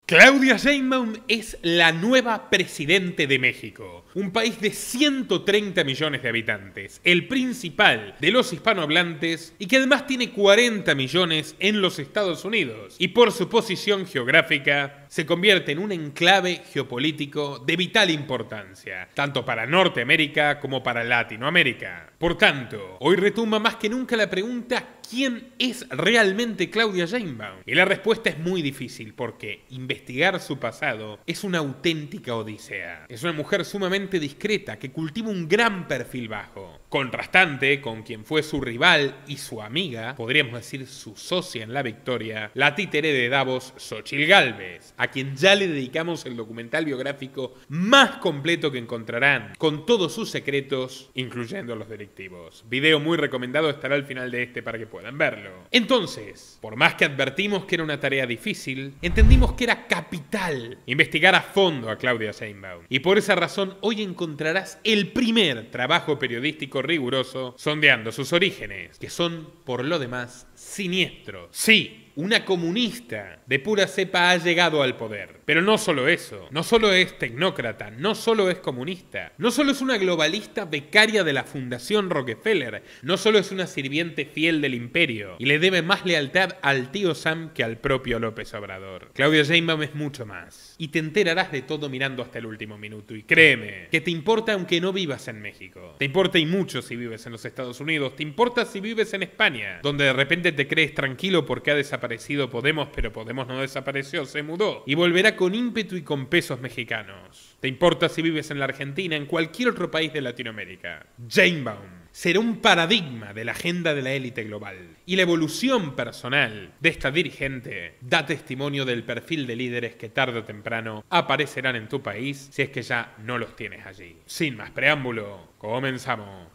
Claudia Sheinbaum es la nueva presidente de México, un país de 130 millones de habitantes, el principal de los hispanohablantes y que además tiene 40 millones en los Estados Unidos y por su posición geográfica se convierte en un enclave geopolítico de vital importancia, tanto para Norteamérica como para Latinoamérica. Por tanto, hoy retumba más que nunca la pregunta: ¿quién es realmente Claudia Sheinbaum? Y la respuesta es muy difícil porque investigar su pasado es una auténtica odisea. Es una mujer sumamente discreta que cultiva un gran perfil bajo, contrastante con quien fue su rival y su amiga, podríamos decir su socia en la victoria, la títere de Davos, Xóchitl Gálvez, a quien ya le dedicamos el documental biográfico más completo que encontrarán, con todos sus secretos, incluyendo los delictivos. Video muy recomendado, estará al final de este para que puedan verlo. Entonces, por más que advertimos que era una tarea difícil, entendimos que era capital investigar a fondo a Claudia Sheinbaum. Y por esa razón hoy encontrarás el primer trabajo periodístico riguroso sondeando sus orígenes, que son, por lo demás, siniestros. Sí, una comunista de pura cepa ha llegado al poder. Pero no solo eso, no solo es tecnócrata, no solo es comunista, no solo es una globalista becaria de la Fundación Rockefeller, no solo es una sirviente fiel del imperio y le debe más lealtad al tío Sam que al propio López Obrador. Claudia Sheinbaum es mucho más. Y te enterarás de todo mirando hasta el último minuto. Y créeme, que te importa aunque no vivas en México. Te importa y mucho si vives en los Estados Unidos. Te importa si vives en España, donde de repente te crees tranquilo porque ha desaparecido Podemos, pero Podemos no desapareció, se mudó. Y volverá con ímpetu y con pesos mexicanos. Te importa si vives en la Argentina, en cualquier otro país de Latinoamérica. Sheinbaum será un paradigma de la agenda de la élite global. Y la evolución personal de esta dirigente da testimonio del perfil de líderes que tarde o temprano aparecerán en tu país si es que ya no los tienes allí. Sin más preámbulo, comenzamos.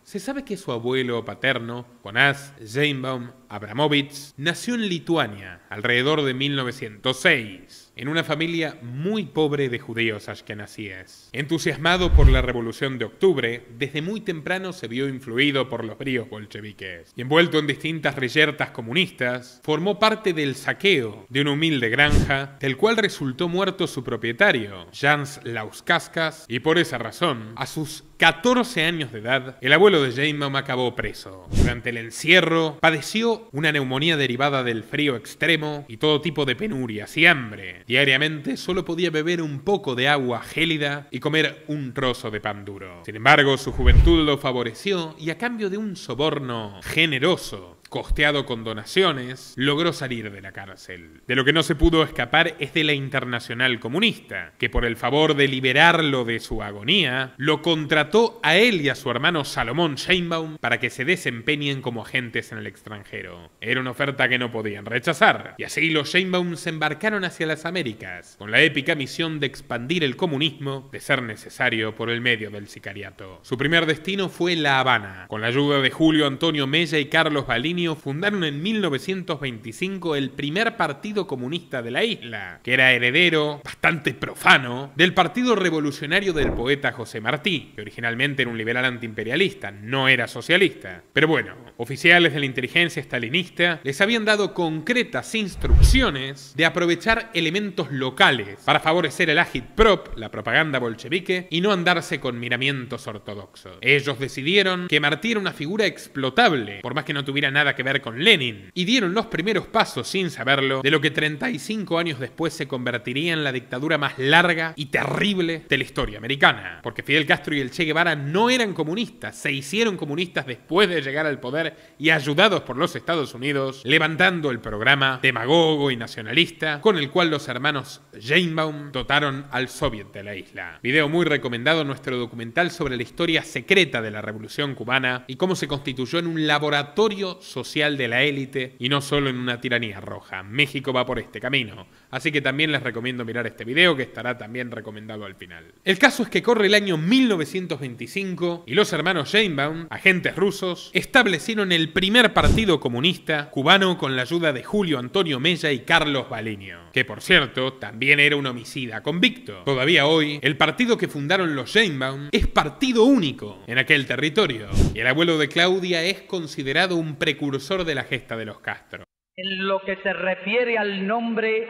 Se sabe que su abuelo paterno, Jonás Sheinbaum Abramovich, nació en Lituania alrededor de 1906, en una familia muy pobre de judíos ashkenazíes. Entusiasmado por la Revolución de Octubre, desde muy temprano se vio influido por los bríos bolcheviques y envuelto en distintas reyertas comunistas, formó parte del saqueo de una humilde granja, del cual resultó muerto su propietario, Jans Lauskas, y por esa razón, a sus 14 años de edad, el abuelo de Sheinbaum acabó preso. Durante el encierro, padeció una neumonía derivada del frío extremo y todo tipo de penurias y hambre. Diariamente solo podía beber un poco de agua gélida y comer un trozo de pan duro. Sin embargo, su juventud lo favoreció y a cambio de un soborno generoso, costeado con donaciones, logró salir de la cárcel. De lo que no se pudo escapar es de la Internacional Comunista, que por el favor de liberarlo de su agonía, lo contrató a él y a su hermano Salomón Sheinbaum para que se desempeñen como agentes en el extranjero. Era una oferta que no podían rechazar, y así los Sheinbaum se embarcaron hacia las Américas, con la épica misión de expandir el comunismo, de ser necesario, por el medio del sicariato. Su primer destino fue La Habana. Con la ayuda de Julio Antonio Mella y Carlos Balini, fundaron en 1925 el primer partido comunista de la isla, que era heredero, bastante profano, del Partido Revolucionario del poeta José Martí, que originalmente era un liberal antiimperialista, no era socialista. Pero bueno, oficiales de la inteligencia stalinista les habían dado concretas instrucciones de aprovechar elementos locales para favorecer el agitprop, la propaganda bolchevique, y no andarse con miramientos ortodoxos. Ellos decidieron que Martí era una figura explotable, por más que no tuviera nada que ver con Lenin, y dieron los primeros pasos, sin saberlo, de lo que 35 años después se convertiría en la dictadura más larga y terrible de la historia americana. Porque Fidel Castro y el Che Guevara no eran comunistas, se hicieron comunistas después de llegar al poder y ayudados por los Estados Unidos, levantando el programa demagogo y nacionalista con el cual los hermanos Sheinbaum dotaron al Soviet de la isla. Video muy recomendado, nuestro documental sobre la historia secreta de la Revolución Cubana y cómo se constituyó en un laboratorio social de la élite y no solo en una tiranía roja. México va por este camino. Así que también les recomiendo mirar este video, que estará también recomendado al final. El caso es que corre el año 1925 y los hermanos Sheinbaum, agentes rusos, establecieron el primer partido comunista cubano con la ayuda de Julio Antonio Mella y Carlos Baliño, que por cierto también era un homicida convicto. Todavía hoy, el partido que fundaron los Sheinbaum es partido único en aquel territorio, y el abuelo de Claudia es considerado un precursor de la gesta de los Castro. En lo que se refiere al nombre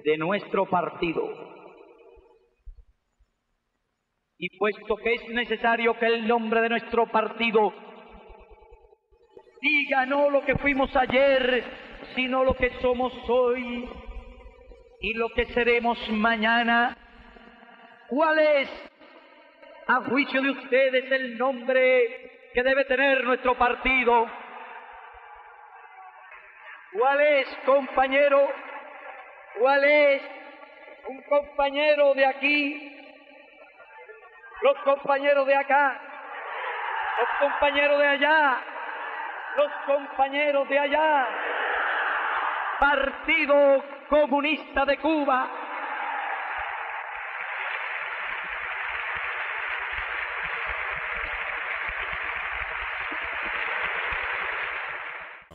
de nuestro partido, y puesto que es necesario que el nombre de nuestro partido diga no lo que fuimos ayer, sino lo que somos hoy y lo que seremos mañana, ¿cuál es, a juicio de ustedes, el nombre que debe tener nuestro partido? ¿Cuál es, compañero? ¿Cuál es, un compañero de aquí, los compañeros de acá, los compañeros de allá, los compañeros de allá? Partido Comunista de Cuba.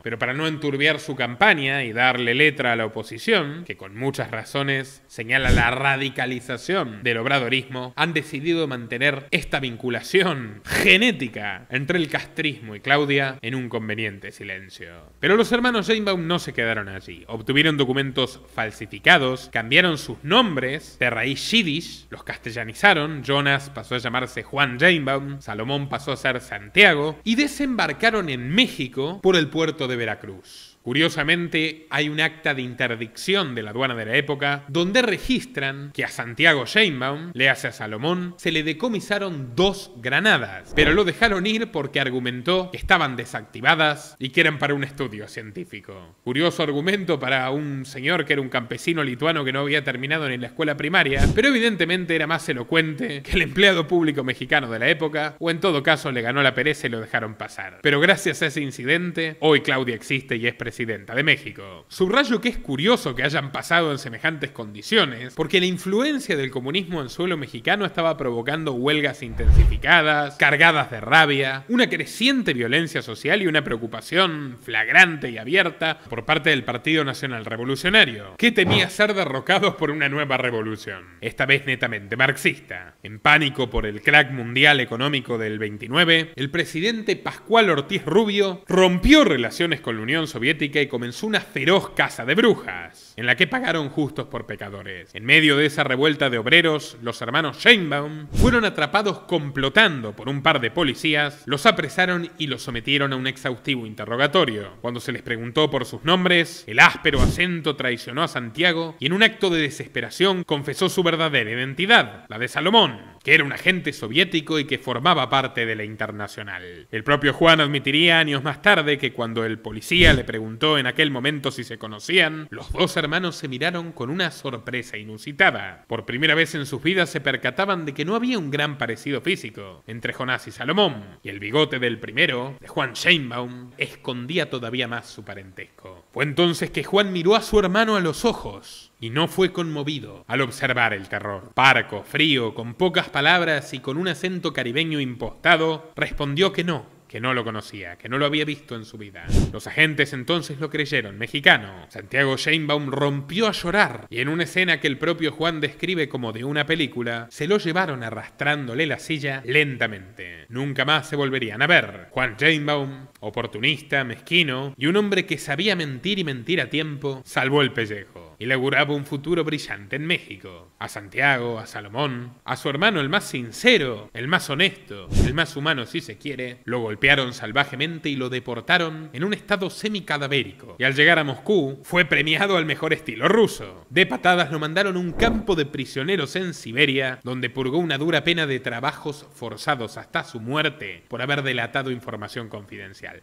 Pero para no enturbiar su campaña y darle letra a la oposición, que con muchas razones señala la radicalización del obradorismo, han decidido mantener esta vinculación genética entre el castrismo y Claudia en un conveniente silencio. Pero los hermanos Sheinbaum no se quedaron allí. Obtuvieron documentos falsificados, cambiaron sus nombres de raíz yiddish, los castellanizaron, Jonas pasó a llamarse Juan Sheinbaum, Salomón pasó a ser Santiago, y desembarcaron en México por el puerto de Veracruz. Curiosamente, hay un acta de interdicción de la aduana de la época donde registran que a Santiago Sheinbaum, léase a Salomón, se le decomisaron 2 granadas, pero lo dejaron ir porque argumentó que estaban desactivadas y que eran para un estudio científico. Curioso argumento para un señor que era un campesino lituano que no había terminado ni la escuela primaria, pero evidentemente era más elocuente que el empleado público mexicano de la época, o en todo caso le ganó la pereza y lo dejaron pasar. Pero gracias a ese incidente, hoy Claudia existe y es presidenta de México. Subrayo que es curioso que hayan pasado en semejantes condiciones, porque la influencia del comunismo en suelo mexicano estaba provocando huelgas intensificadas, cargadas de rabia, una creciente violencia social y una preocupación flagrante y abierta por parte del Partido Nacional Revolucionario, que temía ser derrocados por una nueva revolución, esta vez netamente marxista. En pánico por el crack mundial económico del 29, el presidente Pascual Ortiz Rubio rompió relaciones con la Unión Soviética y comenzó una feroz caza de brujas, en la que pagaron justos por pecadores. En medio de esa revuelta de obreros, los hermanos Sheinbaum fueron atrapados complotando por un par de policías, los apresaron y los sometieron a un exhaustivo interrogatorio. Cuando se les preguntó por sus nombres, el áspero acento traicionó a Santiago y en un acto de desesperación confesó su verdadera identidad, la de Salomón, que era un agente soviético y que formaba parte de la Internacional. El propio Juan admitiría años más tarde que cuando el policía le preguntó en aquel momento si se conocían, los 2 hermanos se miraron con una sorpresa inusitada. Por primera vez en sus vidas se percataban de que no había un gran parecido físico entre Jonás y Salomón, y el bigote del primero, de Juan Sheinbaum, escondía todavía más su parentesco. Fue entonces que Juan miró a su hermano a los ojos y no fue conmovido al observar el terror. Parco, frío, con pocas palabras y con un acento caribeño impostado, respondió que no lo conocía, que no lo había visto en su vida. Los agentes entonces lo creyeron mexicano. Santiago Sheinbaum rompió a llorar y en una escena que el propio Juan describe como de una película, se lo llevaron arrastrándole la silla lentamente. Nunca más se volverían a ver. Juan Sheinbaum, oportunista, mezquino y un hombre que sabía mentir y mentir a tiempo, salvó el pellejo y le auguraba un futuro brillante en México. A Santiago, a Salomón, a su hermano el más sincero, el más honesto, el más humano si se quiere, lo golpearon salvajemente y lo deportaron en un estado semicadavérico. Y al llegar a Moscú, fue premiado al mejor estilo ruso. De patadas lo mandaron a un campo de prisioneros en Siberia, donde purgó una dura pena de trabajos forzados hasta su muerte por haber delatado información confidencial.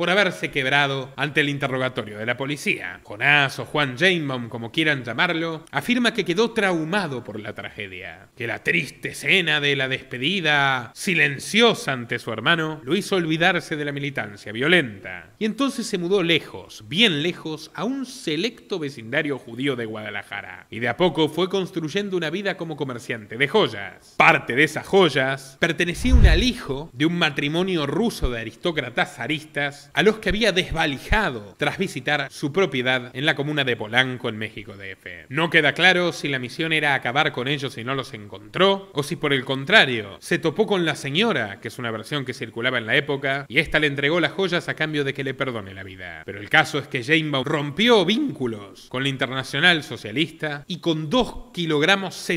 por haberse quebrado ante el interrogatorio de la policía. Jonás o Juan Jainbaum, como quieran llamarlo, afirma que quedó traumado por la tragedia, que la triste escena de la despedida silenciosa ante su hermano lo hizo olvidarse de la militancia violenta. Y entonces se mudó lejos, bien lejos, a un selecto vecindario judío de Guadalajara. Y de a poco fue construyendo una vida como comerciante de joyas. Parte de esas joyas pertenecían al hijo de un matrimonio ruso de aristócratas zaristas a los que había desvalijado tras visitar su propiedad en la comuna de Polanco, en México DF. No queda claro si la misión era acabar con ellos y no los encontró, o si por el contrario se topó con la señora, que es una versión que circulaba en la época, y ésta le entregó las joyas a cambio de que le perdone la vida. Pero el caso es que Jainbaum rompió vínculos con la Internacional Socialista y con 2,7 kilogramos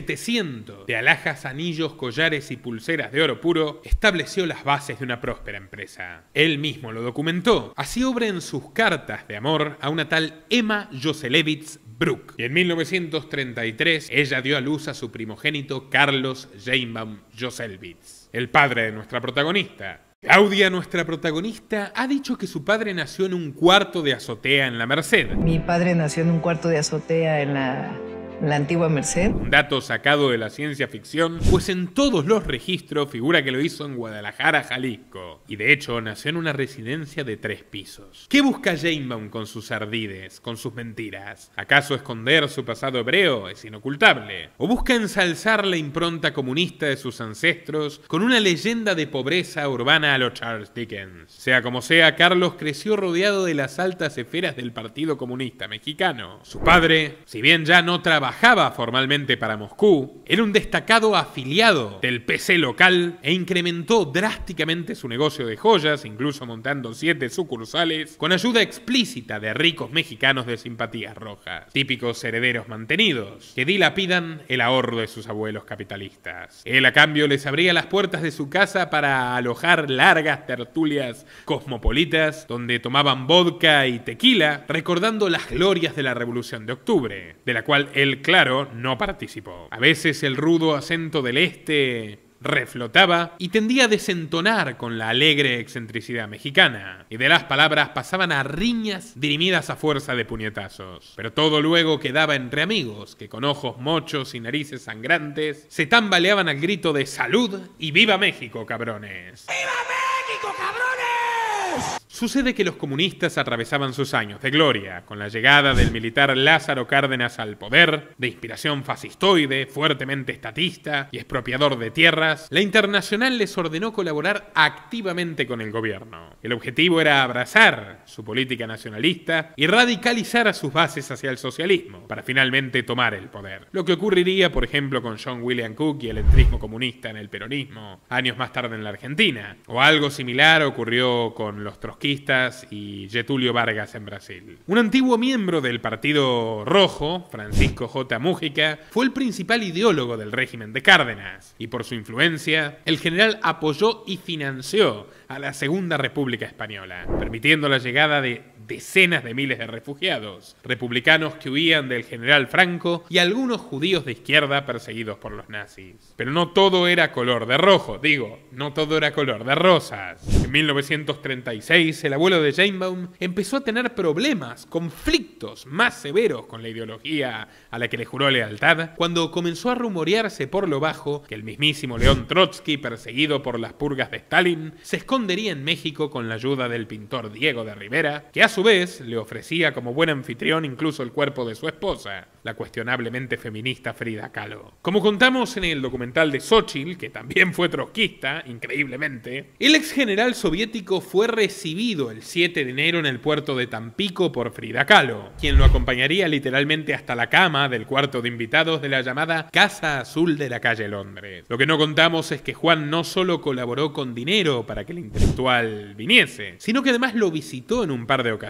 de alhajas, anillos, collares y pulseras de oro puro estableció las bases de una próspera empresa. Él mismo lo documentó. Así obra en sus cartas de amor a una tal Emma Joselevich Bruck. Y en 1933 ella dio a luz a su primogénito Carlos Jainbaum Joselevich, el padre de nuestra protagonista. Claudia, nuestra protagonista, ha dicho que su padre nació en un cuarto de azotea en la Merced. Mi padre nació en un cuarto de azotea en la antigua Merced. Un dato sacado de la ciencia ficción, pues en todos los registros figura que lo hizo en Guadalajara, Jalisco. Y de hecho nació en una residencia de 3 pisos. ¿Qué busca Jainbaum con sus ardides, con sus mentiras? ¿Acaso esconder su pasado hebreo? Es inocultable. ¿O busca ensalzar la impronta comunista de sus ancestros con una leyenda de pobreza urbana a lo Charles Dickens? Sea como sea, Carlos creció rodeado de las altas esferas del Partido Comunista Mexicano. Su padre, si bien ya no trabajaba formalmente para Moscú, era un destacado afiliado del PC local e incrementó drásticamente su negocio de joyas, incluso montando 7 sucursales, con ayuda explícita de ricos mexicanos de simpatías rojas, típicos herederos mantenidos, que dilapidan el ahorro de sus abuelos capitalistas. Él a cambio les abría las puertas de su casa para alojar largas tertulias cosmopolitas, donde tomaban vodka y tequila, recordando las glorias de la Revolución de Octubre, de la cual él, claro, no participó. A veces el rudo acento del este reflotaba y tendía a desentonar con la alegre excentricidad mexicana, y de las palabras pasaban a riñas dirimidas a fuerza de puñetazos. Pero todo luego quedaba entre amigos que con ojos mochos y narices sangrantes se tambaleaban al grito de ¡salud y viva México, cabrones! ¡Viva México, cabrones! Sucede que los comunistas atravesaban sus años de gloria, con la llegada del militar Lázaro Cárdenas al poder, de inspiración fascistoide, fuertemente estatista y expropiador de tierras. La Internacional les ordenó colaborar activamente con el gobierno. El objetivo era abrazar su política nacionalista y radicalizar a sus bases hacia el socialismo, para finalmente tomar el poder. Lo que ocurriría, por ejemplo, con John William Cook y el entrismo comunista en el peronismo, años más tarde en la Argentina. O algo similar ocurrió con los trotskistas y Getúlio Vargas en Brasil. Un antiguo miembro del Partido Rojo, Francisco J. Mújica, fue el principal ideólogo del régimen de Cárdenas, y por su influencia, el general apoyó y financió a la Segunda República Española, permitiendo la llegada de decenas de miles de refugiados, republicanos que huían del general Franco y algunos judíos de izquierda perseguidos por los nazis. Pero no todo era color de rojo, no todo era color de rosas. En 1936, el abuelo de Jainbaum empezó a tener problemas, conflictos más severos con la ideología a la que le juró lealtad, cuando comenzó a rumorearse por lo bajo que el mismísimo León Trotsky, perseguido por las purgas de Stalin, se escondería en México con la ayuda del pintor Diego de Rivera, que a su vez le ofrecía como buen anfitrión incluso el cuerpo de su esposa, la cuestionablemente feminista Frida Kahlo. Como contamos en el documental de Xochitl, que también fue trotskista, increíblemente, el ex general soviético fue recibido el 7 de enero en el puerto de Tampico por Frida Kahlo, quien lo acompañaría literalmente hasta la cama del cuarto de invitados de la llamada Casa Azul de la calle Londres. Lo que no contamos es que Juan no solo colaboró con dinero para que el intelectual viniese, sino que además lo visitó en un par de ocasiones,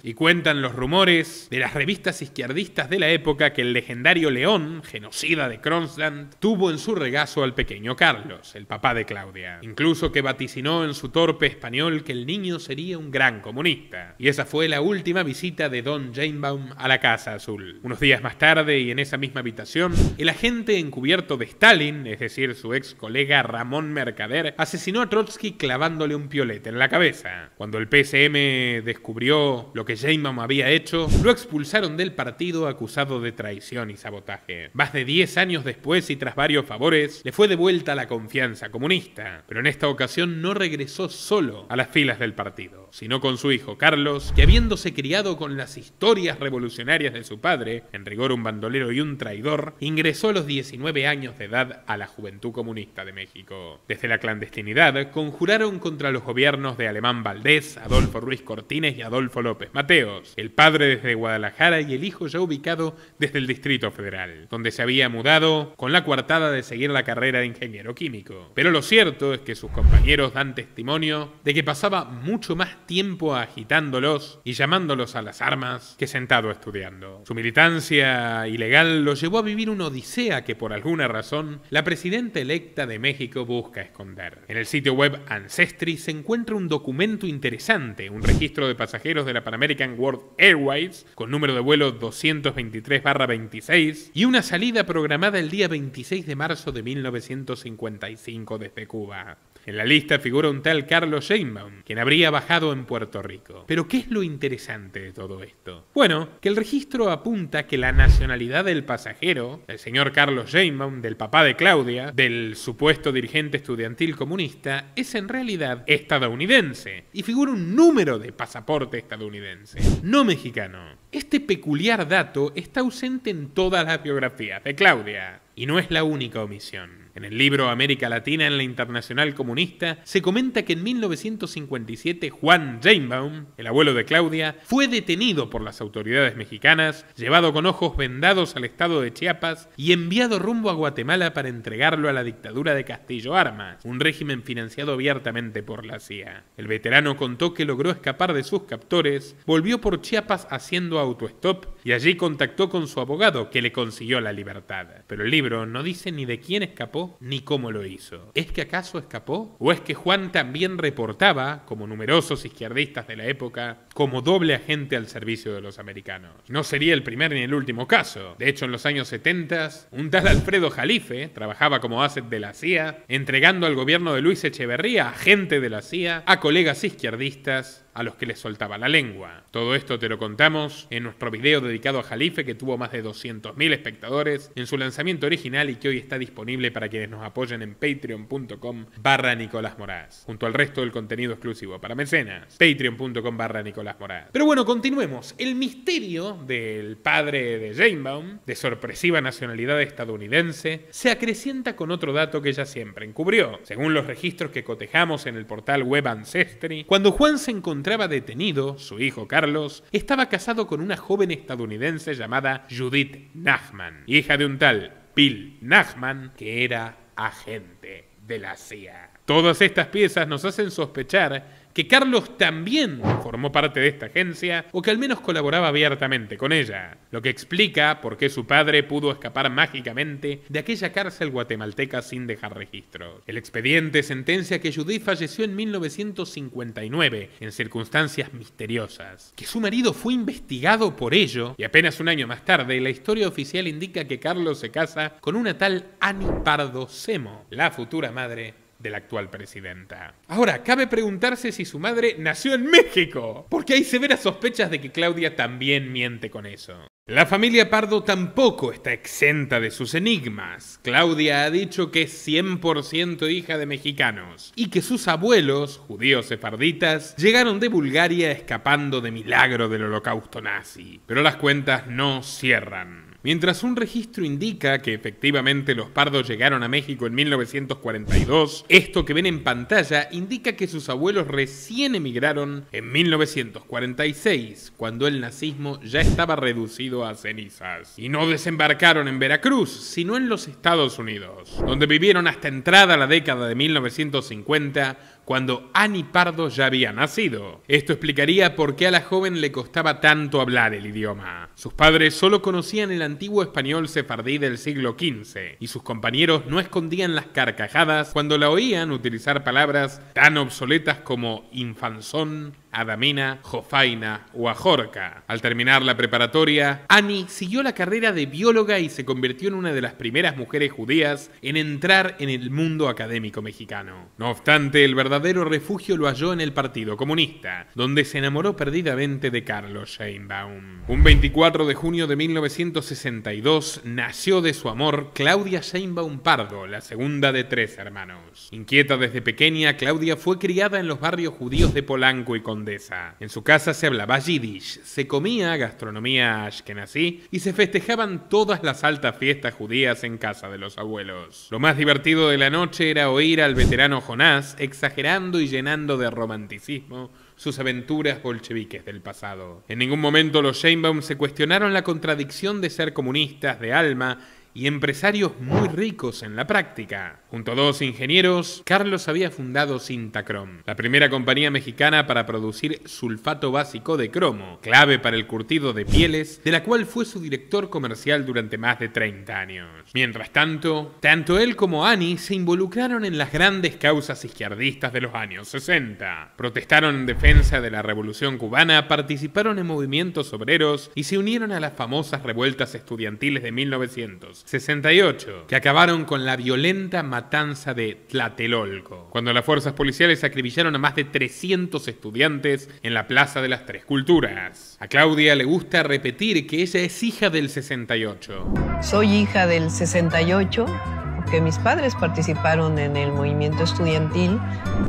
y cuentan los rumores de las revistas izquierdistas de la época época que el legendario León, genocida de Kronstadt, tuvo en su regazo al pequeño Carlos, el papá de Claudia. Incluso que vaticinó en su torpe español que el niño sería un gran comunista. Y esa fue la última visita de Don Janebaum a la Casa Azul. Unos días más tarde, y en esa misma habitación, el agente encubierto de Stalin, es decir, su ex colega Ramón Mercader, asesinó a Trotsky clavándole un piolete en la cabeza. Cuando el PSM descubrió lo que Janebaum había hecho, lo expulsaron del partido acusado de traición y sabotaje. Más de 10 años después y tras varios favores, le fue devuelta la confianza comunista, pero en esta ocasión no regresó solo a las filas del partido, sino con su hijo Carlos, que habiéndose criado con las historias revolucionarias de su padre, en rigor un bandolero y un traidor, ingresó a los 19 años de edad a la Juventud Comunista de México. Desde la clandestinidad, conjuraron contra los gobiernos de Alemán Valdés, Adolfo Ruiz Cortines y Adolfo López Mateos, el padre desde Guadalajara y el hijo ya ubicado desde el Distrito Federal, donde se había mudado con la coartada de seguir la carrera de ingeniero químico. Pero lo cierto es que sus compañeros dan testimonio de que pasaba mucho más tiempo agitándolos y llamándolos a las armas que sentado estudiando. Su militancia ilegal lo llevó a vivir una odisea que por alguna razón la presidenta electa de México busca esconder. En el sitio web Ancestry se encuentra un documento interesante, un registro de pasajeros de la Pan American World Airways con número de vuelo 223/26 y una salida programada el día 26 de marzo de 1955 desde Cuba. En la lista figura un tal Carlos Janebaum, quien habría bajado en Puerto Rico. Pero ¿qué es lo interesante de todo esto? Bueno, que el registro apunta que la nacionalidad del pasajero, el señor Carlos Janebaum, del papá de Claudia, del supuesto dirigente estudiantil comunista, es en realidad estadounidense, y figura un número de pasaporte estadounidense, no mexicano. Este peculiar dato está ausente en todas las biografías de Claudia, y no es la única omisión. En el libro América Latina en la Internacional Comunista se comenta que en 1957 Juan Janebaum, el abuelo de Claudia, fue detenido por las autoridades mexicanas, llevado con ojos vendados al estado de Chiapas y enviado rumbo a Guatemala para entregarlo a la dictadura de Castillo Armas, un régimen financiado abiertamente por la CIA. El veterano contó que logró escapar de sus captores, volvió por Chiapas haciendo autostop y allí contactó con su abogado, que le consiguió la libertad. Pero el libro no dice ni de quién escapó ni cómo lo hizo. ¿Es que acaso escapó? ¿O es que Juan también reportaba, como numerosos izquierdistas de la época, como doble agente al servicio de los americanos? No sería el primer ni el último caso. De hecho, en los años 70, un tal Alfredo Jalife trabajaba como asset de la CIA, entregando al gobierno de Luis Echeverría, agente de la CIA, a colegas izquierdistas a los que les soltaba la lengua. Todo esto te lo contamos en nuestro video dedicado a Jalife, que tuvo más de 200.000 espectadores en su lanzamiento original y que hoy está disponible para quienes nos apoyen en patreon.com/Nicolás Moraz, junto al resto del contenido exclusivo para mecenas, patreon.com/Nicolás Moraz. Pero bueno, continuemos. El misterio del padre de Janebaum, de sorpresiva nacionalidad estadounidense, se acrecienta con otro dato que ella siempre encubrió. Según los registros que cotejamos en el portal web Ancestry, cuando Juan se encontraba detenido, su hijo Carlos estaba casado con una joven estadounidense llamada Judith Nachman, hija de un tal Bill Nachman, que era agente de la CIA. Todas estas piezas nos hacen sospechar que Carlos también formó parte de esta agencia, o que al menos colaboraba abiertamente con ella, lo que explica por qué su padre pudo escapar mágicamente de aquella cárcel guatemalteca sin dejar registros. El expediente sentencia que Judith falleció en 1959 en circunstancias misteriosas, que su marido fue investigado por ello, y apenas un año más tarde la historia oficial indica que Carlos se casa con una tal Annie Pardo Semo, la futura madre de la actual presidenta. Ahora, cabe preguntarse si su madre nació en México, porque hay severas sospechas de que Claudia también miente con eso. La familia Pardo tampoco está exenta de sus enigmas. Claudia ha dicho que es 100% hija de mexicanos y que sus abuelos, judíos sefarditas, llegaron de Bulgaria escapando de milagro del holocausto nazi. Pero las cuentas no cierran. Mientras un registro indica que efectivamente los Pardos llegaron a México en 1942, esto que ven en pantalla indica que sus abuelos recién emigraron en 1946, cuando el nazismo ya estaba reducido a cenizas. Y no desembarcaron en Veracruz, sino en los Estados Unidos, donde vivieron hasta entrada la década de 1950, cuando Annie Pardo ya había nacido. Esto explicaría por qué a la joven le costaba tanto hablar el idioma. Sus padres solo conocían el antiguo español sefardí del siglo XV, y sus compañeros no escondían las carcajadas cuando la oían utilizar palabras tan obsoletas como infanzón, adamina, jofaina o ajorca. Al terminar la preparatoria, Annie siguió la carrera de bióloga y se convirtió en una de las primeras mujeres judías en entrar en el mundo académico mexicano. No obstante, el verdadero refugio lo halló en el Partido Comunista, donde se enamoró perdidamente de Carlos Sheinbaum. Un 24 de junio de 1962 nació de su amor Claudia Sheinbaum Pardo, la segunda de 3 hermanos. Inquieta desde pequeña, Claudia fue criada en los barrios judíos de Polanco y Condesa. En su casa se hablaba yiddish, se comía gastronomía ashkenazí y se festejaban todas las altas fiestas judías en casa de los abuelos. Lo más divertido de la noche era oír al veterano Jonás exagerando y llenando de romanticismo sus aventuras bolcheviques del pasado. En ningún momento los Sheinbaum se cuestionaron la contradicción de ser comunistas de alma y empresarios muy ricos en la práctica. Junto a 2 ingenieros, Carlos había fundado Sintacrom, la primera compañía mexicana para producir sulfato básico de cromo, clave para el curtido de pieles, de la cual fue su director comercial durante más de 30 años. Mientras tanto, tanto él como Annie se involucraron en las grandes causas izquierdistas de los años 60. Protestaron en defensa de la Revolución Cubana, participaron en movimientos obreros y se unieron a las famosas revueltas estudiantiles de 1968, que acabaron con la violenta matanza de Tlatelolco, cuando las fuerzas policiales acribillaron a más de 300 estudiantes en la Plaza de las Tres Culturas. A Claudia le gusta repetir que ella es hija del 68. Soy hija del 68, porque mis padres participaron en el movimiento estudiantil.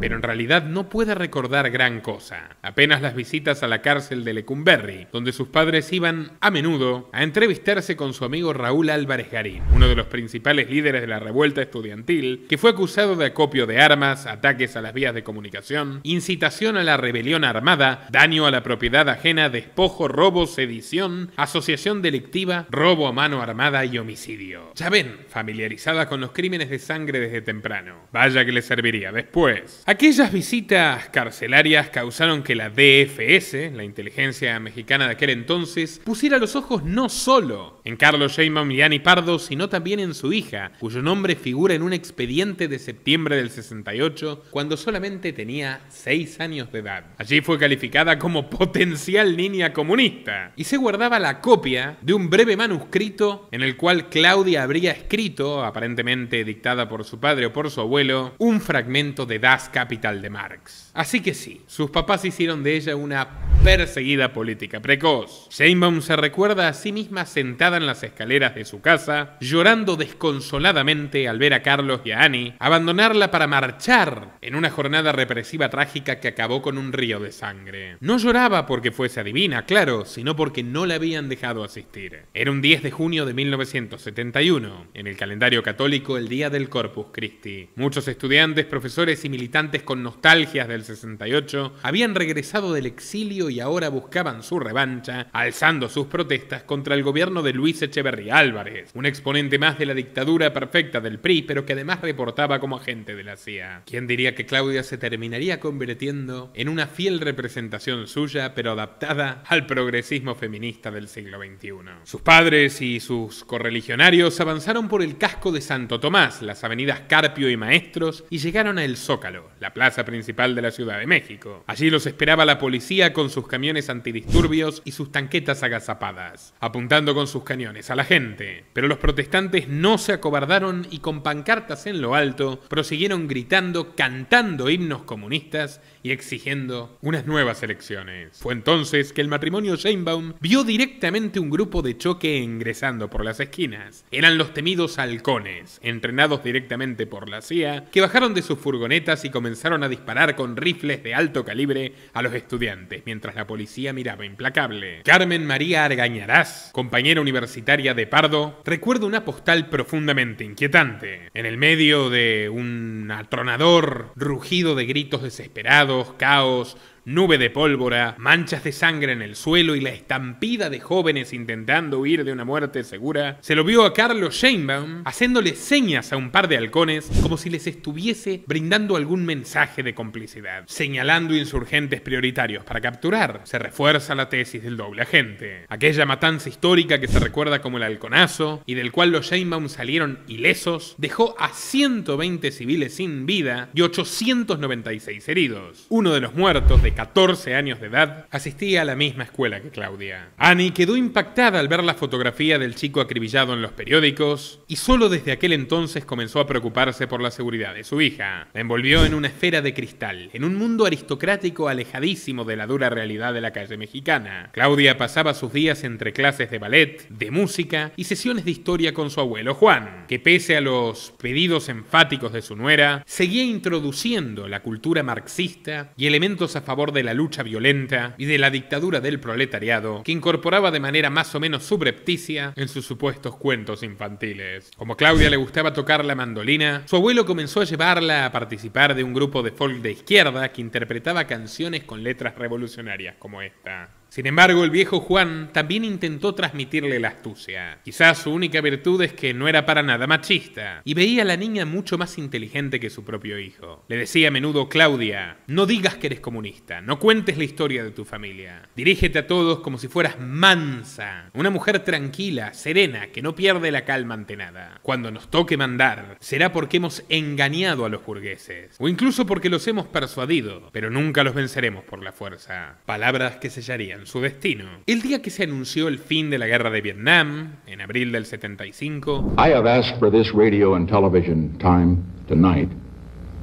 Pero en realidad no puede recordar gran cosa. Apenas las visitas a la cárcel de Lecumberri, donde sus padres iban a menudo a entrevistarse con su amigo Raúl Álvarez Garín, uno de los principales líderes de la revuelta estudiantil, que fue acusado de acopio de armas, ataques a las vías de comunicación, incitación a la rebelión armada, daño a la propiedad ajena, despojo, robo, sedición, asociación delictiva, robo a mano armada y homicidio. Ya ven, familiarizada con los crímenes de sangre desde temprano. Vaya que le serviría después. Aquellas visitas carcelarias causaron que la DFS, la inteligencia mexicana de aquel entonces, pusiera los ojos no solo en Carlos Sheinbaum y Annie Pardo, sino también en su hija, cuyo nombre figura en un expediente de septiembre del 68, cuando solamente tenía 6 años de edad. Allí fue calificada como potencial niña comunista, y se guardaba la copia de un breve manuscrito en el cual Claudia habría escrito, aparentemente dictada por su padre o por su abuelo, un fragmento de Das Kapital de Marx. Así que sí, sus papás hicieron de ella una perseguida política precoz. Sheinbaum se recuerda a sí misma sentada en las escaleras de su casa, llorando desconsoladamente al ver a Carlos y a Annie abandonarla para marchar en una jornada represiva trágica que acabó con un río de sangre. No lloraba porque fuese adivina, claro, sino porque no la habían dejado asistir. Era un 10 de junio de 1971, en el calendario católico el día del Corpus Christi. Muchos estudiantes, profesores y militantes con nostalgias del 68 habían regresado del exilio y ahora buscaban su revancha, alzando sus protestas contra el gobierno de Luis Echeverría Álvarez, un exponente más de la dictadura perfecta del PRI, pero que además reportaba como agente de la CIA. ¿Quién diría que Claudia se terminaría convirtiendo en una fiel representación suya, pero adaptada al progresismo feminista del siglo XXI? Sus padres y sus correligionarios avanzaron por el casco de Santo Tomás, las avenidas Carpio y Maestros, y llegaron a El Zócalo, la plaza principal de la Ciudad de México. Allí los esperaba la policía con sus camiones antidisturbios y sus tanquetas agazapadas, apuntando con sus cañones a la gente. Pero los protestantes no se acobardaron y con pancartas en lo alto prosiguieron gritando, cantando himnos comunistas y exigiendo unas nuevas elecciones. Fue entonces que el matrimonio Sheinbaum vio directamente un grupo de choque ingresando por las esquinas. Eran los temidos halcones, entrenados directamente por la CIA, que bajaron de sus furgonetas y comenzaron a disparar con rifles de alto calibre a los estudiantes, mientras la policía miraba implacable. Carmen María Argañarás, compañera universitaria de Pardo, recuerda una postal profundamente inquietante. En el medio de un atronador rugido de gritos desesperados, caos, nube de pólvora, manchas de sangre en el suelo y la estampida de jóvenes intentando huir de una muerte segura, se lo vio a Carlos Sheinbaum haciéndole señas a un par de halcones como si les estuviese brindando algún mensaje de complicidad, señalando insurgentes prioritarios para capturar. Se refuerza la tesis del doble agente, aquella matanza histórica que se recuerda como el halconazo y del cual los Sheinbaum salieron ilesos, dejó a 120 civiles sin vida y 896 heridos. Uno de los muertos, de 14 años de edad, asistía a la misma escuela que Claudia. Annie quedó impactada al ver la fotografía del chico acribillado en los periódicos y solo desde aquel entonces comenzó a preocuparse por la seguridad de su hija. La envolvió en una esfera de cristal, en un mundo aristocrático alejadísimo de la dura realidad de la calle mexicana. Claudia pasaba sus días entre clases de ballet, de música y sesiones de historia con su abuelo Juan, que pese a los pedidos enfáticos de su nuera, seguía introduciendo la cultura marxista y elementos a favor de la lucha violenta y de la dictadura del proletariado, que incorporaba de manera más o menos subrepticia en sus supuestos cuentos infantiles. Como a Claudia le gustaba tocar la mandolina, su abuelo comenzó a llevarla a participar de un grupo de folk de izquierda que interpretaba canciones con letras revolucionarias como esta. Sin embargo, el viejo Juan también intentó transmitirle la astucia. Quizás su única virtud es que no era para nada machista, y veía a la niña mucho más inteligente que su propio hijo. Le decía a menudo: Claudia, no digas que eres comunista, no cuentes la historia de tu familia. Dirígete a todos como si fueras mansa, una mujer tranquila, serena, que no pierde la calma ante nada. Cuando nos toque mandar, será porque hemos engañado a los burgueses, o incluso porque los hemos persuadido, pero nunca los venceremos por la fuerza. Palabras que sellarían su destino. El día que se anunció el fin de la guerra de Vietnam, en abril del 75, I have asked for this radio and television time tonight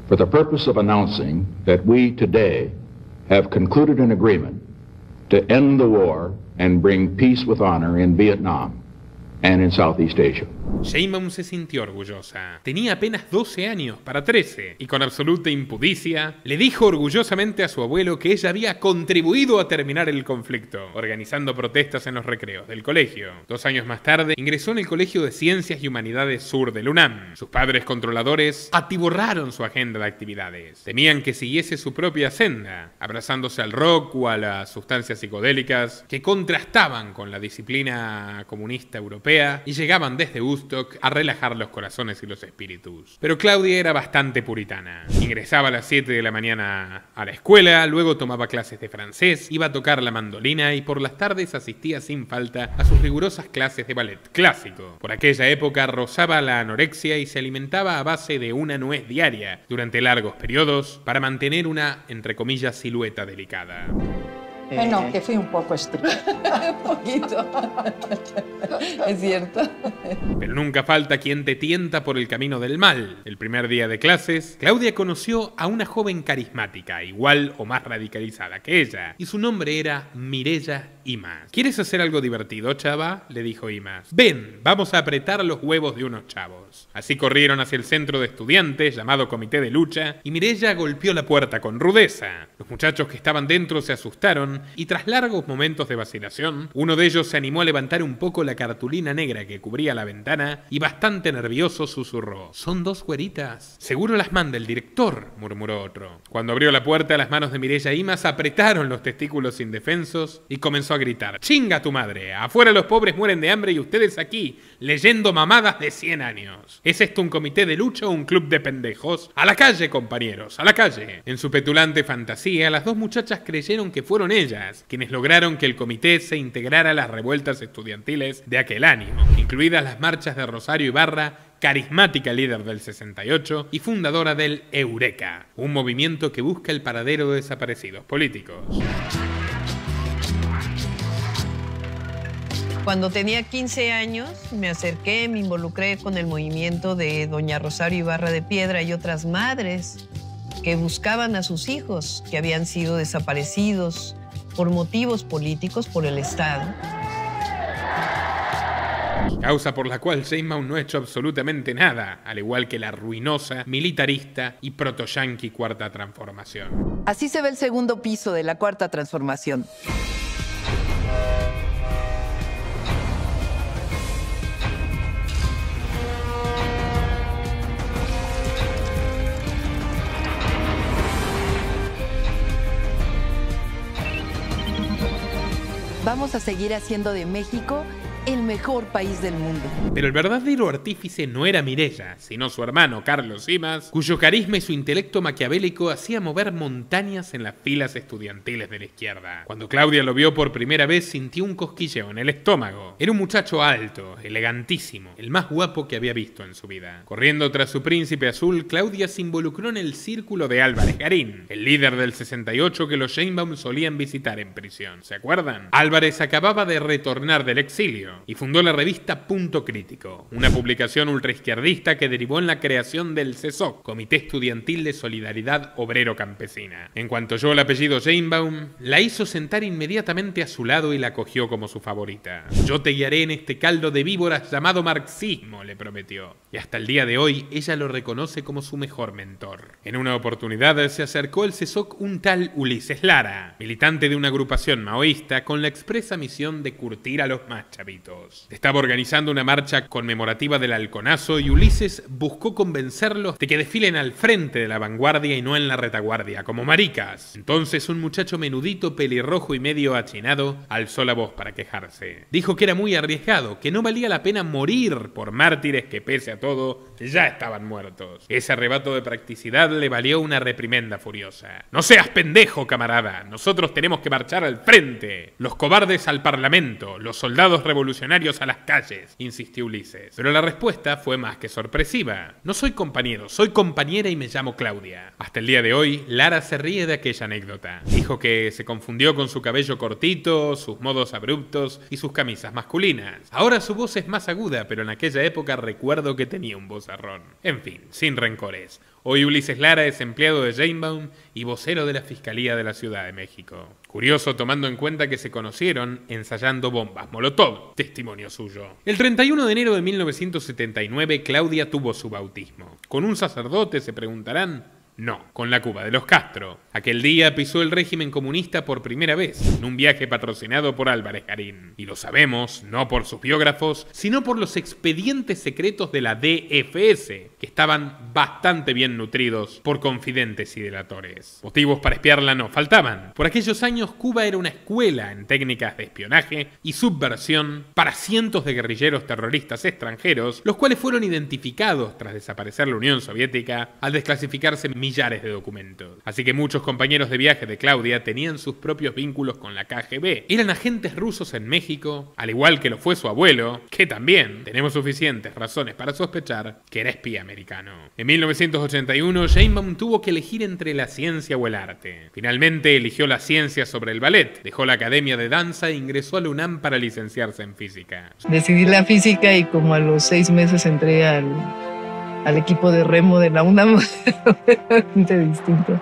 for the purpose of announcing that we today have concluded an agreement to end the war and bring peace with honor in Vietnam and in Southeast Asia. Sheinbaum se sintió orgullosa. Tenía apenas 12 años para 13 y con absoluta impudicia le dijo orgullosamente a su abuelo que ella había contribuido a terminar el conflicto, organizando protestas en los recreos del colegio. 2 años más tarde ingresó en el Colegio de Ciencias y Humanidades Sur del UNAM. Sus padres controladores atiborraron su agenda de actividades. Temían que siguiese su propia senda, abrazándose al rock o a las sustancias psicodélicas que contrastaban con la disciplina comunista europea y llegaban desde Woodstock a relajar los corazones y los espíritus. Pero Claudia era bastante puritana. Ingresaba a las 7 de la mañana a la escuela, luego tomaba clases de francés, iba a tocar la mandolina y por las tardes asistía sin falta a sus rigurosas clases de ballet clásico. Por aquella época rozaba la anorexia y se alimentaba a base de una nuez diaria durante largos periodos para mantener una, entre comillas, silueta delicada. No, que fui un poco estricta. Un poquito. Es cierto. Pero nunca falta quien te tienta por el camino del mal. El primer día de clases, Claudia conoció a una joven carismática, igual o más radicalizada que ella, y su nombre era Mireya Imaz. ¿Quieres hacer algo divertido, chava?, le dijo Imaz. Ven, vamos a apretar los huevos de unos chavos. Así corrieron hacia el centro de estudiantes, llamado Comité de Lucha, y Mireya golpeó la puerta con rudeza. Los muchachos que estaban dentro se asustaron, y tras largos momentos de vacilación, uno de ellos se animó a levantar un poco la cartulina negra que cubría la ventana, y bastante nervioso susurró: «Son 2 güeritas. Seguro las manda el director», murmuró otro. Cuando abrió la puerta, las manos de Mireya Imaz apretaron los testículos indefensos y comenzó a gritar: «¡Chinga tu madre! Afuera los pobres mueren de hambre y ustedes aquí, leyendo mamadas de 100 años. ¿Es esto un comité de lucha o un club de pendejos? ¡A la calle, compañeros! ¡A la calle!». En su petulante fantasía, las 2 muchachas creyeron que fueron ellas quienes lograron que el comité se integrara a las revueltas estudiantiles de aquel año, incluidas las marchas de Rosario Ibarra, carismática líder del 68 y fundadora del Eureka, un movimiento que busca el paradero de desaparecidos políticos. Cuando tenía 15 años, me acerqué, me involucré con el movimiento de doña Rosario Ibarra de Piedra y otras madres que buscaban a sus hijos que habían sido desaparecidos por motivos políticos por el Estado. Causa por la cual Sheinbaum no ha hecho absolutamente nada, al igual que la ruinosa, militarista y proto-yanqui Cuarta Transformación. Así se ve el segundo piso de la Cuarta Transformación. vamos a seguir haciendo de México el mejor país del mundo. Pero el verdadero artífice no era Mireya, sino su hermano Carlos Simas, cuyo carisma y su intelecto maquiavélico hacía mover montañas en las filas estudiantiles de la izquierda. Cuando Claudia lo vio por primera vez, sintió un cosquilleo en el estómago. Era un muchacho alto, elegantísimo, el más guapo que había visto en su vida. Corriendo tras su príncipe azul, Claudia se involucró en el círculo de Álvarez Garín, el líder del 68 que los Sheinbaum solían visitar en prisión. ¿Se acuerdan? Álvarez acababa de retornar del exilio y fundó la revista Punto Crítico, una publicación ultraizquierdista que derivó en la creación del CESOC, Comité Estudiantil de Solidaridad Obrero Campesina. En cuanto oyó el apellido Sheinbaum, la hizo sentar inmediatamente a su lado y la acogió como su favorita. Yo te guiaré en este caldo de víboras llamado marxismo, le prometió. Y hasta el día de hoy, ella lo reconoce como su mejor mentor. En una oportunidad se acercó al CESOC un tal Ulises Lara, militante de una agrupación maoísta con la expresa misión de curtir a los más chavitos. Estaba organizando una marcha conmemorativa del halconazo y Ulises buscó convencerlos de que desfilen al frente de la vanguardia y no en la retaguardia, como maricas. Entonces un muchacho menudito, pelirrojo y medio achinado alzó la voz para quejarse. Dijo que era muy arriesgado, que no valía la pena morir por mártires que pese a todo ya estaban muertos. Ese arrebato de practicidad le valió una reprimenda furiosa. No seas pendejo, camarada, nosotros tenemos que marchar al frente. Los cobardes al parlamento, los soldados revolucionarios a las calles, insistió Ulises. Pero la respuesta fue más que sorpresiva. No soy compañero, soy compañera y me llamo Claudia. Hasta el día de hoy, Lara se ríe de aquella anécdota. Dijo que se confundió con su cabello cortito, sus modos abruptos y sus camisas masculinas. Ahora su voz es más aguda, pero en aquella época recuerdo que tenía un vozarrón. En fin, sin rencores. Hoy Ulises Lara es empleado de Sheinbaum y vocero de la Fiscalía de la Ciudad de México. Curioso tomando en cuenta que se conocieron ensayando bombas Molotov, testimonio suyo. El 31 de enero de 1979, Claudia tuvo su bautismo. ¿Con un sacerdote, se preguntarán? No, con la Cuba de los Castro. Aquel día pisó el régimen comunista por primera vez, en un viaje patrocinado por Álvarez Garín. Y lo sabemos, no por sus biógrafos, sino por los expedientes secretos de la DFS, que estaban bastante bien nutridos por confidentes y delatores. Motivos para espiarla no faltaban. Por aquellos años, Cuba era una escuela en técnicas de espionaje y subversión para cientos de guerrilleros terroristas extranjeros, los cuales fueron identificados tras desaparecer la Unión Soviética al desclasificarse millares de documentos. Así que muchos compañeros de viaje de Claudia tenían sus propios vínculos con la KGB. Eran agentes rusos en México, al igual que lo fue su abuelo, que también tenemos suficientes razones para sospechar que era espía americano. En 1981, Sheinbaum tuvo que elegir entre la ciencia o el arte. Finalmente eligió la ciencia sobre el ballet, dejó la academia de danza e ingresó a la UNAM para licenciarse en física. Decidí la física y como a los 6 meses entré al equipo de remo de la UNAM, bastante distinto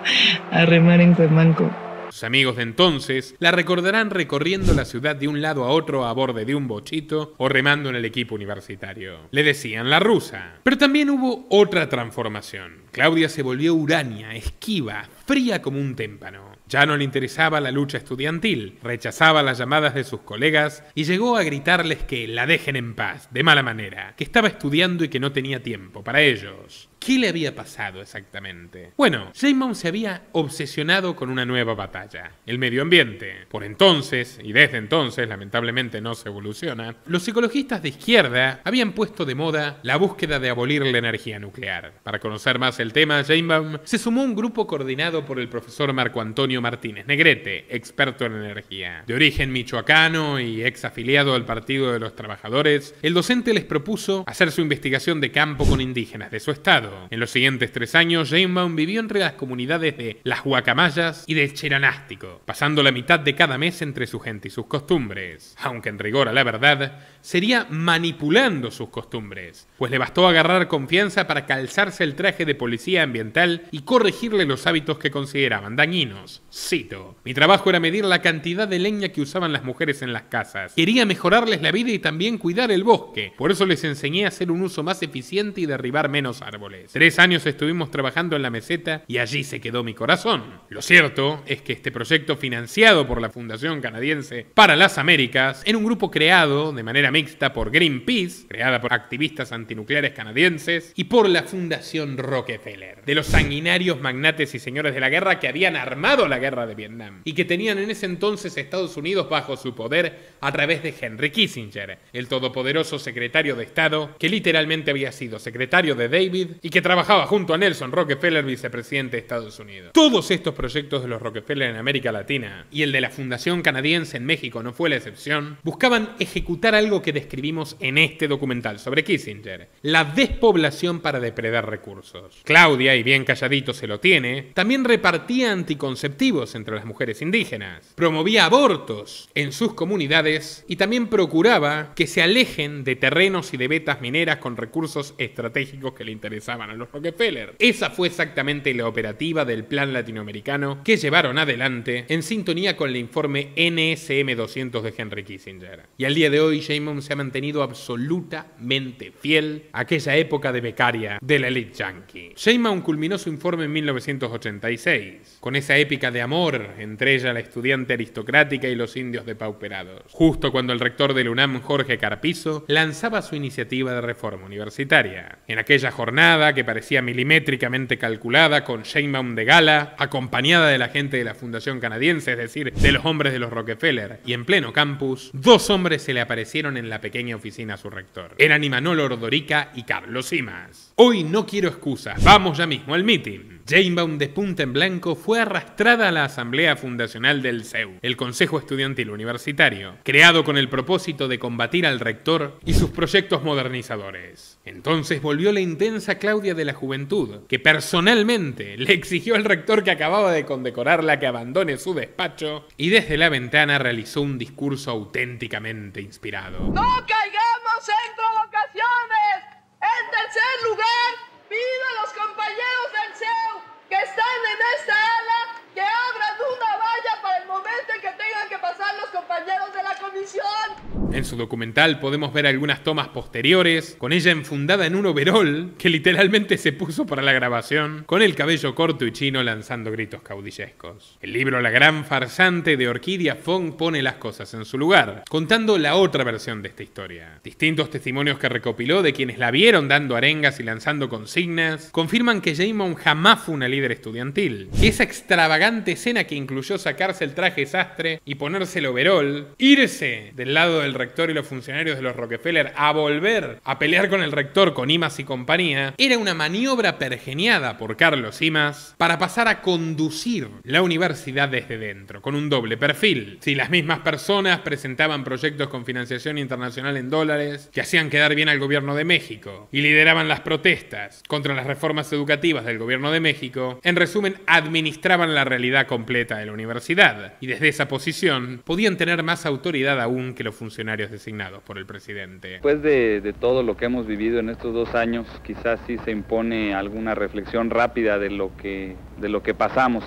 a remar en Cuemanco. Sus amigos de entonces la recordarán recorriendo la ciudad de un lado a otro a borde de un bochito o remando en el equipo universitario. Le decían la rusa. Pero también hubo otra transformación. Claudia se volvió huraña, esquiva, fría como un témpano. Ya no le interesaba la lucha estudiantil, rechazaba las llamadas de sus colegas y llegó a gritarles que la dejen en paz, de mala manera, que estaba estudiando y que no tenía tiempo para ellos. ¿Qué le había pasado exactamente? Bueno, Sheinbaum se había obsesionado con una nueva batalla, el medio ambiente. Por entonces, y desde entonces lamentablemente no se evoluciona, los ecologistas de izquierda habían puesto de moda la búsqueda de abolir la energía nuclear. Para conocer más el tema, Sheinbaum se sumó a un grupo coordinado por el profesor Marco Antonio Martínez Negrete, experto en energía. De origen michoacano y ex afiliado al Partido de los Trabajadores, el docente les propuso hacer su investigación de campo con indígenas de su estado. En los siguientes 3 años, Sheinbaum vivió entre las comunidades de Las Guacamayas y del Cheranástico, pasando la mitad de cada mes entre su gente y sus costumbres. Aunque en rigor a la verdad, sería manipulando sus costumbres, pues le bastó agarrar confianza para calzarse el traje de policía ambiental y corregirle los hábitos que consideraban dañinos. Cito: mi trabajo era medir la cantidad de leña que usaban las mujeres en las casas. Quería mejorarles la vida y también cuidar el bosque. Por eso les enseñé a hacer un uso más eficiente y derribar menos árboles. 3 años estuvimos trabajando en la meseta y allí se quedó mi corazón. Lo cierto es que este proyecto, financiado por la Fundación Canadiense para las Américas, era un grupo creado de manera mixta por Greenpeace, creada por activistas antinucleares canadienses, y por la Fundación Rockefeller. Rockefeller, de los sanguinarios magnates y señores de la guerra que habían armado la guerra de Vietnam y que tenían en ese entonces Estados Unidos bajo su poder a través de Henry Kissinger, el todopoderoso secretario de Estado que literalmente había sido secretario de David y que trabajaba junto a Nelson Rockefeller, vicepresidente de Estados Unidos. Todos estos proyectos de los Rockefeller en América Latina, y el de la Fundación Canadiense en México no fue la excepción, buscaban ejecutar algo que describimos en este documental sobre Kissinger: la despoblación para depredar recursos. Claudia, y bien calladito se lo tiene, también repartía anticonceptivos entre las mujeres indígenas, promovía abortos en sus comunidades y también procuraba que se alejen de terrenos y de vetas mineras con recursos estratégicos que le interesaban a los Rockefeller. Esa fue exactamente la operativa del plan latinoamericano que llevaron adelante en sintonía con el informe NSM 200 de Henry Kissinger. Y al día de hoy Sheinbaum se ha mantenido absolutamente fiel a aquella época de becaria de la elite yankee. Sheinbaum culminó su informe en 1986, con esa épica de amor entre ella, la estudiante aristocrática, y los indios depauperados, justo cuando el rector de la UNAM, Jorge Carpizo, lanzaba su iniciativa de reforma universitaria. En aquella jornada, que parecía milimétricamente calculada, con Sheinbaum de gala, acompañada de la gente de la Fundación Canadiense, es decir, de los hombres de los Rockefeller, y en pleno campus, dos hombres se le aparecieron en la pequeña oficina a su rector. Eran Imanol Ordorica y Carlos Simas. Hoy no quiero excusas, vamos ya mismo al meeting. Sheinbaum, de punta en blanco, fue arrastrada a la Asamblea Fundacional del CEU, el Consejo Estudiantil Universitario, creado con el propósito de combatir al rector y sus proyectos modernizadores. Entonces volvió la intensa Claudia de la Juventud, que personalmente le exigió al rector que acababa de condecorarla que abandone su despacho, y desde la ventana realizó un discurso auténticamente inspirado. ¡No caigamos en provocaciones! En tercer lugar, pido a los compañeros del CEU que están en esta ala que abran una valla para el momento en que tengan que pasar los compañeros de la comisión. En su documental podemos ver algunas tomas posteriores, con ella enfundada en un overol que literalmente se puso para la grabación, con el cabello corto y chino lanzando gritos caudillescos. El libro La Gran Farsante de Orquídea Fong pone las cosas en su lugar, contando la otra versión de esta historia. Distintos testimonios que recopiló de quienes la vieron dando arengas y lanzando consignas confirman que Sheinbaum jamás fue una líder estudiantil. Esa extravagante escena que incluyó sacarse el traje sastre y ponerse el overol, irse del lado del rector y los funcionarios de los Rockefeller a volver a pelear con el rector, con Imas y compañía, era una maniobra pergeniada por Carlos Simas para pasar a conducir la universidad desde dentro, con un doble perfil. Si las mismas personas presentaban proyectos con financiación internacional en dólares que hacían quedar bien al gobierno de México y lideraban las protestas contra las reformas educativas del gobierno de México, en resumen, administraban la realidad completa de la universidad, y desde esa posición podían tener más autoridad aún que los funcionarios designados por el presidente. Después de todo lo que hemos vivido en estos 2 años, quizás sí se impone alguna reflexión rápida de lo que pasamos.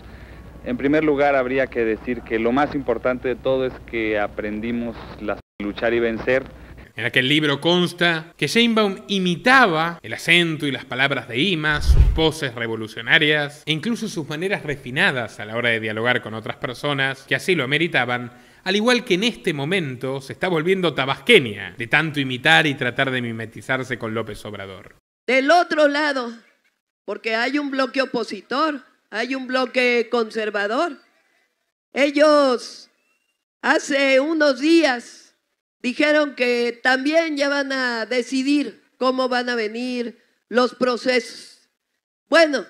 En primer lugar, habría que decir que lo más importante de todo es que aprendimos a luchar y vencer. En aquel libro consta que Sheinbaum imitaba el acento y las palabras de Imas, sus poses revolucionarias e incluso sus maneras refinadas a la hora de dialogar con otras personas que así lo ameritaban, al igual que en este momento se está volviendo tabasqueña de tanto imitar y tratar de mimetizarse con López Obrador. Del otro lado, porque hay un bloque opositor, hay un bloque conservador. Ellos hace unos días dijeron que también ya van a decidir cómo van a venir los procesos. Bueno.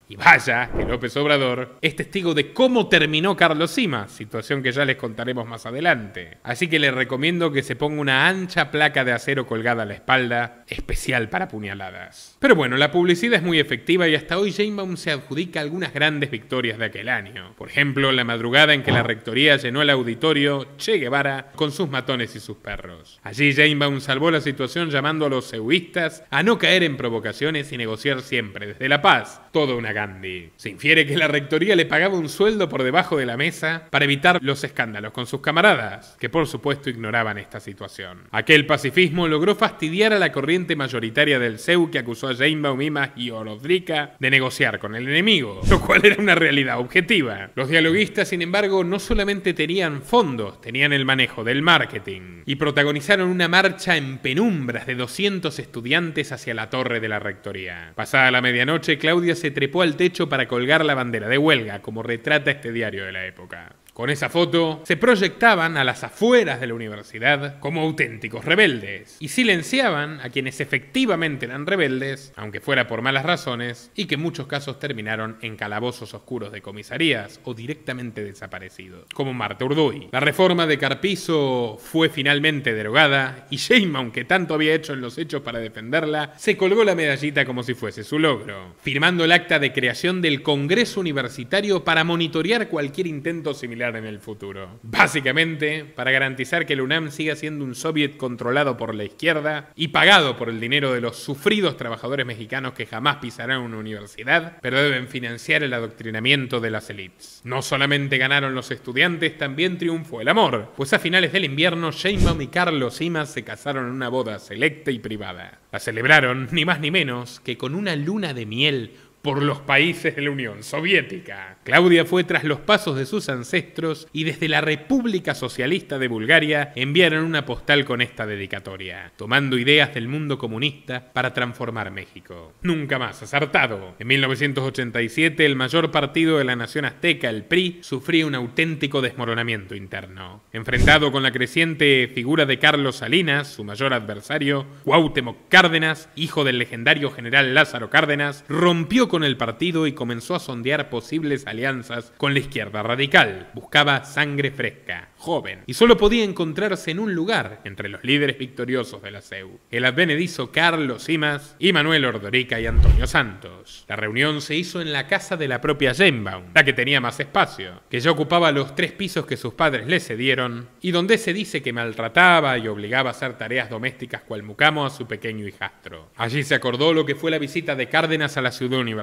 Y vaya que López Obrador es testigo de cómo terminó Carlos Simas, situación que ya les contaremos más adelante. Así que les recomiendo que se ponga una ancha placa de acero colgada a la espalda, especial para puñaladas. Pero bueno, la publicidad es muy efectiva y hasta hoy Sheinbaum se adjudica algunas grandes victorias de aquel año. Por ejemplo, la madrugada en que la rectoría llenó el auditorio Che Guevara con sus matones y sus perros. Allí Sheinbaum salvó la situación llamando a los ceuistas a no caer en provocaciones y negociar siempre desde la paz. Toda una Gandhi. Se infiere que la rectoría le pagaba un sueldo por debajo de la mesa para evitar los escándalos con sus camaradas, que por supuesto ignoraban esta situación. Aquel pacifismo logró fastidiar a la corriente mayoritaria del CEU, que acusó a a Sheinbaum, Imas y Orodrika de negociar con el enemigo, lo cual era una realidad objetiva. Los dialoguistas, sin embargo, no solamente tenían fondos, tenían el manejo del marketing y protagonizaron una marcha en penumbras de 200 estudiantes hacia la torre de la rectoría. Pasada la medianoche, Claudia se trepó al techo para colgar la bandera de huelga, como retrata este diario de la época. Con esa foto, se proyectaban a las afueras de la universidad como auténticos rebeldes y silenciaban a quienes efectivamente eran rebeldes, aunque fuera por malas razones, y que en muchos casos terminaron en calabozos oscuros de comisarías o directamente desaparecidos, como Marta Urduy. La reforma de Carpizo fue finalmente derogada y Sheinbaum, que tanto había hecho en los hechos para defenderla, se colgó la medallita como si fuese su logro, firmando el acta de creación del Congreso Universitario para monitorear cualquier intento similar en el futuro. Básicamente, para garantizar que el UNAM siga siendo un soviet controlado por la izquierda y pagado por el dinero de los sufridos trabajadores mexicanos que jamás pisarán una universidad, pero deben financiar el adoctrinamiento de las élites. No solamente ganaron los estudiantes, también triunfó el amor, pues a finales del invierno, Sheinbaum y Carlos Imas se casaron en una boda selecta y privada. La celebraron ni más ni menos que con una luna de miel por los países de la Unión Soviética. Claudia fue tras los pasos de sus ancestros y desde la República Socialista de Bulgaria enviaron una postal con esta dedicatoria, tomando ideas del mundo comunista para transformar México. Nunca más acertado. En 1987, el mayor partido de la nación azteca, el PRI, sufría un auténtico desmoronamiento interno. Enfrentado con la creciente figura de Carlos Salinas, su mayor adversario, Cuauhtémoc Cárdenas, hijo del legendario general Lázaro Cárdenas, rompió con el partido y comenzó a sondear posibles alianzas con la izquierda radical. Buscaba sangre fresca, joven, y solo podía encontrarse en un lugar entre los líderes victoriosos de la CEU: el advenedizo Carlos Imas y Manuel Ordorica y Antonio Santos. La reunión se hizo en la casa de la propia Sheinbaum, la que tenía más espacio, que ya ocupaba los 3 pisos que sus padres le cedieron y donde se dice que maltrataba y obligaba a hacer tareas domésticas cual mucamo a su pequeño hijastro. Allí se acordó lo que fue la visita de Cárdenas a la ciudad universitaria,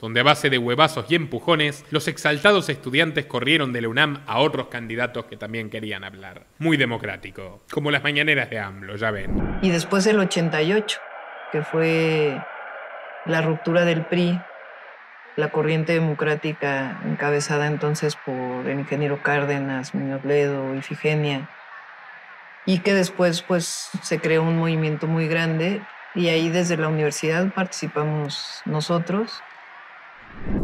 donde a base de huevazos y empujones, los exaltados estudiantes corrieron de la UNAM a otros candidatos que también querían hablar. Muy democrático, como las mañaneras de AMLO, ya ven. Y después el 88, que fue la ruptura del PRI, la corriente democrática encabezada entonces por el ingeniero Cárdenas, Muñoz Ledo, Ifigenia, y que después pues se creó un movimiento muy grande. Y ahí desde la universidad participamos nosotros.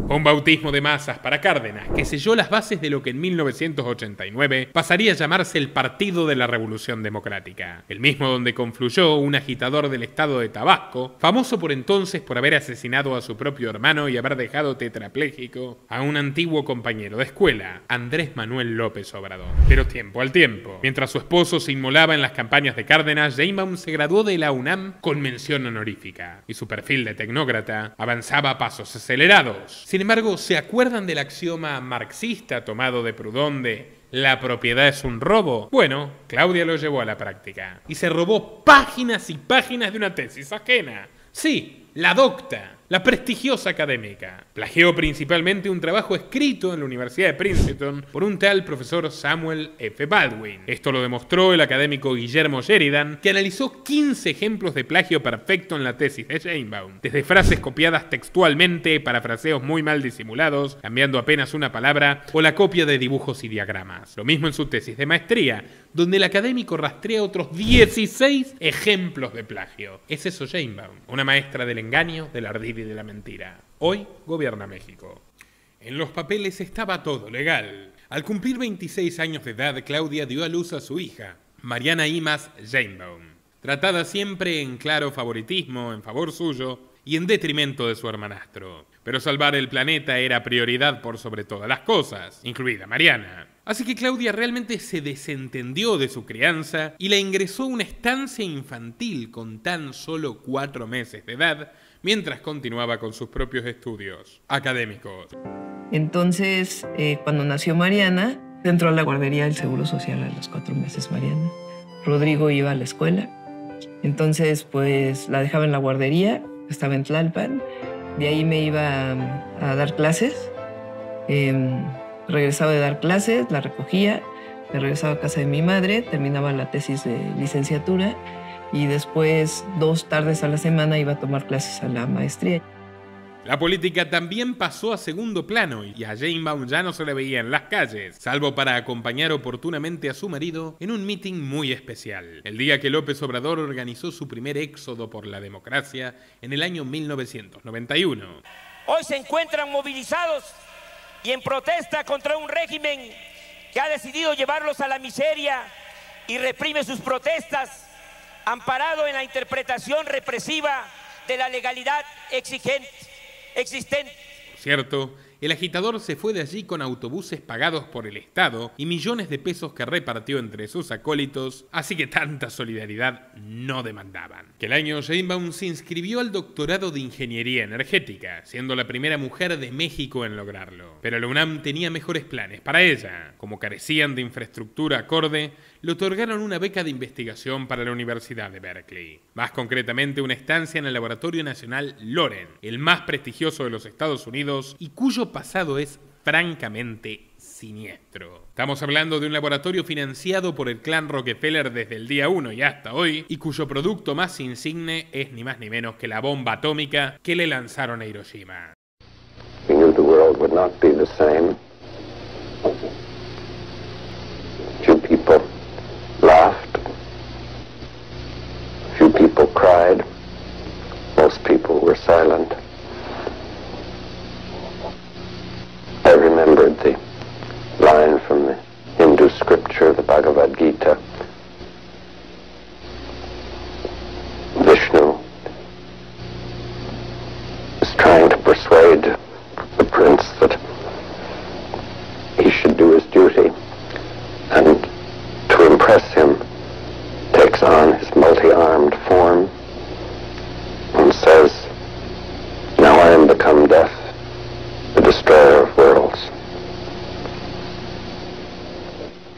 Un bautismo de masas para Cárdenas, que selló las bases de lo que en 1989 pasaría a llamarse el Partido de la Revolución Democrática, el mismo donde confluyó un agitador del estado de Tabasco, famoso por entonces por haber asesinado a su propio hermano y haber dejado tetrapléjico a un antiguo compañero de escuela, Andrés Manuel López Obrador. Pero tiempo al tiempo, mientras su esposo se inmolaba en las campañas de Cárdenas, Sheinbaum se graduó de la UNAM con mención honorífica, y su perfil de tecnócrata avanzaba a pasos acelerados. Sin embargo, ¿se acuerdan del axioma marxista tomado de Proudhon de ¿la propiedad es un robo? Bueno, Claudia lo llevó a la práctica y se robó páginas y páginas de una tesis ajena. Sí, la docta, la prestigiosa académica. Plagió principalmente un trabajo escrito en la Universidad de Princeton por un tal profesor Samuel F. Baldwin. Esto lo demostró el académico Guillermo Sheridan, que analizó 15 ejemplos de plagio perfecto en la tesis de Sheinbaum, desde frases copiadas textualmente, parafraseos muy mal disimulados, cambiando apenas una palabra, o la copia de dibujos y diagramas. Lo mismo en su tesis de maestría, donde el académico rastrea otros 16 ejemplos de plagio. Es eso Sheinbaum, una maestra del engaño, del ardid y de la mentira. Hoy gobierna México. En los papeles estaba todo legal. Al cumplir 26 años de edad, Claudia dio a luz a su hija, Mariana Imas Sheinbaum, tratada siempre en claro favoritismo en favor suyo y en detrimento de su hermanastro. Pero salvar el planeta era prioridad por sobre todas las cosas, incluida Mariana. Así que Claudia realmente se desentendió de su crianza y la ingresó a una estancia infantil con tan solo 4 meses de edad, mientras continuaba con sus propios estudios académicos. Entonces, cuando nació Mariana, entró a la guardería del Seguro Social a los 4 meses Mariana. Rodrigo iba a la escuela. Entonces, pues, la dejaba en la guardería, estaba en Tlalpan. De ahí me iba a dar clases. Regresaba de dar clases, la recogía, me regresaba a casa de mi madre, terminaba la tesis de licenciatura y después 2 tardes a la semana iba a tomar clases a la maestría. La política también pasó a segundo plano y a Sheinbaum ya no se le veía en las calles, salvo para acompañar oportunamente a su marido en un mitin muy especial, el día que López Obrador organizó su primer éxodo por la democracia en el año 1991. Hoy se encuentran movilizados y en protesta contra un régimen que ha decidido llevarlos a la miseria y reprime sus protestas, amparado en la interpretación represiva de la legalidad existente. Por cierto, el agitador se fue de allí con autobuses pagados por el Estado y millones de pesos que repartió entre sus acólitos, así que tanta solidaridad no demandaban. Aquel año Sheinbaum se inscribió al doctorado de Ingeniería Energética, siendo la primera mujer de México en lograrlo. Pero la UNAM tenía mejores planes para ella. Como carecían de infraestructura acorde, le otorgaron una beca de investigación para la Universidad de Berkeley. Más concretamente, una estancia en el Laboratorio Nacional Loren, el más prestigioso de los Estados Unidos y cuyo pasado es francamente siniestro. Estamos hablando de un laboratorio financiado por el clan Rockefeller desde el día 1 y hasta hoy, y cuyo producto más insigne es ni más ni menos que la bomba atómica que le lanzaron a Hiroshima. We knew the world would not be the same. Few people laughed. Few people cried. Most people were silent. I remembered the line from the Hindu scripture, the Bhagavad Gita. Vishnu is trying to persuade the prince that he should do his duty, and to impress him takes on his multi-armed form and says, "Now I am become death, the destroyer of worlds."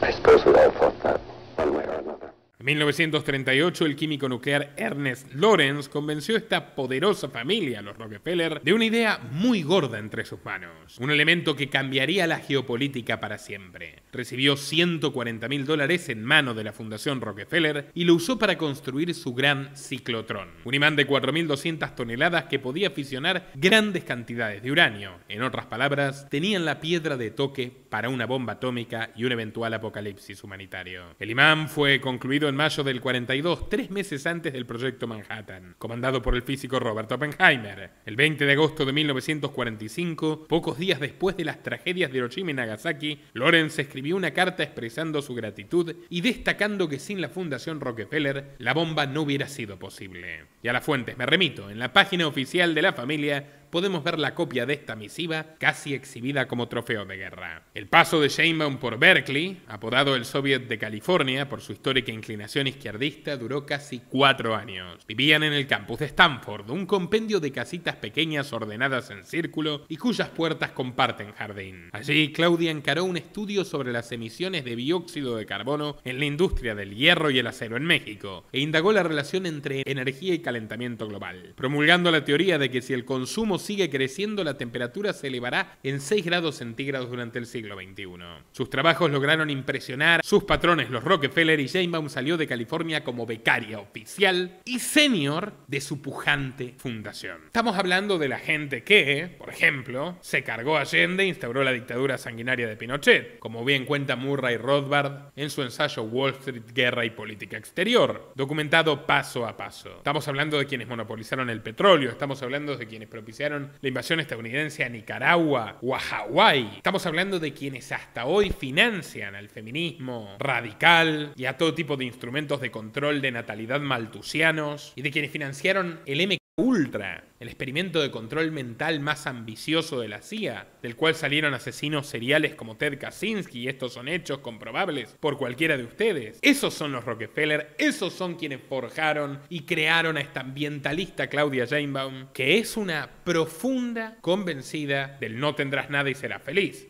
I suppose we all thought that one way or another. En 1938, el químico nuclear Ernest Lawrence convenció a esta poderosa familia, los Rockefeller, de una idea muy gorda entre sus manos. Un elemento que cambiaría la geopolítica para siempre. Recibió $140.000 en mano de la Fundación Rockefeller y lo usó para construir su gran ciclotrón. Un imán de 4.200 toneladas que podía fisionar grandes cantidades de uranio. En otras palabras, tenían la piedra de toque para una bomba atómica y un eventual apocalipsis humanitario. El imán fue concluido en mayo del 42, 3 meses antes del proyecto Manhattan, comandado por el físico Robert Oppenheimer. El 20 de agosto de 1945, pocos días después de las tragedias de Hiroshima y Nagasaki, Lawrence escribió una carta expresando su gratitud y destacando que sin la Fundación Rockefeller, la bomba no hubiera sido posible. Y a las fuentes me remito. En la página oficial de la familia podemos ver la copia de esta misiva, casi exhibida como trofeo de guerra. El paso de Sheinbaum por Berkeley, apodado el Soviet de California por su histórica inclinación izquierdista, duró casi 4 años. Vivían en el campus de Stanford, un compendio de casitas pequeñas ordenadas en círculo y cuyas puertas comparten jardín. Allí, Claudia encaró un estudio sobre las emisiones de dióxido de carbono en la industria del hierro y el acero en México, e indagó la relación entre energía y calentamiento global, promulgando la teoría de que si el consumo sigue creciendo, la temperatura se elevará en 6 grados centígrados durante el siglo XXI. Sus trabajos lograron impresionar sus patrones, los Rockefeller, y Sheinbaum salió de California como becaria oficial y senior de su pujante fundación. Estamos hablando de la gente que, por ejemplo, se cargó a Allende e instauró la dictadura sanguinaria de Pinochet, como bien cuenta Murray Rothbard en su ensayo Wall Street, Guerra y Política Exterior, documentado paso a paso. Estamos hablando de quienes monopolizaron el petróleo, estamos hablando de quienes propiciaron la invasión estadounidense a Nicaragua o a Hawái. Estamos hablando de quienes hasta hoy financian al feminismo radical y a todo tipo de instrumentos de control de natalidad maltusianos, y de quienes financiaron el MK Ultra, el experimento de control mental más ambicioso de la CIA, del cual salieron asesinos seriales como Ted Kaczynski, y estos son hechos comprobables por cualquiera de ustedes. Esos son los Rockefeller, esos son quienes forjaron y crearon a esta ambientalista Claudia Sheinbaum, que es una profunda convencida del no tendrás nada y serás feliz.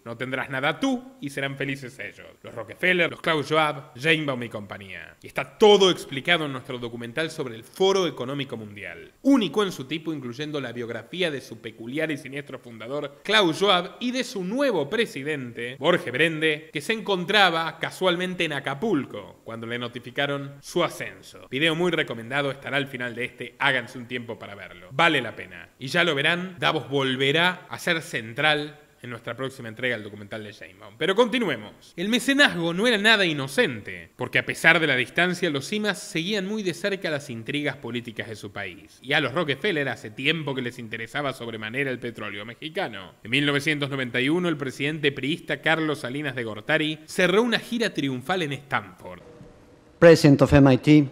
No No tendrás nada tú y serán felices ellos. Los Rockefeller, los Klaus Schwab, Jane Baum y compañía. Y está todo explicado en nuestro documental sobre el Foro Económico Mundial. Único en su tipo, incluyendo la biografía de su peculiar y siniestro fundador, Klaus Schwab, y de su nuevo presidente, Borge Brende, que se encontraba casualmente en Acapulco cuando le notificaron su ascenso. Video muy recomendado, estará al final de este, háganse un tiempo para verlo. Vale la pena. Y ya lo verán, Davos volverá a ser central en nuestra próxima entrega del documental de Jane Baum. Pero continuemos. El mecenazgo no era nada inocente, porque a pesar de la distancia, los Simas seguían muy de cerca las intrigas políticas de su país. Y a los Rockefeller hace tiempo que les interesaba sobremanera el petróleo mexicano. En 1991, el presidente priista Carlos Salinas de Gortari cerró una gira triunfal en Stanford. President of MIT,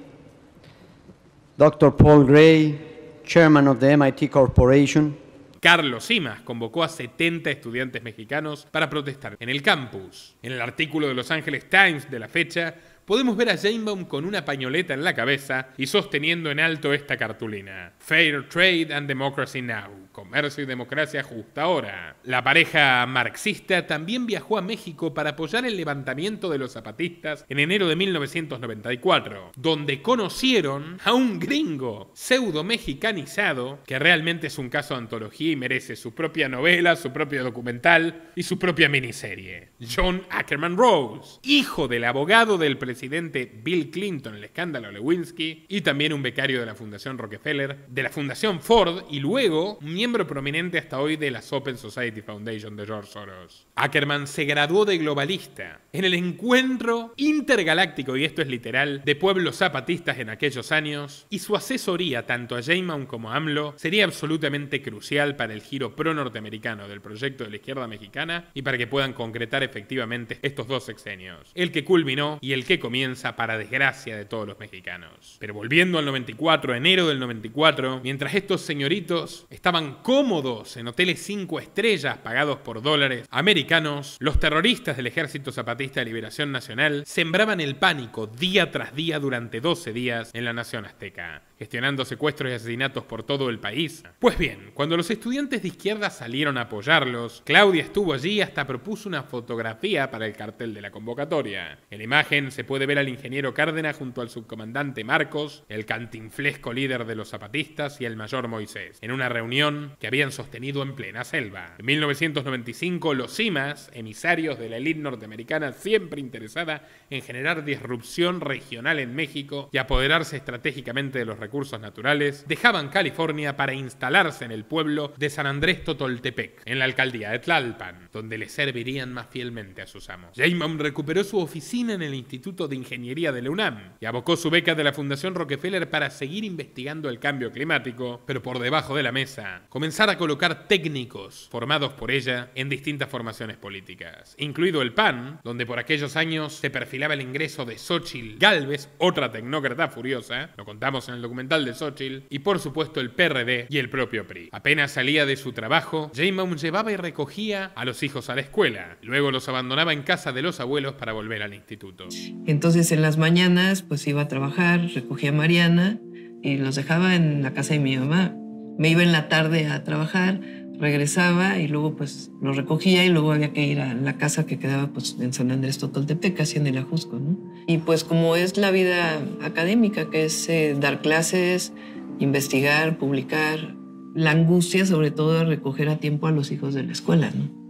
Dr. Paul Gray, Chairman of the MIT Corporation. Carlos Simas convocó a 70 estudiantes mexicanos para protestar en el campus. En el artículo de Los Angeles Times de la fecha, podemos ver a Jane Baum con una pañoleta en la cabeza y sosteniendo en alto esta cartulina: Fair Trade and Democracy Now. Comercio y democracia justa ahora. La pareja marxista también viajó a México para apoyar el levantamiento de los zapatistas en enero de 1994, donde conocieron a un gringo pseudo mexicanizado que realmente es un caso de antología y merece su propia novela, su propio documental y su propia miniserie. John Ackerman Rose, hijo del abogado del presidente Bill Clinton en el escándalo Lewinsky, y también un becario de la Fundación Rockefeller, de la Fundación Ford y luego miembro prominente hasta hoy de la Open Society Foundation de George Soros. Ackerman se graduó de globalista en el encuentro intergaláctico, y esto es literal, de pueblos zapatistas en aquellos años, y su asesoría tanto a Jane Baum como a AMLO sería absolutamente crucial para el giro pro-norteamericano del proyecto de la izquierda mexicana y para que puedan concretar efectivamente estos dos sexenios, el que culminó y el que comienza para desgracia de todos los mexicanos. Pero volviendo al 94, enero del 94, mientras estos señoritos estaban cómodos en hoteles 5 estrellas pagados por dólares americanos, los terroristas del Ejército Zapatista de Liberación Nacional sembraban el pánico día tras día durante 12 días en la nación azteca, gestionando secuestros y asesinatos por todo el país. Pues bien, cuando los estudiantes de izquierda salieron a apoyarlos, Claudia estuvo allí y hasta propuso una fotografía para el cartel de la convocatoria. En la imagen se puede ver al ingeniero Cárdenas junto al subcomandante Marcos, el cantinflesco líder de los zapatistas, y el mayor Moisés, en una reunión que habían sostenido en plena selva. En 1995, los Simas, emisarios de la élite norteamericana siempre interesada en generar disrupción regional en México y apoderarse estratégicamente de los recursos naturales, dejaban California para instalarse en el pueblo de San Andrés Totoltepec, en la alcaldía de Tlalpan, donde le servirían más fielmente a sus amos. Jane Baum recuperó su oficina en el Instituto de Ingeniería de la UNAM y abocó su beca de la Fundación Rockefeller para seguir investigando el cambio climático, pero por debajo de la mesa, comenzar a colocar técnicos formados por ella en distintas formaciones políticas, incluido el PAN, donde por aquellos años se perfilaba el ingreso de Xóchitl Gálvez, otra tecnócrata furiosa, lo contamos en el documental de Xóchitl, y por supuesto el PRD y el propio PRI. Apenas salía de su trabajo, Jane Baum llevaba y recogía a los hijos a la escuela, luego los abandonaba en casa de los abuelos para volver al instituto. Entonces en las mañanas pues iba a trabajar, recogía a Mariana y los dejaba en la casa de mi mamá. Me iba en la tarde a trabajar, regresaba y luego pues los recogía y luego había que ir a la casa que quedaba pues en San Andrés Totoltepec, casi en el Ajusco, ¿no? Y pues como es la vida académica, que es dar clases, investigar, publicar, la angustia sobre todo de recoger a tiempo a los hijos de la escuela, ¿no?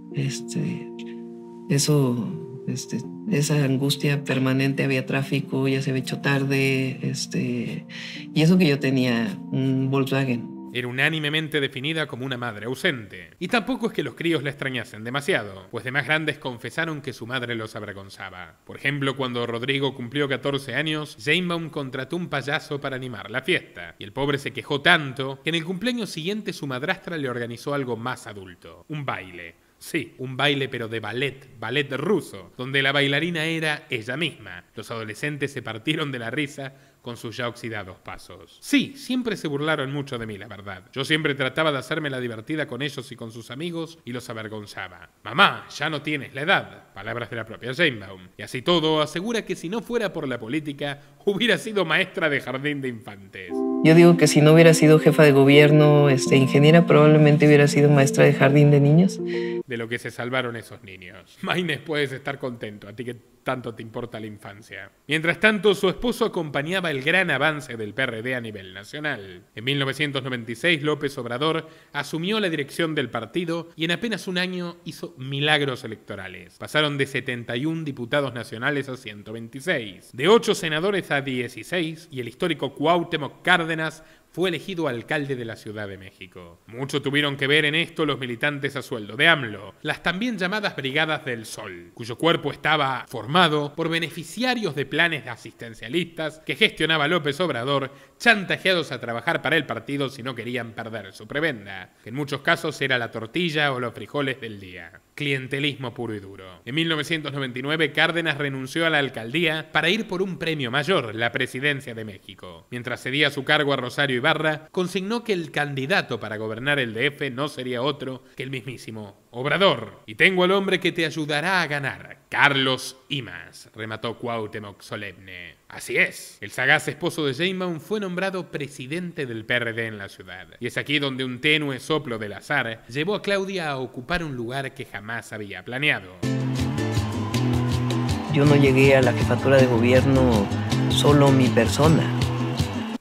Esa angustia permanente, había tráfico, ya se había hecho tarde, y eso que yo tenía un Volkswagen. Era unánimemente definida como una madre ausente. Y tampoco es que los críos la extrañasen demasiado, pues de más grandes confesaron que su madre los avergonzaba. Por ejemplo, cuando Rodrigo cumplió 14 años, Jane Baum contrató un payaso para animar la fiesta, y el pobre se quejó tanto que en el cumpleaños siguiente su madrastra le organizó algo más adulto, un baile. Sí, un baile pero de ballet ruso, donde la bailarina era ella misma. Los adolescentes se partieron de la risa con sus ya oxidados pasos. Sí, siempre se burlaron mucho de mí, la verdad. Yo siempre trataba de hacerme la divertida con ellos y con sus amigos y los avergonzaba. Mamá, ya no tienes la edad. Palabras de la propia Jane Baum. Y así todo, asegura que si no fuera por la política, hubiera sido maestra de jardín de infantes. Yo digo que si no hubiera sido jefa de gobierno, ingeniera, probablemente hubiera sido maestra de jardín de niños. de lo que se salvaron esos niños. Maynes, puedes estar contento, a ti que tanto te importa la infancia. Mientras tanto, su esposo acompañaba el gran avance del PRD a nivel nacional. En 1996, López Obrador asumió la dirección del partido y en apenas un año hizo milagros electorales. Pasaron de 71 diputados nacionales a 126, de 8 senadores a 16, y el histórico Cuauhtémoc Cárdenas fue elegido alcalde de la Ciudad de México. Mucho tuvieron que ver en esto los militantes a sueldo de AMLO, las también llamadas Brigadas del Sol, cuyo cuerpo estaba formado por beneficiarios de planes asistencialistas que gestionaba López Obrador, chantajeados a trabajar para el partido si no querían perder su prebenda, que en muchos casos era la tortilla o los frijoles del día. Clientelismo puro y duro. En 1999, Cárdenas renunció a la alcaldía para ir por un premio mayor, la presidencia de México. Mientras cedía su cargo a Rosario Ibarra, consignó que el candidato para gobernar el DF no sería otro que el mismísimo Obrador. Y tengo al hombre que te ayudará a ganar, Carlos Imaz, remató Cuauhtémoc solemne. Así es, el sagaz esposo de Sheinbaum fue nombrado presidente del PRD en la ciudad. Y es aquí donde un tenue soplo del azar llevó a Claudia a ocupar un lugar que jamás había planeado. Yo no llegué a la jefatura de gobierno solo mi persona.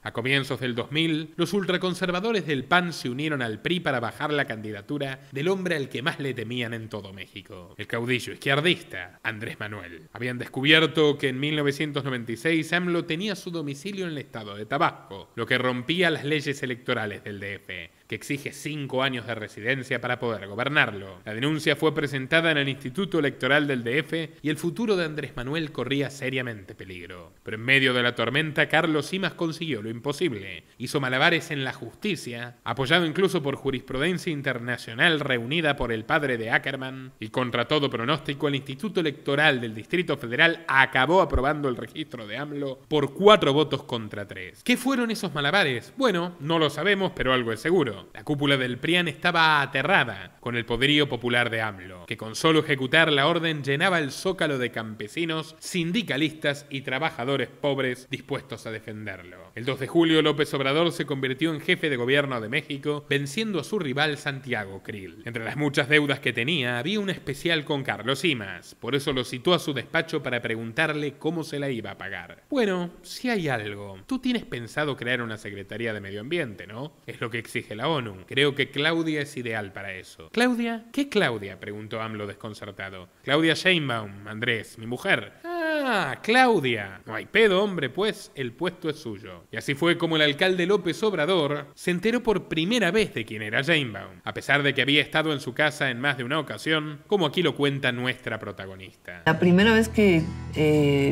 A comienzos del 2000, los ultraconservadores del PAN se unieron al PRI para bajar la candidatura del hombre al que más le temían en todo México, el caudillo izquierdista, Andrés Manuel. Habían descubierto que en 1996 AMLO tenía su domicilio en el estado de Tabasco, lo que rompía las leyes electorales del DF, que exige 5 años de residencia para poder gobernarlo. La denuncia fue presentada en el Instituto Electoral del DF y el futuro de Andrés Manuel corría seriamente peligro. Pero en medio de la tormenta, Carlos Imaz consiguió lo imposible. Hizo malabares en la justicia, apoyado incluso por jurisprudencia internacional reunida por el padre de Ackerman, y contra todo pronóstico, el Instituto Electoral del Distrito Federal acabó aprobando el registro de AMLO por 4 votos contra 3. ¿Qué fueron esos malabares? Bueno, no lo sabemos, pero algo es seguro. La cúpula del PRIAN estaba aterrada con el poderío popular de AMLO, que con solo ejecutar la orden llenaba el zócalo de campesinos, sindicalistas y trabajadores pobres dispuestos a defenderlo. El 2 de julio, López Obrador se convirtió en jefe de gobierno de México, venciendo a su rival Santiago Krill. Entre las muchas deudas que tenía, había una especial con Carlos Imaz, por eso lo citó a su despacho para preguntarle cómo se la iba a pagar. Bueno, si hay algo, tú tienes pensado crear una Secretaría de Medio Ambiente, ¿no? Es lo que exige la ONU. Creo que Claudia es ideal para eso. ¿Claudia? ¿Qué Claudia?, preguntó AMLO desconcertado. Claudia Sheinbaum, Andrés, mi mujer. Ah, Claudia. No hay pedo, hombre, pues el puesto es suyo. Y así fue como el alcalde López Obrador se enteró por primera vez de quién era Sheinbaum, a pesar de que había estado en su casa en más de una ocasión, como aquí lo cuenta nuestra protagonista. La primera vez que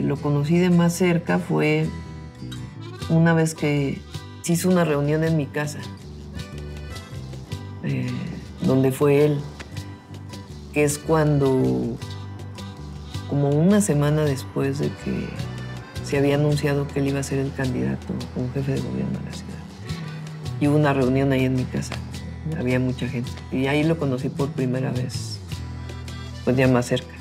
lo conocí de más cerca fue una vez que se hizo una reunión en mi casa, donde fue él, que es cuando, como una semana después de que se había anunciado que él iba a ser el candidato como jefe de gobierno de la ciudad. Y hubo una reunión ahí en mi casa, había mucha gente. Y ahí lo conocí por primera vez, pues ya más cerca.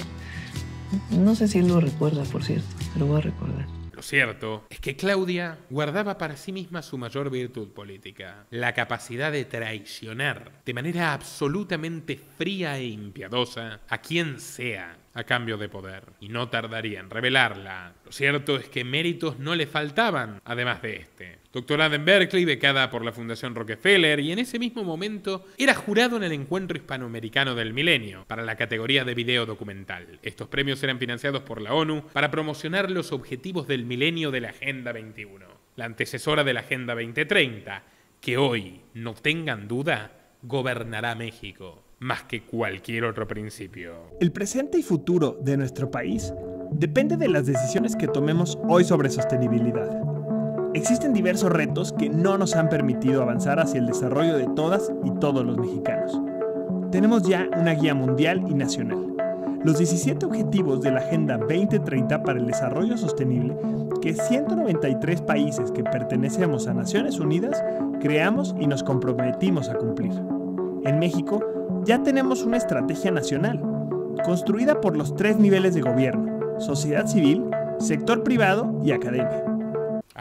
No sé si él lo recuerda, por cierto, lo voy a recordar. Lo cierto es que Claudia guardaba para sí misma su mayor virtud política, la capacidad de traicionar de manera absolutamente fría e impiadosa a quien sea a cambio de poder, y no tardaría en revelarla. Lo cierto es que méritos no le faltaban, además de este. Doctorada en Berkeley, becada por la Fundación Rockefeller, y en ese mismo momento era jurado en el Encuentro Hispanoamericano del Milenio, para la categoría de video documental. Estos premios eran financiados por la ONU para promocionar los objetivos del milenio de la Agenda 21, la antecesora de la Agenda 2030, que hoy, no tengan duda, gobernará México más que cualquier otro principio. El presente y futuro de nuestro país depende de las decisiones que tomemos hoy sobre sostenibilidad. Existen diversos retos que no nos han permitido avanzar hacia el desarrollo de todas y todos los mexicanos. Tenemos ya una guía mundial y nacional, los 17 objetivos de la Agenda 2030 para el Desarrollo Sostenible que 193 países que pertenecemos a Naciones Unidas creamos y nos comprometimos a cumplir. En México ya tenemos una estrategia nacional, construida por los 3 niveles de gobierno: sociedad civil, sector privado y academia.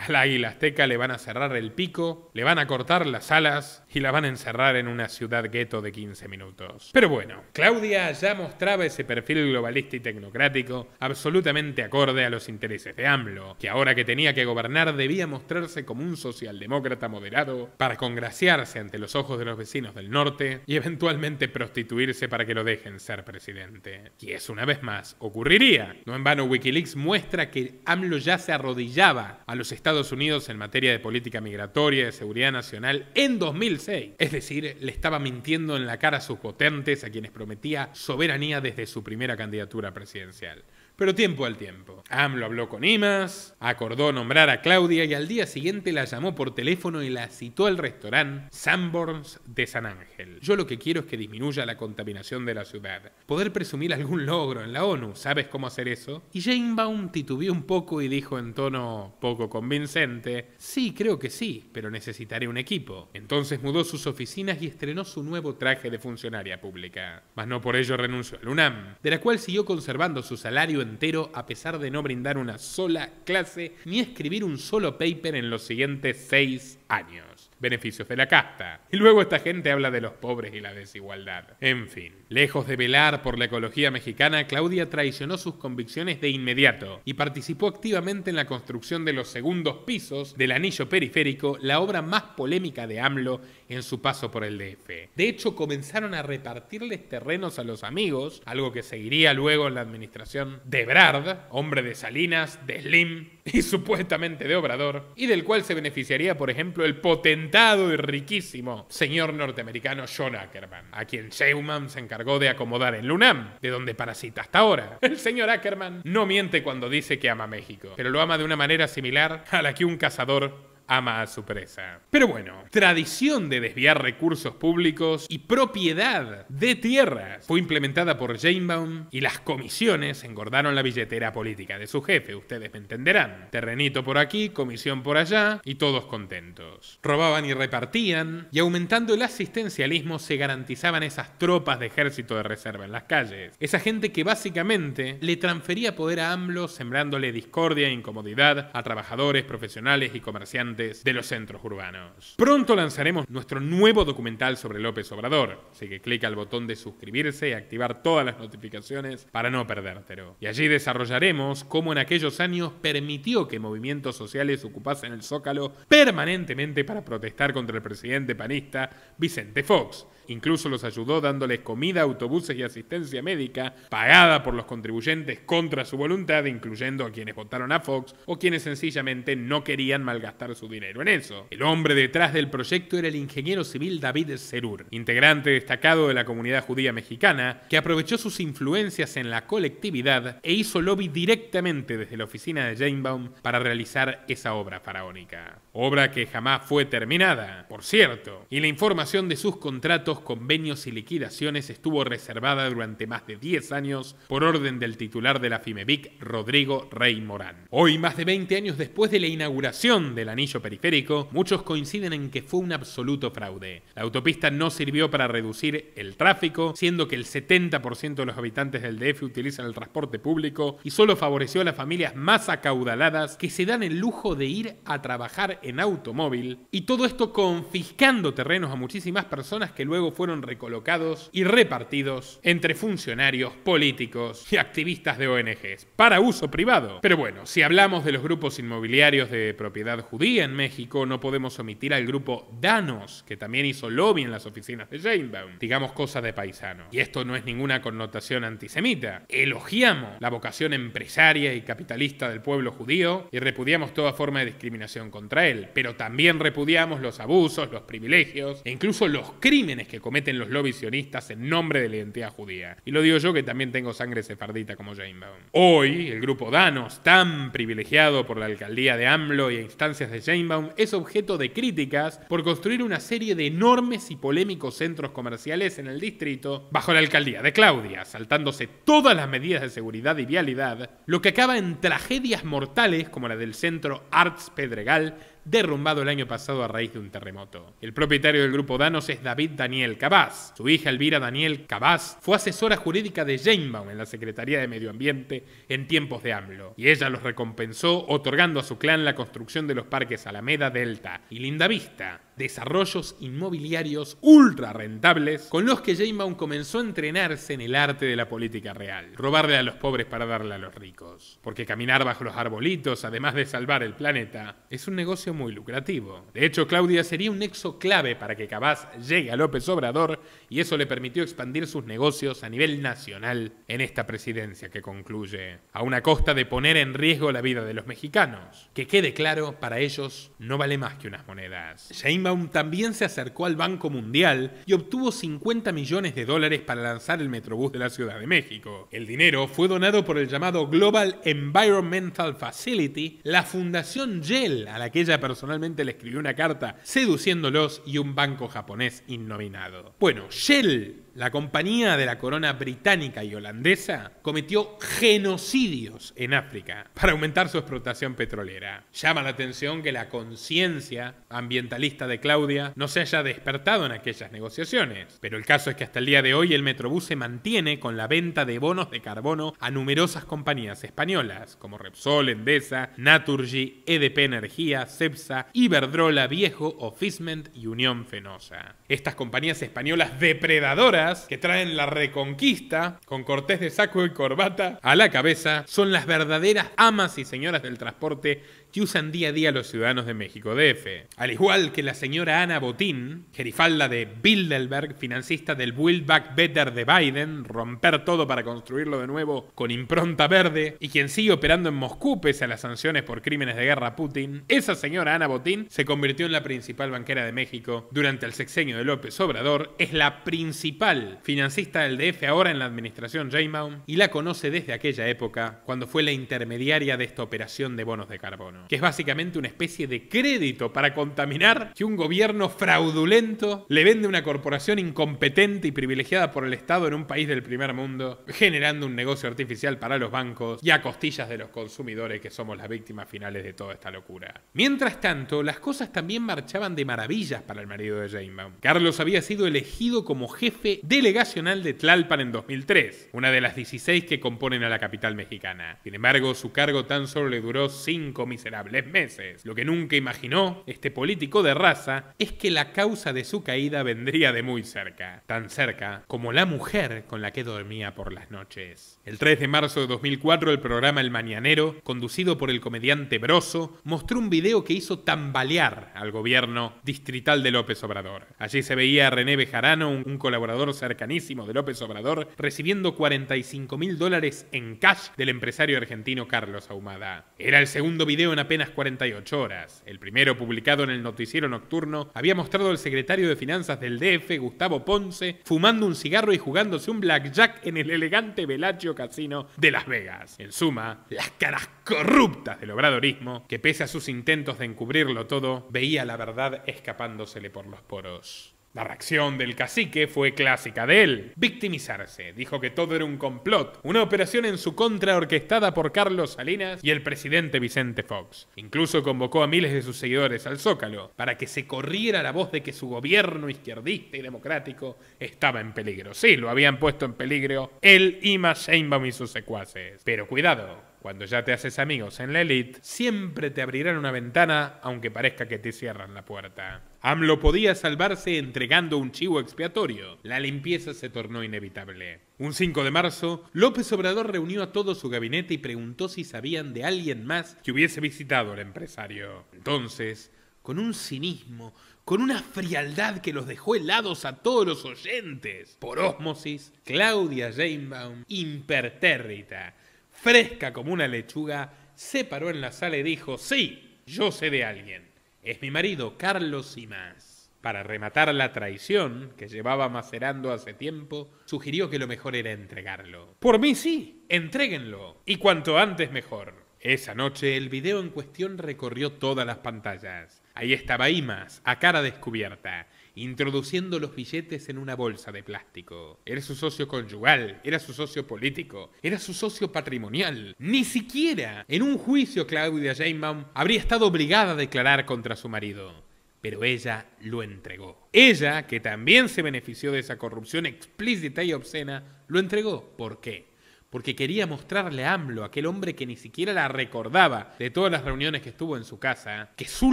Al águila azteca le van a cerrar el pico, le van a cortar las alas y la van a encerrar en una ciudad gueto de 15 minutos. Pero bueno, Claudia ya mostraba ese perfil globalista y tecnocrático absolutamente acorde a los intereses de AMLO, que ahora que tenía que gobernar debía mostrarse como un socialdemócrata moderado para congraciarse ante los ojos de los vecinos del norte y eventualmente prostituirse para que lo dejen ser presidente. Y eso una vez más ocurriría. No en vano Wikileaks muestra que AMLO ya se arrodillaba a los Estados Unidos en materia de política migratoria y de seguridad nacional en 2006. Es decir, le estaba mintiendo en la cara a sus votantes a quienes prometía soberanía desde su primera candidatura presidencial. Pero tiempo al tiempo. AMLO habló con Imaz, acordó nombrar a Claudia y al día siguiente la llamó por teléfono y la citó al restaurante Sanborns de San Ángel. Yo lo que quiero es que disminuya la contaminación de la ciudad. Poder presumir algún logro en la ONU. ¿Sabes cómo hacer eso? Y Sheinbaum titubeó un poco y dijo en tono poco convincente: sí, creo que sí, pero necesitaré un equipo. Entonces mudó sus oficinas y estrenó su nuevo traje de funcionaria pública. Mas no por ello renunció a la UNAM, de la cual siguió conservando su salario entero a pesar de no brindar una sola clase ni escribir un solo paper en los siguientes 6 años. Beneficios de la casta. Y luego esta gente habla de los pobres y la desigualdad. En fin, lejos de velar por la ecología mexicana, Claudia traicionó sus convicciones de inmediato y participó activamente en la construcción de los segundos pisos del anillo periférico, la obra más polémica de AMLO en su paso por el DF. De hecho, comenzaron a repartirles terrenos a los amigos, algo que seguiría luego en la administración de Ebrard, hombre de Salinas, de Slim y supuestamente de Obrador, y del cual se beneficiaría, por ejemplo, el potentado y riquísimo señor norteamericano John Ackerman, a quien Sheinbaum se encargó de acomodar en la UNAM, de donde parasita hasta ahora. El señor Ackerman no miente cuando dice que ama México, pero lo ama de una manera similar a la que un cazador ama a su presa. Pero bueno, tradición de desviar recursos públicos y propiedad de tierras fue implementada por Sheinbaum y las comisiones engordaron la billetera política de su jefe, ustedes me entenderán. Terrenito por aquí, comisión por allá y todos contentos. Robaban y repartían y aumentando el asistencialismo se garantizaban esas tropas de ejército de reserva en las calles. Esa gente que básicamente le transfería poder a AMLO sembrándole discordia e incomodidad a trabajadores, profesionales y comerciantes de los centros urbanos. Pronto lanzaremos nuestro nuevo documental sobre López Obrador, así que clica al botón de suscribirse y activar todas las notificaciones para no perdértelo. Y allí desarrollaremos cómo en aquellos años permitió que movimientos sociales ocupasen el Zócalo permanentemente para protestar contra el presidente panista Vicente Fox. Incluso los ayudó dándoles comida, autobuses y asistencia médica pagada por los contribuyentes contra su voluntad, incluyendo a quienes votaron a Fox o quienes sencillamente no querían malgastar su dinero en eso. El hombre detrás del proyecto era el ingeniero civil David Serur, integrante destacado de la comunidad judía mexicana, que aprovechó sus influencias en la colectividad e hizo lobby directamente desde la oficina de Sheinbaum para realizar esa obra faraónica. Obra que jamás fue terminada, por cierto, y la información de sus contratos, convenios y liquidaciones estuvo reservada durante más de 10 años por orden del titular de la FIMEVIC, Rodrigo Rey Morán. Hoy, más de 20 años después de la inauguración del anillo periférico, muchos coinciden en que fue un absoluto fraude. La autopista no sirvió para reducir el tráfico, siendo que el 70% de los habitantes del DF utilizan el transporte público y solo favoreció a las familias más acaudaladas que se dan el lujo de ir a trabajar en automóvil, y todo esto confiscando terrenos a muchísimas personas que luego fueron recolocados y repartidos entre funcionarios, políticos y activistas de ONGs para uso privado. Pero bueno, si hablamos de los grupos inmobiliarios de propiedad judía en México, no podemos omitir al grupo Danos, que también hizo lobby en las oficinas de Sheinbaum. Digamos cosas de paisano. Y esto no es ninguna connotación antisemita. Elogiamos la vocación empresaria y capitalista del pueblo judío y repudiamos toda forma de discriminación contra él. Pero también repudiamos los abusos, los privilegios e incluso los crímenes que cometen los lobbies sionistas en nombre de la identidad judía. Y lo digo yo, que también tengo sangre sefardita como Sheinbaum. Hoy, el grupo Danos, tan privilegiado por la alcaldía de AMLO y a instancias de Sheinbaum, es objeto de críticas por construir una serie de enormes y polémicos centros comerciales en el distrito bajo la alcaldía de Claudia, saltándose todas las medidas de seguridad y vialidad, lo que acaba en tragedias mortales como la del centro Arts Pedregal derrumbado el año pasado a raíz de un terremoto. El propietario del grupo Danos es David Daniel Cabaz. Su hija Elvira Daniel Cabaz fue asesora jurídica de Sheinbaum en la Secretaría de Medio Ambiente en tiempos de AMLO, y ella los recompensó otorgando a su clan la construcción de los parques Alameda, Delta y Lindavista, desarrollos inmobiliarios ultra rentables con los que Sheinbaum comenzó a entrenarse en el arte de la política real. Robarle a los pobres para darle a los ricos. Porque caminar bajo los arbolitos, además de salvar el planeta, es un negocio muy lucrativo. De hecho, Claudia sería un nexo clave para que Cabaz llegue a López Obrador, y eso le permitió expandir sus negocios a nivel nacional en esta presidencia que concluye, a una costa de poner en riesgo la vida de los mexicanos. Que quede claro, para ellos no vale más que unas monedas. Sheinbaum también se acercó al Banco Mundial y obtuvo $50 millones para lanzar el Metrobús de la Ciudad de México. El dinero fue donado por el llamado Global Environmental Facility, la Fundación Shell, a la que ella personalmente le escribió una carta seduciéndolos, y un banco japonés innominado. Bueno, Shell, la compañía de la corona británica y holandesa, cometió genocidios en África para aumentar su explotación petrolera. Llama la atención que la conciencia ambientalista de Claudia no se haya despertado en aquellas negociaciones, pero el caso es que hasta el día de hoy el Metrobús se mantiene con la venta de bonos de carbono a numerosas compañías españolas, como Repsol, Endesa, Naturgy, EDP Energía, Cepsa, Iberdrola, Viejo, Ofisment y Unión Fenosa. Estas compañías españolas depredadoras que traen la reconquista, con Cortés de saco y corbata a la cabeza, son las verdaderas amas y señoras del transporte que usan día a día los ciudadanos de México DF. Al igual que la señora Ana Botín, gerifalda de Bilderberg, financista del Build Back Better de Biden, romper todo para construirlo de nuevo con impronta verde, y quien sigue operando en Moscú pese a las sanciones por crímenes de guerra a Putin, esa señora Ana Botín se convirtió en la principal banquera de México durante el sexenio de López Obrador, es la principal financista del DF ahora en la administración Sheinbaum, y la conoce desde aquella época cuando fue la intermediaria de esta operación de bonos de carbono, que es básicamente una especie de crédito para contaminar que un gobierno fraudulento le vende a una corporación incompetente y privilegiada por el Estado en un país del primer mundo, generando un negocio artificial para los bancos y a costillas de los consumidores, que somos las víctimas finales de toda esta locura. Mientras tanto, las cosas también marchaban de maravillas para el marido de Sheinbaum. Carlos había sido elegido como jefe delegacional de Tlalpan en 2003, una de las 16 que componen a la capital mexicana. Sin embargo, su cargo tan solo le duró 5 miserables meses. Lo que nunca imaginó este político de raza es que la causa de su caída vendría de muy cerca, tan cerca como la mujer con la que dormía por las noches. El 3 de marzo de 2004, el programa El Mañanero, conducido por el comediante Broso, mostró un video que hizo tambalear al gobierno distrital de López Obrador. Allí se veía a René Bejarano, un colaborador cercanísimo de López Obrador, recibiendo $45.000 en cash del empresario argentino Carlos Ahumada. Era el segundo video en apenas 48 horas. El primero, publicado en el noticiero nocturno, había mostrado al secretario de Finanzas del DF, Gustavo Ponce, fumando un cigarro y jugándose un blackjack en el elegante Bellagio Casino de Las Vegas. En suma, las caras corruptas del obradorismo, que pese a sus intentos de encubrirlo todo, veía la verdad escapándosele por los poros. La reacción del cacique fue clásica de él: victimizarse. Dijo que todo era un complot, una operación en su contra orquestada por Carlos Salinas y el presidente Vicente Fox. Incluso convocó a miles de sus seguidores al Zócalo para que se corriera la voz de que su gobierno izquierdista y democrático estaba en peligro. Sí, lo habían puesto en peligro él, Ima, Sheinbaum y sus secuaces. Pero cuidado, cuando ya te haces amigos en la élite, siempre te abrirán una ventana, aunque parezca que te cierran la puerta. AMLO podía salvarse entregando un chivo expiatorio. La limpieza se tornó inevitable. Un 5 de marzo, López Obrador reunió a todo su gabinete y preguntó si sabían de alguien más que hubiese visitado al empresario. Entonces, con un cinismo, con una frialdad que los dejó helados a todos los oyentes, por ósmosis, Claudia Sheinbaum, impertérrita, fresca como una lechuga, se paró en la sala y dijo: sí, yo sé de alguien. Es mi marido, Carlos y más. Para rematar la traición que llevaba macerando hace tiempo, sugirió que lo mejor era entregarlo. Por mí sí, entréguenlo. Y cuanto antes mejor. Esa noche el video en cuestión recorrió todas las pantallas. Ahí estaba Imas, a cara descubierta. introduciendo los billetes en una bolsa de plástico. Era su socio conyugal, era su socio político, era su socio patrimonial. Ni siquiera en un juicio Claudia Sheinbaum habría estado obligada a declarar contra su marido. Pero ella lo entregó. Ella, que también se benefició de esa corrupción explícita y obscena, lo entregó. ¿Por qué? Porque quería mostrarle a AMLO, aquel hombre que ni siquiera la recordaba de todas las reuniones que estuvo en su casa, que su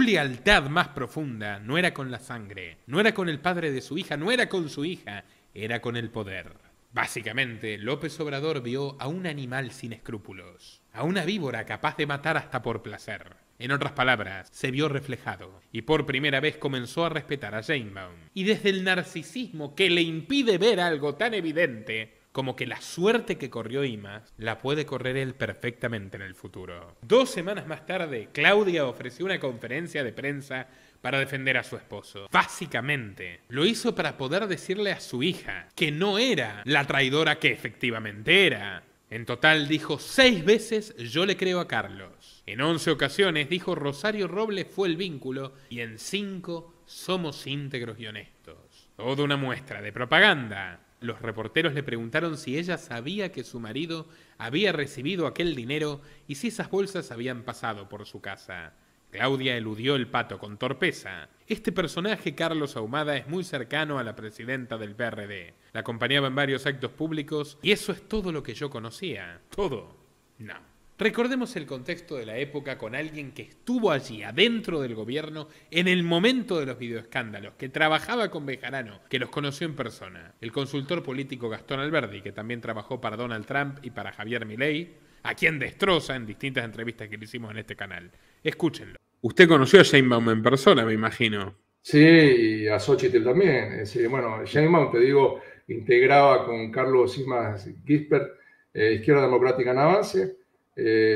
lealtad más profunda no era con la sangre, no era con el padre de su hija, no era con su hija, era con el poder. Básicamente, López Obrador vio a un animal sin escrúpulos, a una víbora capaz de matar hasta por placer. En otras palabras, se vio reflejado y por primera vez comenzó a respetar a Sheinbaum. Y desde el narcisismo que le impide ver algo tan evidente como que la suerte que corrió Imaz la puede correr él perfectamente en el futuro. 2 semanas más tarde, Claudia ofreció una conferencia de prensa para defender a su esposo. Básicamente, lo hizo para poder decirle a su hija que no era la traidora que efectivamente era. En total dijo 6 veces yo le creo a Carlos. En 11 ocasiones dijo Rosario Robles fue el vínculo y en 5 somos íntegros y honestos. Toda una muestra de propaganda. Los reporteros le preguntaron si ella sabía que su marido había recibido aquel dinero y si esas bolsas habían pasado por su casa. Claudia eludió el pato con torpeza. Este personaje, Carlos Ahumada, es muy cercano a la presidenta del PRD. La acompañaba en varios actos públicos y eso es todo lo que yo conocía. ¿Todo? No. Recordemos el contexto de la época con alguien que estuvo allí, adentro del gobierno, en el momento de los videoescándalos, que trabajaba con Bejarano, que los conoció en persona. El consultor político Gastón Alberdi, que también trabajó para Donald Trump y para Javier Milei, a quien destroza en distintas entrevistas que le hicimos en este canal. Escúchenlo. Usted conoció a Sheinbaum en persona, me imagino. Sí, y a Xochitl también. Bueno, Sheinbaum, te digo, integraba con Carlos Imaz Gisbert, Izquierda Democrática en Avance.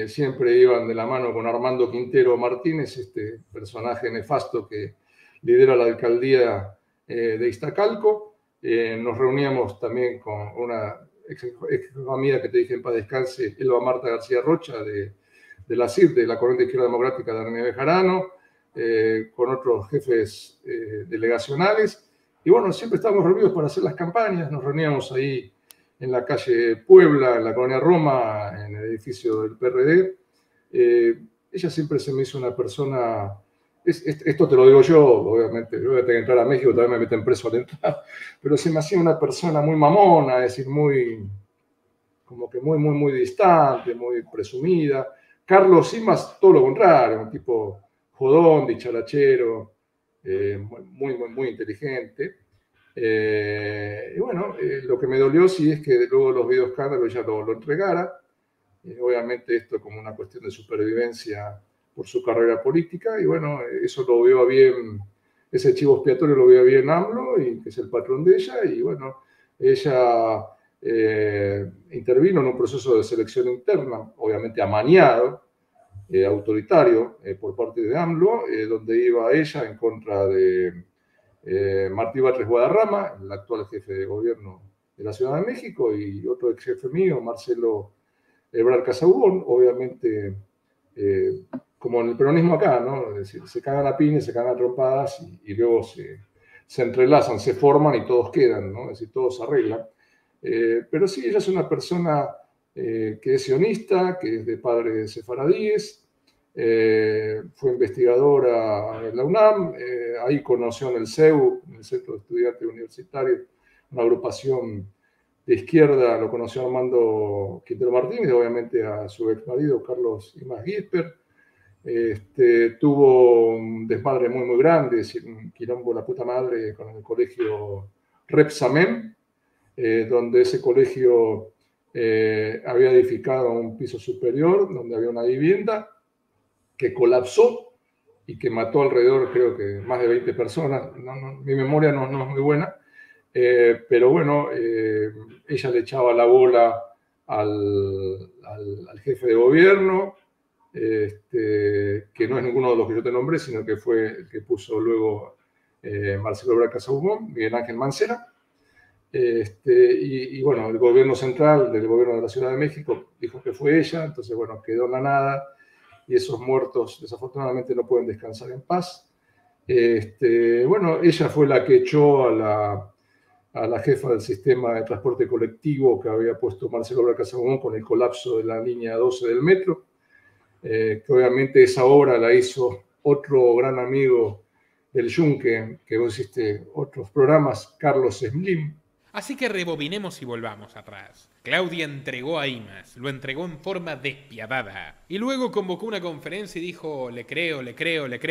Siempre iban de la mano con Armando Quintero Martínez, este personaje nefasto que lidera la alcaldía de Iztacalco. Nos reuníamos también con una ex amiga que te dije en paz descanse, Elba Marta García Rocha, de la CID, de la Corriente Izquierda Democrática de Arnea Bejarano, con otros jefes delegacionales. Y bueno, siempre estábamos reunidos para hacer las campañas, nos reuníamos ahí en la calle Puebla, en la colonia Roma, en el edificio del PRD. Ella siempre se me hizo una persona, esto te lo digo yo, obviamente, yo voy a tener que entrar a México, también me meten preso al entrar, pero se me hacía una persona muy mamona, es decir, muy distante, muy presumida. Carlos Imaz, todo lo contrario, un tipo jodón, dicharachero, muy inteligente. Y bueno, lo que me dolió sí es que luego los videoescándalos ya lo entregara. Obviamente esto como una cuestión de supervivencia por su carrera política. Y bueno, eso lo vio bien, ese chivo expiatorio lo vio bien AMLO, y que es el patrón de ella. Y bueno, ella intervino en un proceso de selección interna, obviamente amañado, autoritario por parte de AMLO, donde iba ella en contra de Martí Batres Guadarrama, el actual jefe de gobierno de la Ciudad de México, y otro ex jefe mío, Marcelo Ebrard Casaubon, obviamente como en el peronismo acá, ¿no? Es decir, se cagan a piñas, se cagan a trompadas y luego se entrelazan, se forman y todos quedan, ¿no? Es decir, todos se arreglan. Pero sí, ella es una persona que es sionista, que es de padres sefaradíes. Fue investigadora en la UNAM, ahí conoció en el CEU, en el Centro de Estudiantes Universitarios, una agrupación de izquierda, lo conoció Armando Quintero Martínez, obviamente a su ex marido Carlos Imaz Gisbert. Tuvo un desmadre muy grande, es decir, un quilombo la puta madre con el colegio Repsamen, donde ese colegio había edificado un piso superior, donde había una vivienda que colapsó y que mató alrededor, creo que más de 20 personas. Mi memoria no es muy buena, pero bueno, ella le echaba la bola al jefe de gobierno, que no es ninguno de los que yo te nombré, sino que fue el que puso luego Marcelo Ebrard Casaubon, Miguel Ángel Mancera. Y bueno, el gobierno central del gobierno de la Ciudad de México dijo que fue ella, entonces bueno, quedó en la nada. Y esos muertos desafortunadamente no pueden descansar en paz. Bueno, ella fue la que echó a la jefa del sistema de transporte colectivo que había puesto Marcelo Obra Casaubon con el colapso de la línea 12 del metro, que obviamente esa obra la hizo otro gran amigo del Yunque, que vos hiciste otros programas, Carlos Slim. Así que rebobinemos y volvamos atrás. Claudia entregó a Imaz, lo entregó en forma despiadada. Y luego convocó una conferencia y dijo, le creo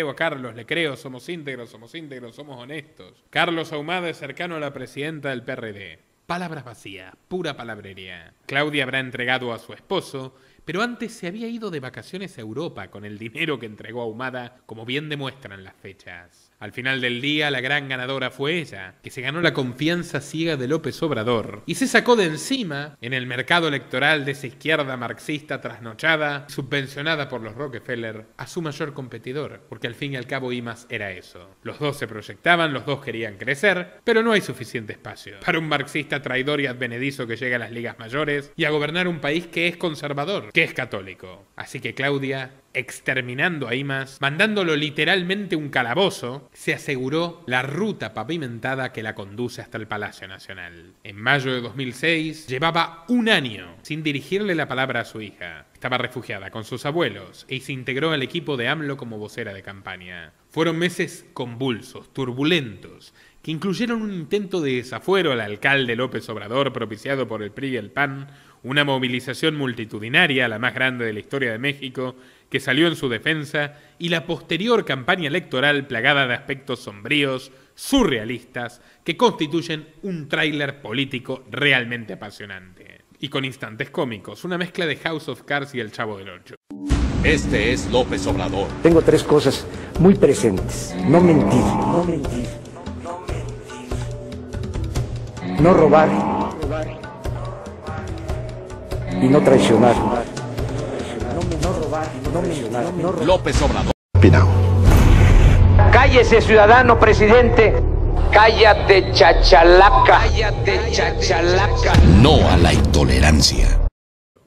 a Carlos, le creo, somos íntegros, somos honestos. Carlos Ahumada es cercano a la presidenta del PRD. Palabras vacías, pura palabrería. Claudia habrá entregado a su esposo, pero antes se había ido de vacaciones a Europa con el dinero que entregó Ahumada, como bien demuestran las fechas. Al final del día, la gran ganadora fue ella, que se ganó la confianza ciega de López Obrador y se sacó de encima, en el mercado electoral de esa izquierda marxista trasnochada, subvencionada por los Rockefeller, a su mayor competidor, porque al fin y al cabo Imaz era eso. Los dos se proyectaban, los dos querían crecer, pero no hay suficiente espacio para un marxista traidor y advenedizo que llega a las ligas mayores y a gobernar un país que es conservador, que es católico. Así que Claudia, exterminando a Imaz, mandándolo literalmente un calabozo, se aseguró la ruta pavimentada que la conduce hasta el Palacio Nacional. En mayo de 2006, llevaba un año sin dirigirle la palabra a su hija. Estaba refugiada con sus abuelos y se integró al equipo de AMLO como vocera de campaña. Fueron meses convulsos, turbulentos, que incluyeron un intento de desafuero al alcalde López Obrador propiciado por el PRI y el PAN, una movilización multitudinaria, la más grande de la historia de México, que salió en su defensa, y la posterior campaña electoral plagada de aspectos sombríos, surrealistas, que constituyen un tráiler político realmente apasionante. Y con instantes cómicos, una mezcla de House of Cards y El Chavo del Ocho. Este es López Obrador. Tengo tres cosas muy presentes. No mentir. No robar. Y no traicionar. López Obrador. Cállese, ciudadano presidente. Cállate, chachalaca. Cállate, chachalaca. No a la intolerancia.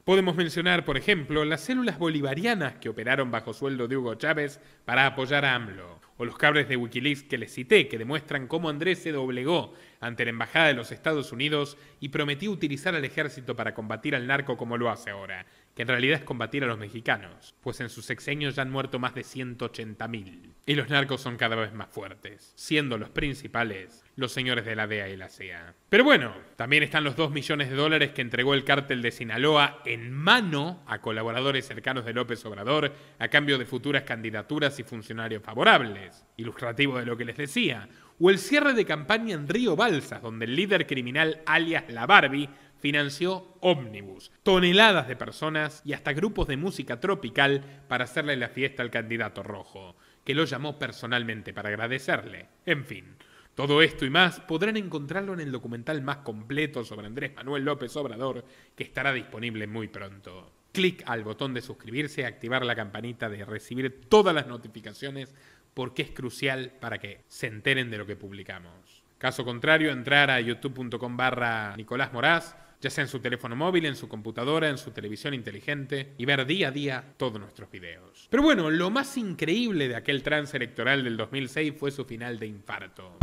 Podemos mencionar, por ejemplo, las células bolivarianas que operaron bajo sueldo de Hugo Chávez para apoyar a AMLO, o los cables de Wikileaks que les cité, que demuestran cómo Andrés se doblegó ante la Embajada de los Estados Unidos y prometió utilizar al ejército para combatir al narco como lo hace ahora, que en realidad es combatir a los mexicanos, pues en sus sexenios ya han muerto más de 180.000. Y los narcos son cada vez más fuertes, siendo los principales los señores de la DEA y la CIA. Pero bueno, también están los $2 millones que entregó el cártel de Sinaloa en mano a colaboradores cercanos de López Obrador a cambio de futuras candidaturas y funcionarios favorables, ilustrativo de lo que les decía, o el cierre de campaña en Río Balsas, donde el líder criminal alias La Barbie financió ómnibus, toneladas de personas y hasta grupos de música tropical para hacerle la fiesta al candidato rojo, que lo llamó personalmente para agradecerle. En fin, todo esto y más podrán encontrarlo en el documental más completo sobre Andrés Manuel López Obrador, que estará disponible muy pronto. Clic al botón de suscribirse y activar la campanita de recibir todas las notificaciones, porque es crucial para que se enteren de lo que publicamos. Caso contrario, entrar a youtube.com/Nicolás Moraz, ya sea en su teléfono móvil, en su computadora, en su televisión inteligente, y ver día a día todos nuestros videos. Pero bueno, lo más increíble de aquel trance electoral del 2006 fue su final de infarto.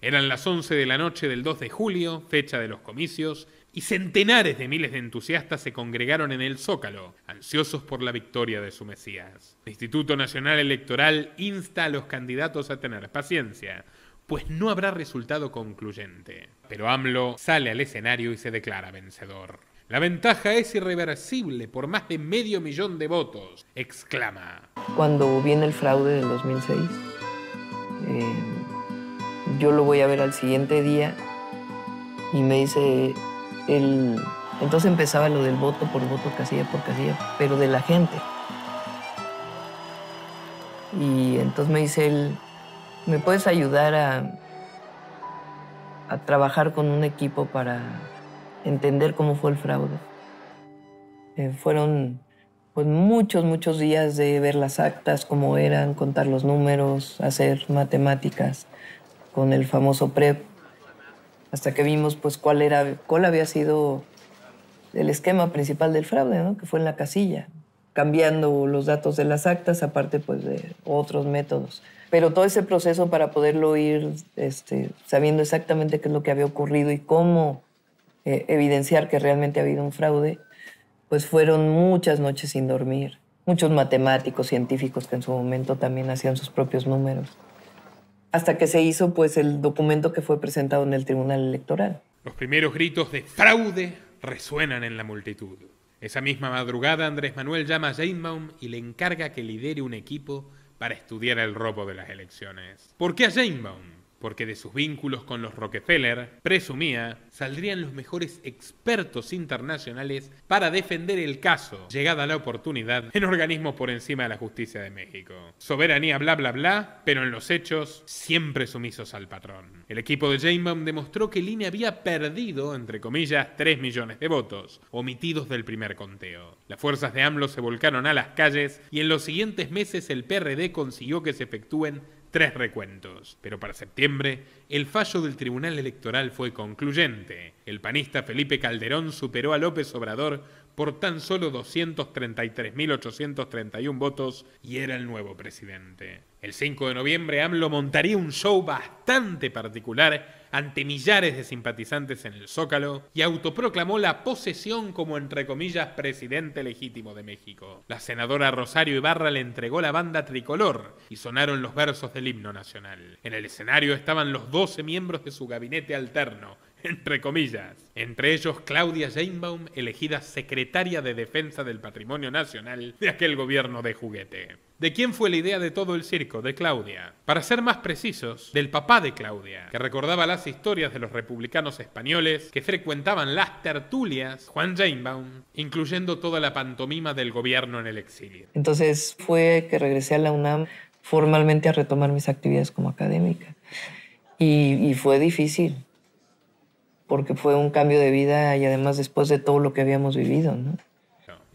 Eran las 11 de la noche del 2 de julio, fecha de los comicios, y centenares de miles de entusiastas se congregaron en el Zócalo, ansiosos por la victoria de su Mesías. El Instituto Nacional Electoral insta a los candidatos a tener paciencia, pues no habrá resultado concluyente. Pero AMLO sale al escenario y se declara vencedor. La ventaja es irreversible por más de 500.000 de votos, exclama. Cuando viene el fraude del 2006, yo lo voy a ver al siguiente día y me dice, entonces empezaba lo del voto por voto, casilla por casilla, pero de la gente. Y entonces me dice él, ¿me puedes ayudar a trabajar con un equipo para entender cómo fue el fraude? Fueron pues muchos días de ver las actas, cómo eran, contar los números, hacer matemáticas con el famoso PREP, hasta que vimos pues cuál había sido esquema principal del fraude, ¿no? Que fue en la casilla, cambiando los datos de las actas, aparte pues de otros métodos. Pero todo ese proceso para poderlo ir sabiendo exactamente qué es lo que había ocurrido y cómo evidenciar que realmente ha habido un fraude, pues fueron muchas noches sin dormir. Muchos matemáticos, científicos que en su momento también hacían sus propios números. Hasta que se hizo pues el documento que fue presentado en el Tribunal Electoral. Los primeros gritos de fraude resuenan en la multitud. Esa misma madrugada, Andrés Manuel llama a Sheinbaum y le encarga que lidere un equipo para estudiar el robo de las elecciones. ¿Por qué a Sheinbaum? Porque de sus vínculos con los Rockefeller, presumía, saldrían los mejores expertos internacionales para defender el caso, llegada la oportunidad, en organismos por encima de la justicia de México. Soberanía bla bla bla, pero en los hechos, siempre sumisos al patrón. El equipo de Sheinbaum demostró que el INE había perdido, entre comillas, 3 millones de votos, omitidos del primer conteo. Las fuerzas de AMLO se volcaron a las calles y en los siguientes meses el PRD consiguió que se efectúen 3 recuentos. Pero para septiembre, el fallo del Tribunal Electoral fue concluyente. El panista Felipe Calderón superó a López Obrador por tan solo 233.831 votos y era el nuevo presidente. El 5 de noviembre, AMLO montaría un show bastante particular ante millares de simpatizantes en el Zócalo y autoproclamó la posesión como, entre comillas, presidente legítimo de México. La senadora Rosario Ibarra le entregó la banda tricolor y sonaron los versos del himno nacional. En el escenario estaban los 12 miembros de su gabinete alterno, entre comillas. Entre ellos Claudia Sheinbaum, elegida secretaria de Defensa del Patrimonio Nacional de aquel gobierno de juguete. ¿De quién fue la idea de todo el circo? De Claudia. Para ser más precisos, del papá de Claudia, que recordaba las historias de los republicanos españoles que frecuentaban las tertulias, Juan Sheinbaum, incluyendo toda la pantomima del gobierno en el exilio. Entonces fue que regresé a la UNAM formalmente a retomar mis actividades como académica. Y fue difícil, porque fue un cambio de vida y además después de todo lo que habíamos vivido, ¿no?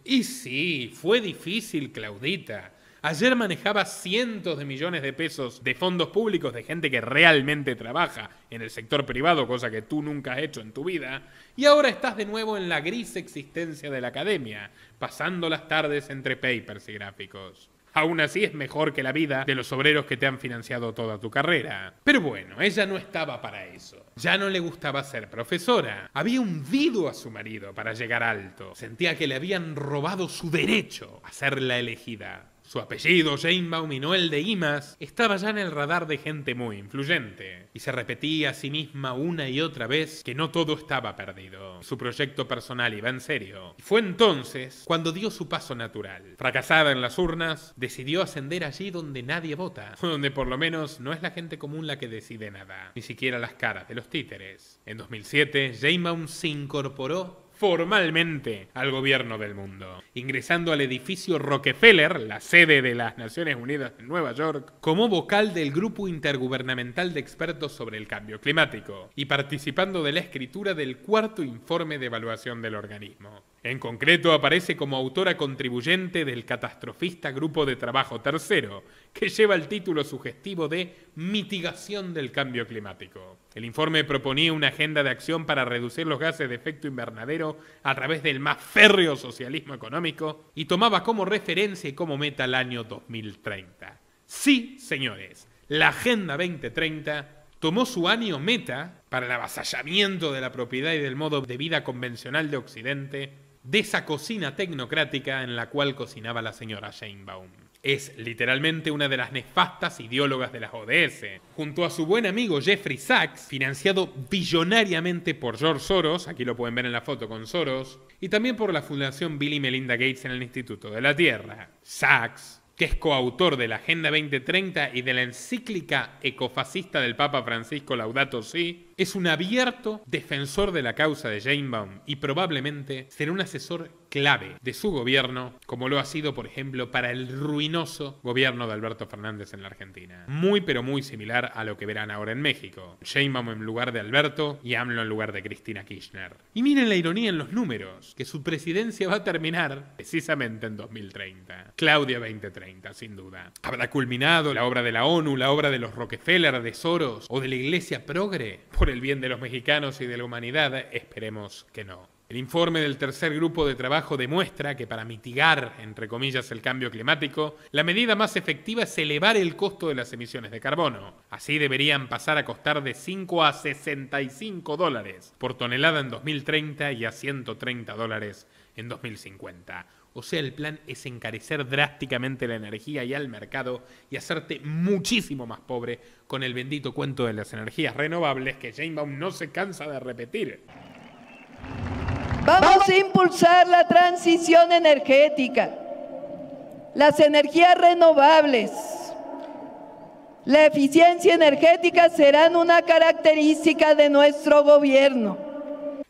Y sí, fue difícil, Claudita. Ayer manejaba cientos de millones de pesos de fondos públicos de gente que realmente trabaja en el sector privado, cosa que tú nunca has hecho en tu vida, y ahora estás de nuevo en la gris existencia de la academia, pasando las tardes entre papers y gráficos. Aún así es mejor que la vida de los obreros que te han financiado toda tu carrera. Pero bueno, ella no estaba para eso. Ya no le gustaba ser profesora. Había hundido a su marido para llegar alto. Sentía que le habían robado su derecho a ser la elegida. Su apellido, Sheinbaum, y no el de Imaz, estaba ya en el radar de gente muy influyente. Y se repetía a sí misma una y otra vez que no todo estaba perdido. Su proyecto personal iba en serio. Y fue entonces cuando dio su paso natural. Fracasada en las urnas, decidió ascender allí donde nadie vota. Donde por lo menos no es la gente común la que decide nada. Ni siquiera las caras de los títeres. En 2007, Sheinbaum se incorporó formalmente al gobierno del mundo, ingresando al edificio Rockefeller, la sede de las Naciones Unidas en Nueva York, como vocal del Grupo Intergubernamental de Expertos sobre el Cambio Climático y participando de la escritura del 4º informe de evaluación del organismo. En concreto, aparece como autora contribuyente del catastrofista Grupo de Trabajo Tercero, que lleva el título sugestivo de Mitigación del Cambio Climático. El informe proponía una agenda de acción para reducir los gases de efecto invernadero a través del más férreo socialismo económico y tomaba como referencia y como meta el año 2030. Sí, señores, la Agenda 2030 tomó su año meta para el avasallamiento de la propiedad y del modo de vida convencional de Occidente, de esa cocina tecnocrática en la cual cocinaba la señora Sheinbaum. Es literalmente una de las nefastas ideólogas de las ODS. Junto a su buen amigo Jeffrey Sachs, financiado billonariamente por George Soros, aquí lo pueden ver en la foto con Soros, y también por la Fundación Bill y Melinda Gates en el Instituto de la Tierra. Sachs, que es coautor de la Agenda 2030 y de la encíclica ecofascista del Papa Francisco Laudato Si, es un abierto defensor de la causa de Sheinbaum y probablemente será un asesor clave de su gobierno, como lo ha sido, por ejemplo, para el ruinoso gobierno de Alberto Fernández en la Argentina. Muy pero muy similar a lo que verán ahora en México. Sheinbaum en lugar de Alberto y AMLO en lugar de Cristina Kirchner. Y miren la ironía en los números, que su presidencia va a terminar precisamente en 2030. Claudia 2030, sin duda. ¿Habrá culminado la obra de la ONU, la obra de los Rockefeller, de Soros o de la Iglesia Progre? Por el bien de los mexicanos y de la humanidad, esperemos que no. El informe del tercer grupo de trabajo demuestra que para mitigar, entre comillas, el cambio climático, la medida más efectiva es elevar el costo de las emisiones de carbono. Así deberían pasar a costar de 5 a 65 dólares por tonelada en 2030 y a 130 dólares en 2050. O sea, el plan es encarecer drásticamente la energía y al mercado y hacerte muchísimo más pobre con el bendito cuento de las energías renovables que Sheinbaum no se cansa de repetir. Vamos a impulsar la transición energética, las energías renovables, la eficiencia energética serán una característica de nuestro gobierno.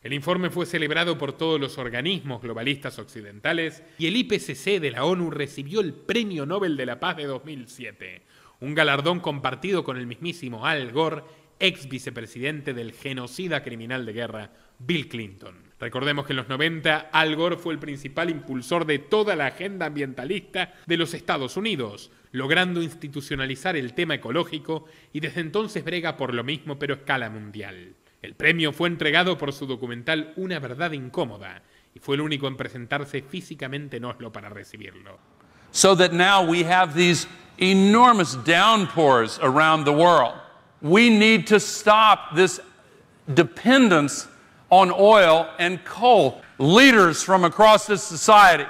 El informe fue celebrado por todos los organismos globalistas occidentales y el IPCC de la ONU recibió el Premio Nobel de la Paz de 2007, un galardón compartido con el mismísimo Al Gore, ex vicepresidente del genocida criminal de guerra Bill Clinton. Recordemos que en los 90 Al Gore fue el principal impulsor de toda la agenda ambientalista de los Estados Unidos, logrando institucionalizar el tema ecológico y desde entonces brega por lo mismo pero a escala mundial. El premio fue entregado por su documental Una verdad incómoda y fue el único en presentarse físicamente en Oslo para recibirlo. So that now we have these enormous downpours around the world. We need to stop this dependence on oil and coal. Leaders from across this society,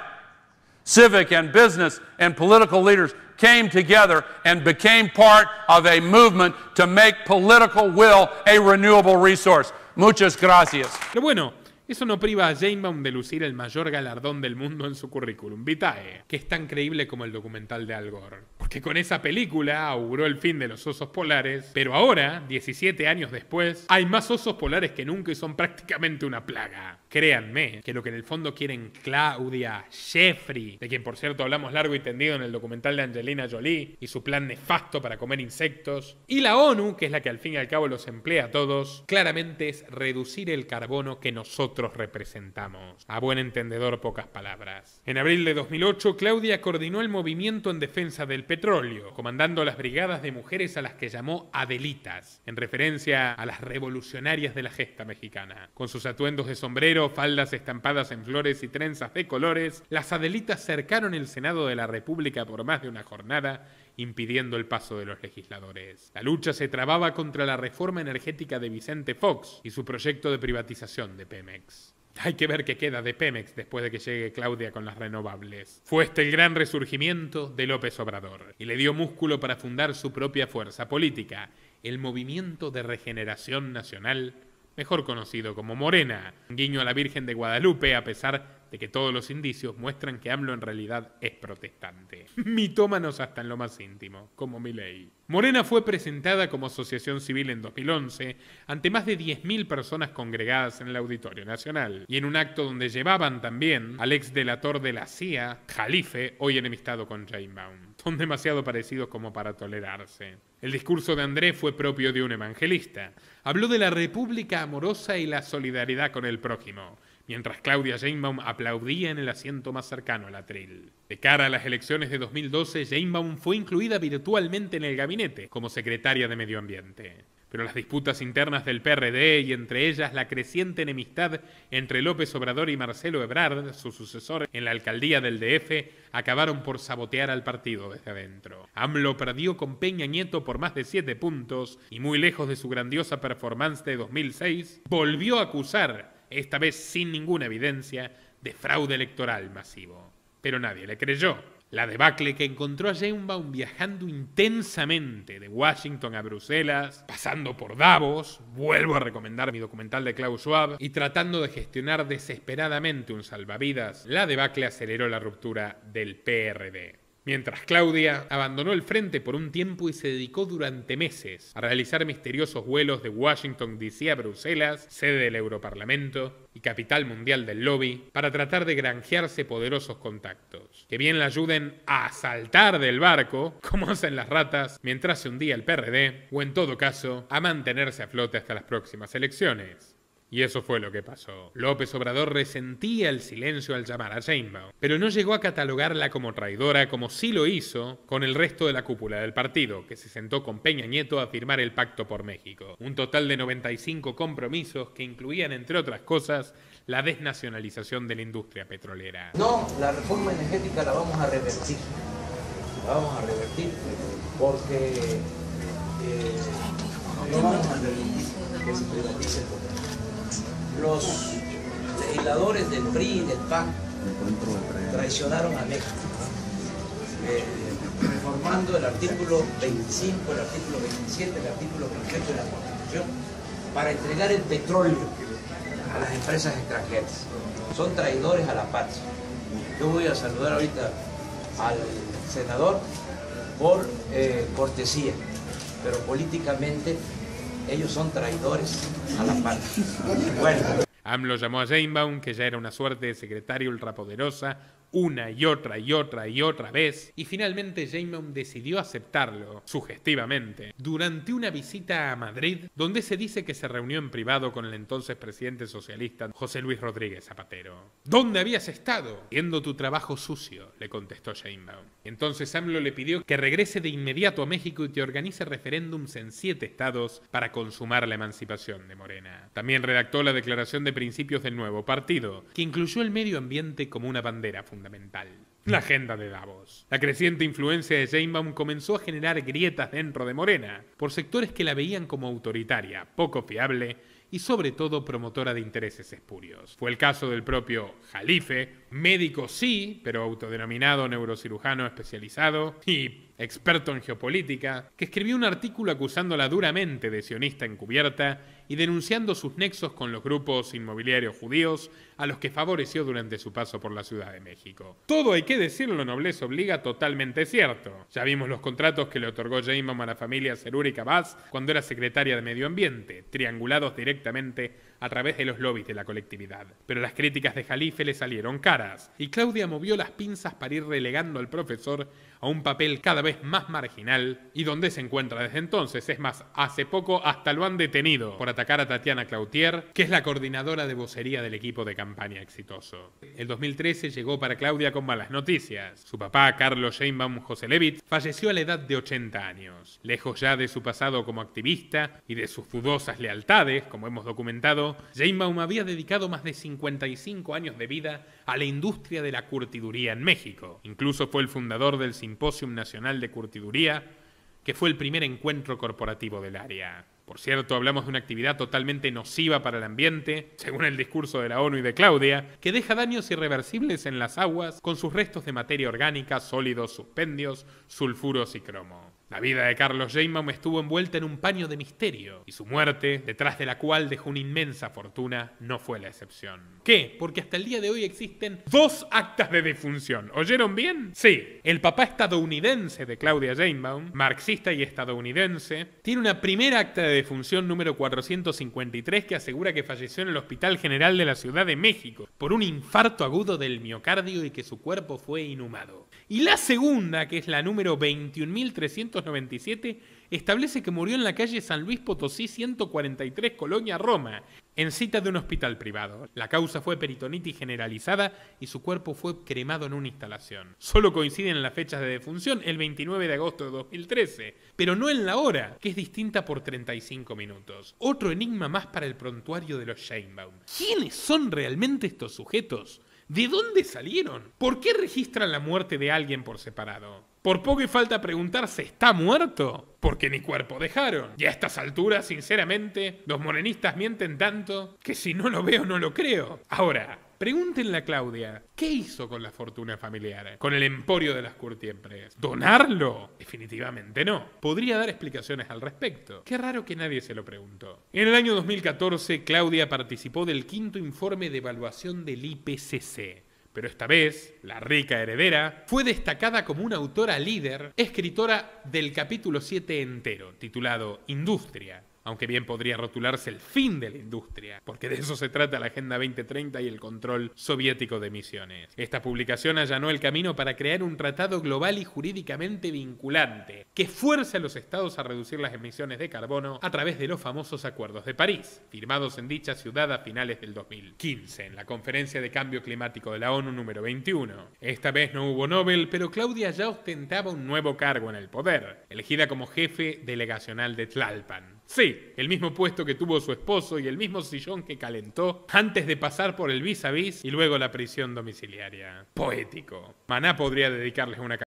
civic and business and political leaders, came together and became part of a movement to make political will a renewable resource. Muchas gracias. Pero bueno, eso no priva a Sheinbaum de lucir el mayor galardón del mundo en su currículum vitae, que es tan creíble como el documental de Al Gore. Porque con esa película auguró el fin de los osos polares, pero ahora, 17 años después, hay más osos polares que nunca y son prácticamente una plaga. Créanme que lo que en el fondo quieren Claudia, Jeffrey, de quien por cierto hablamos largo y tendido en el documental de Angelina Jolie, y su plan nefasto para comer insectos, y la ONU, que es la que al fin y al cabo los emplea a todos, claramente es reducir el carbono que nosotros representamos. A buen entendedor, pocas palabras. En abril de 2008, Claudia coordinó el movimiento en defensa del petróleo, comandando las brigadas de mujeres a las que llamó Adelitas, en referencia a las revolucionarias de la gesta mexicana. Con sus atuendos de sombrero, faldas estampadas en flores y trenzas de colores, las Adelitas cercaron el Senado de la República por más de una jornada, impidiendo el paso de los legisladores. La lucha se trababa contra la reforma energética de Vicente Fox y su proyecto de privatización de Pemex. Hay que ver qué queda de Pemex después de que llegue Claudia con las renovables. Fue este el gran resurgimiento de López Obrador y le dio músculo para fundar su propia fuerza política, el Movimiento de Regeneración Nacional, mejor conocido como Morena, un guiño a la Virgen de Guadalupe a pesar de que todos los indicios muestran que AMLO en realidad es protestante. Mitómanos hasta en lo más íntimo, como Milei. Morena fue presentada como asociación civil en 2011 ante más de 10.000 personas congregadas en el Auditorio Nacional y en un acto donde llevaban también al ex delator de la CIA, Jalife, hoy enemistado con Sheinbaum. Son demasiado parecidos como para tolerarse. El discurso de Andrés fue propio de un evangelista. Habló de la república amorosa y la solidaridad con el prójimo, mientras Claudia Sheinbaum aplaudía en el asiento más cercano al atril. De cara a las elecciones de 2012, Sheinbaum fue incluida virtualmente en el gabinete como secretaria de Medio Ambiente. Pero las disputas internas del PRD y entre ellas la creciente enemistad entre López Obrador y Marcelo Ebrard, su sucesor en la alcaldía del DF, acabaron por sabotear al partido desde adentro. AMLO perdió con Peña Nieto por más de 7 puntos y muy lejos de su grandiosa performance de 2006, volvió a acusar, esta vez sin ninguna evidencia, de fraude electoral masivo. Pero nadie le creyó. La debacle que encontró a Sheinbaum viajando intensamente de Washington a Bruselas, pasando por Davos, vuelvo a recomendar mi documental de Klaus Schwab, y tratando de gestionar desesperadamente un salvavidas, la debacle aceleró la ruptura del PRD. Mientras Claudia abandonó el frente por un tiempo y se dedicó durante meses a realizar misteriosos vuelos de Washington DC a Bruselas, sede del Europarlamento y capital mundial del lobby, para tratar de granjearse poderosos contactos, que bien la ayuden a saltar del barco, como hacen las ratas, mientras se hundía el PRD, o en todo caso, a mantenerse a flote hasta las próximas elecciones. Y eso fue lo que pasó. López Obrador resentía el silencio al llamar a Sheinbaum, pero no llegó a catalogarla como traidora como sí lo hizo con el resto de la cúpula del partido, que se sentó con Peña Nieto a firmar el Pacto por México. Un total de 95 compromisos que incluían, entre otras cosas, la desnacionalización de la industria petrolera. No, la reforma energética la vamos a revertir. La vamos a revertir porque no vamos a permitir que se privatice el petróleo. Los legisladores del PRI y del PAN traicionaron a México, reformando el artículo 25, el artículo 27, el artículo 28 de la Constitución para entregar el petróleo a las empresas extranjeras. Son traidores a la patria. Yo voy a saludar ahorita al senador por cortesía, pero políticamente ellos son traidores a la patria. Bueno. AMLO llamó a Sheinbaum, que ya era una suerte de secretaria ultrapoderosa, una y otra vez, y finalmente Sheinbaum decidió aceptarlo, sugestivamente, durante una visita a Madrid, donde se dice que se reunió en privado con el entonces presidente socialista José Luis Rodríguez Zapatero. ¿Dónde habías estado? Haciendo tu trabajo sucio, le contestó Sheinbaum. Entonces AMLO le pidió que regrese de inmediato a México y que organice referéndums en 7 estados para consumar la emancipación de Morena. También redactó la declaración de principios del nuevo partido, que incluyó el medio ambiente como una bandera fundamental. La agenda de Davos. La creciente influencia de Sheinbaum comenzó a generar grietas dentro de Morena, por sectores que la veían como autoritaria, poco fiable y sobre todo promotora de intereses espurios. Fue el caso del propio Jalife, médico sí, pero autodenominado neurocirujano especializado y experto en geopolítica, que escribió un artículo acusándola duramente de sionista encubierta y denunciando sus nexos con los grupos inmobiliarios judíos a los que favoreció durante su paso por la Ciudad de México. Todo, hay que decirlo, nobleza obliga, totalmente cierto. Ya vimos los contratos que le otorgó Sheinbaum a la familia Seruri Cabaz cuando era secretaria de Medio Ambiente, triangulados directamente a través de los lobbies de la colectividad. Pero las críticas de Jalife le salieron caras, y Claudia movió las pinzas para ir relegando al profesor a un papel cada vez más marginal y donde se encuentra desde entonces. Es más, hace poco hasta lo han detenido por atacar a Tatiana Cloutier, que es la coordinadora de vocería del equipo de campaña exitoso. El 2013 llegó para Claudia con malas noticias. Su papá, Carlos Sheinbaum Joselevich, falleció a la edad de 80 años. Lejos ya de su pasado como activista y de sus dudosas lealtades, como hemos documentado, Sheinbaum había dedicado más de 55 años de vida a la industria de la curtiduría en México. Incluso fue el fundador del Simposium Nacional de Curtiduría, que fue el primer encuentro corporativo del área. Por cierto, hablamos de una actividad totalmente nociva para el ambiente, según el discurso de la ONU y de Claudia, que deja daños irreversibles en las aguas con sus restos de materia orgánica, sólidos, suspendios, sulfuros y cromo. La vida de Carlos Sheinbaum estuvo envuelta en un paño de misterio, y su muerte, detrás de la cual dejó una inmensa fortuna, no fue la excepción. ¿Qué? Porque hasta el día de hoy existen 2 actas de defunción. ¿Oyeron bien? Sí. El papá estadounidense de Claudia Sheinbaum, marxista y estadounidense, tiene una primera acta de defunción número 453 que asegura que falleció en el Hospital General de la Ciudad de México por un infarto agudo del miocardio y que su cuerpo fue inhumado. Y la segunda, que es la número 21.397, establece que murió en la calle San Luis Potosí 143, Colonia Roma, en cita de un hospital privado. La causa fue peritonitis generalizada y su cuerpo fue cremado en una instalación. Solo coinciden las fechas de defunción, el 29 de agosto de 2013, pero no en la hora, que es distinta por 35 minutos. Otro enigma más para el prontuario de los Sheinbaum. ¿Quiénes son realmente estos sujetos? ¿De dónde salieron? ¿Por qué registran la muerte de alguien por separado? Por poco y falta preguntarse, ¿está muerto? Porque ni cuerpo dejaron. Y a estas alturas, sinceramente, los morenistas mienten tanto que si no lo veo no lo creo. Ahora, pregúntenle a Claudia, ¿qué hizo con la fortuna familiar? Con el emporio de las curtiempres. ¿Donarlo? Definitivamente no. Podría dar explicaciones al respecto. Qué raro que nadie se lo preguntó. En el año 2014, Claudia participó del 5º informe de evaluación del IPCC. Pero esta vez, la rica heredera fue destacada como una autora líder, escritora del capítulo 7 entero, titulado Industria, aunque bien podría rotularse el fin de la industria, porque de eso se trata la Agenda 2030 y el control soviético de emisiones. Esta publicación allanó el camino para crear un tratado global y jurídicamente vinculante, que fuerce a los estados a reducir las emisiones de carbono a través de los famosos Acuerdos de París, firmados en dicha ciudad a finales del 2015, en la Conferencia de Cambio Climático de la ONU número 21. Esta vez no hubo Nobel, pero Claudia ya ostentaba un nuevo cargo en el poder, elegida como jefe delegacional de Tlalpan. Sí, el mismo puesto que tuvo su esposo y el mismo sillón que calentó antes de pasar por el vis a vis y luego la prisión domiciliaria. Poético. Maná podría dedicarles una canción.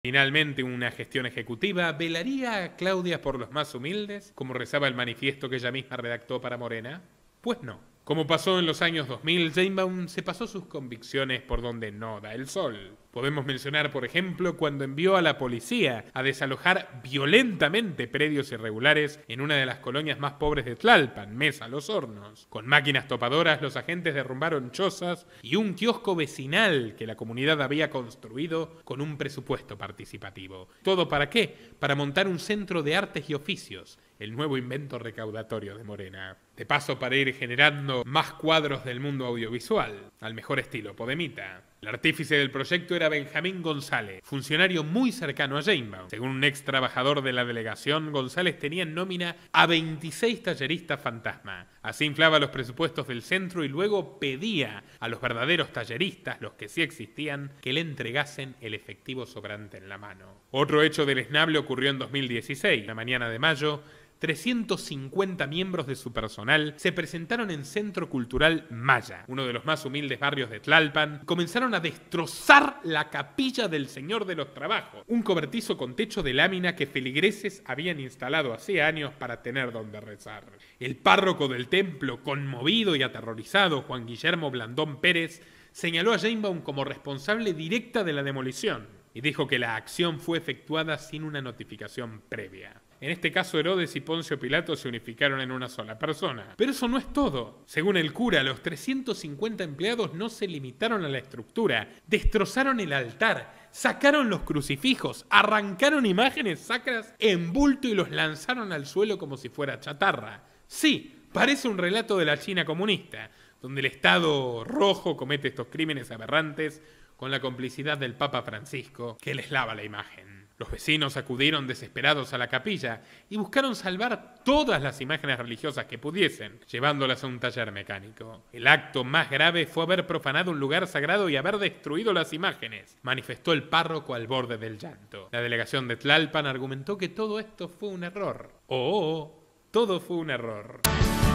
Finalmente, una gestión ejecutiva velaría a Claudia por los más humildes, como rezaba el manifiesto que ella misma redactó para Morena. Pues no. Como pasó en los años 2000, Sheinbaum se pasó sus convicciones por donde no da el sol. Podemos mencionar, por ejemplo, cuando envió a la policía a desalojar violentamente predios irregulares en una de las colonias más pobres de Tlalpan, Mesa Los Hornos. Con máquinas topadoras, los agentes derrumbaron chozas y un kiosco vecinal que la comunidad había construido con un presupuesto participativo. ¿Todo para qué? Para montar un centro de artes y oficios, el nuevo invento recaudatorio de Morena. De paso, para ir generando más cuadros del mundo audiovisual, al mejor estilo Podemita. El artífice del proyecto era Benjamín González, funcionario muy cercano a Sheinbaum. Según un ex trabajador de la delegación, González tenía en nómina a 26 talleristas fantasma. Así inflaba los presupuestos del centro y luego pedía a los verdaderos talleristas, los que sí existían, que le entregasen el efectivo sobrante en la mano. Otro hecho deleznable ocurrió en 2016. La mañana de mayo, 350 miembros de su personal se presentaron en Centro Cultural Maya, uno de los más humildes barrios de Tlalpan, y comenzaron a destrozar la capilla del Señor de los Trabajos, un cobertizo con techo de lámina que feligreses habían instalado hace años para tener donde rezar. El párroco del templo, conmovido y aterrorizado, Juan Guillermo Blandón Pérez, señaló a Sheinbaum como responsable directa de la demolición y dijo que la acción fue efectuada sin una notificación previa. En este caso, Herodes y Poncio Pilato se unificaron en una sola persona. Pero eso no es todo. Según el cura, los 350 empleados no se limitaron a la estructura. Destrozaron el altar, sacaron los crucifijos, arrancaron imágenes sacras en bulto y los lanzaron al suelo como si fuera chatarra. Sí, parece un relato de la China comunista, donde el Estado rojo comete estos crímenes aberrantes con la complicidad del Papa Francisco, que les lava la imagen. Los vecinos acudieron desesperados a la capilla y buscaron salvar todas las imágenes religiosas que pudiesen, llevándolas a un taller mecánico. El acto más grave fue haber profanado un lugar sagrado y haber destruido las imágenes, manifestó el párroco al borde del llanto. La delegación de Tlalpan argumentó que todo esto fue un error. Todo fue un error.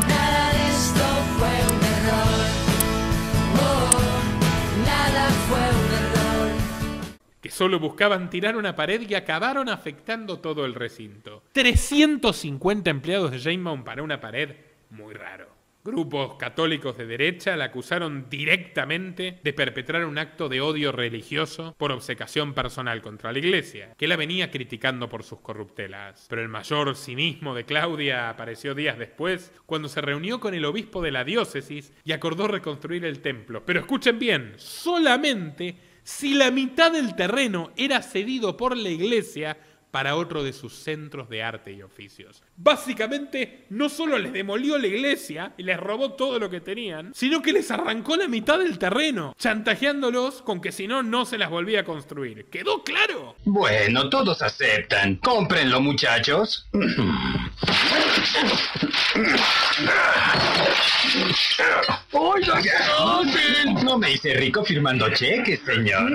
Nada de esto fue un error. Nada fue un error. Que solo buscaban tirar una pared y acabaron afectando todo el recinto. 350 empleados de Sheinbaum para una pared, muy raro. Grupos católicos de derecha la acusaron directamente de perpetrar un acto de odio religioso por obcecación personal contra la iglesia, que la venía criticando por sus corruptelas. Pero el mayor cinismo de Claudia apareció días después, cuando se reunió con el obispo de la diócesis y acordó reconstruir el templo. Pero escuchen bien, solamente si la mitad del terreno era cedido por la iglesia para otro de sus centros de arte y oficios. Básicamente, no solo les demolió la iglesia y les robó todo lo que tenían, sino que les arrancó la mitad del terreno, chantajeándolos con que si no, no se las volvía a construir. ¿Quedó claro? Bueno, todos aceptan. Cómprenlo, muchachos. Oiga, no me hice rico firmando cheques, señor.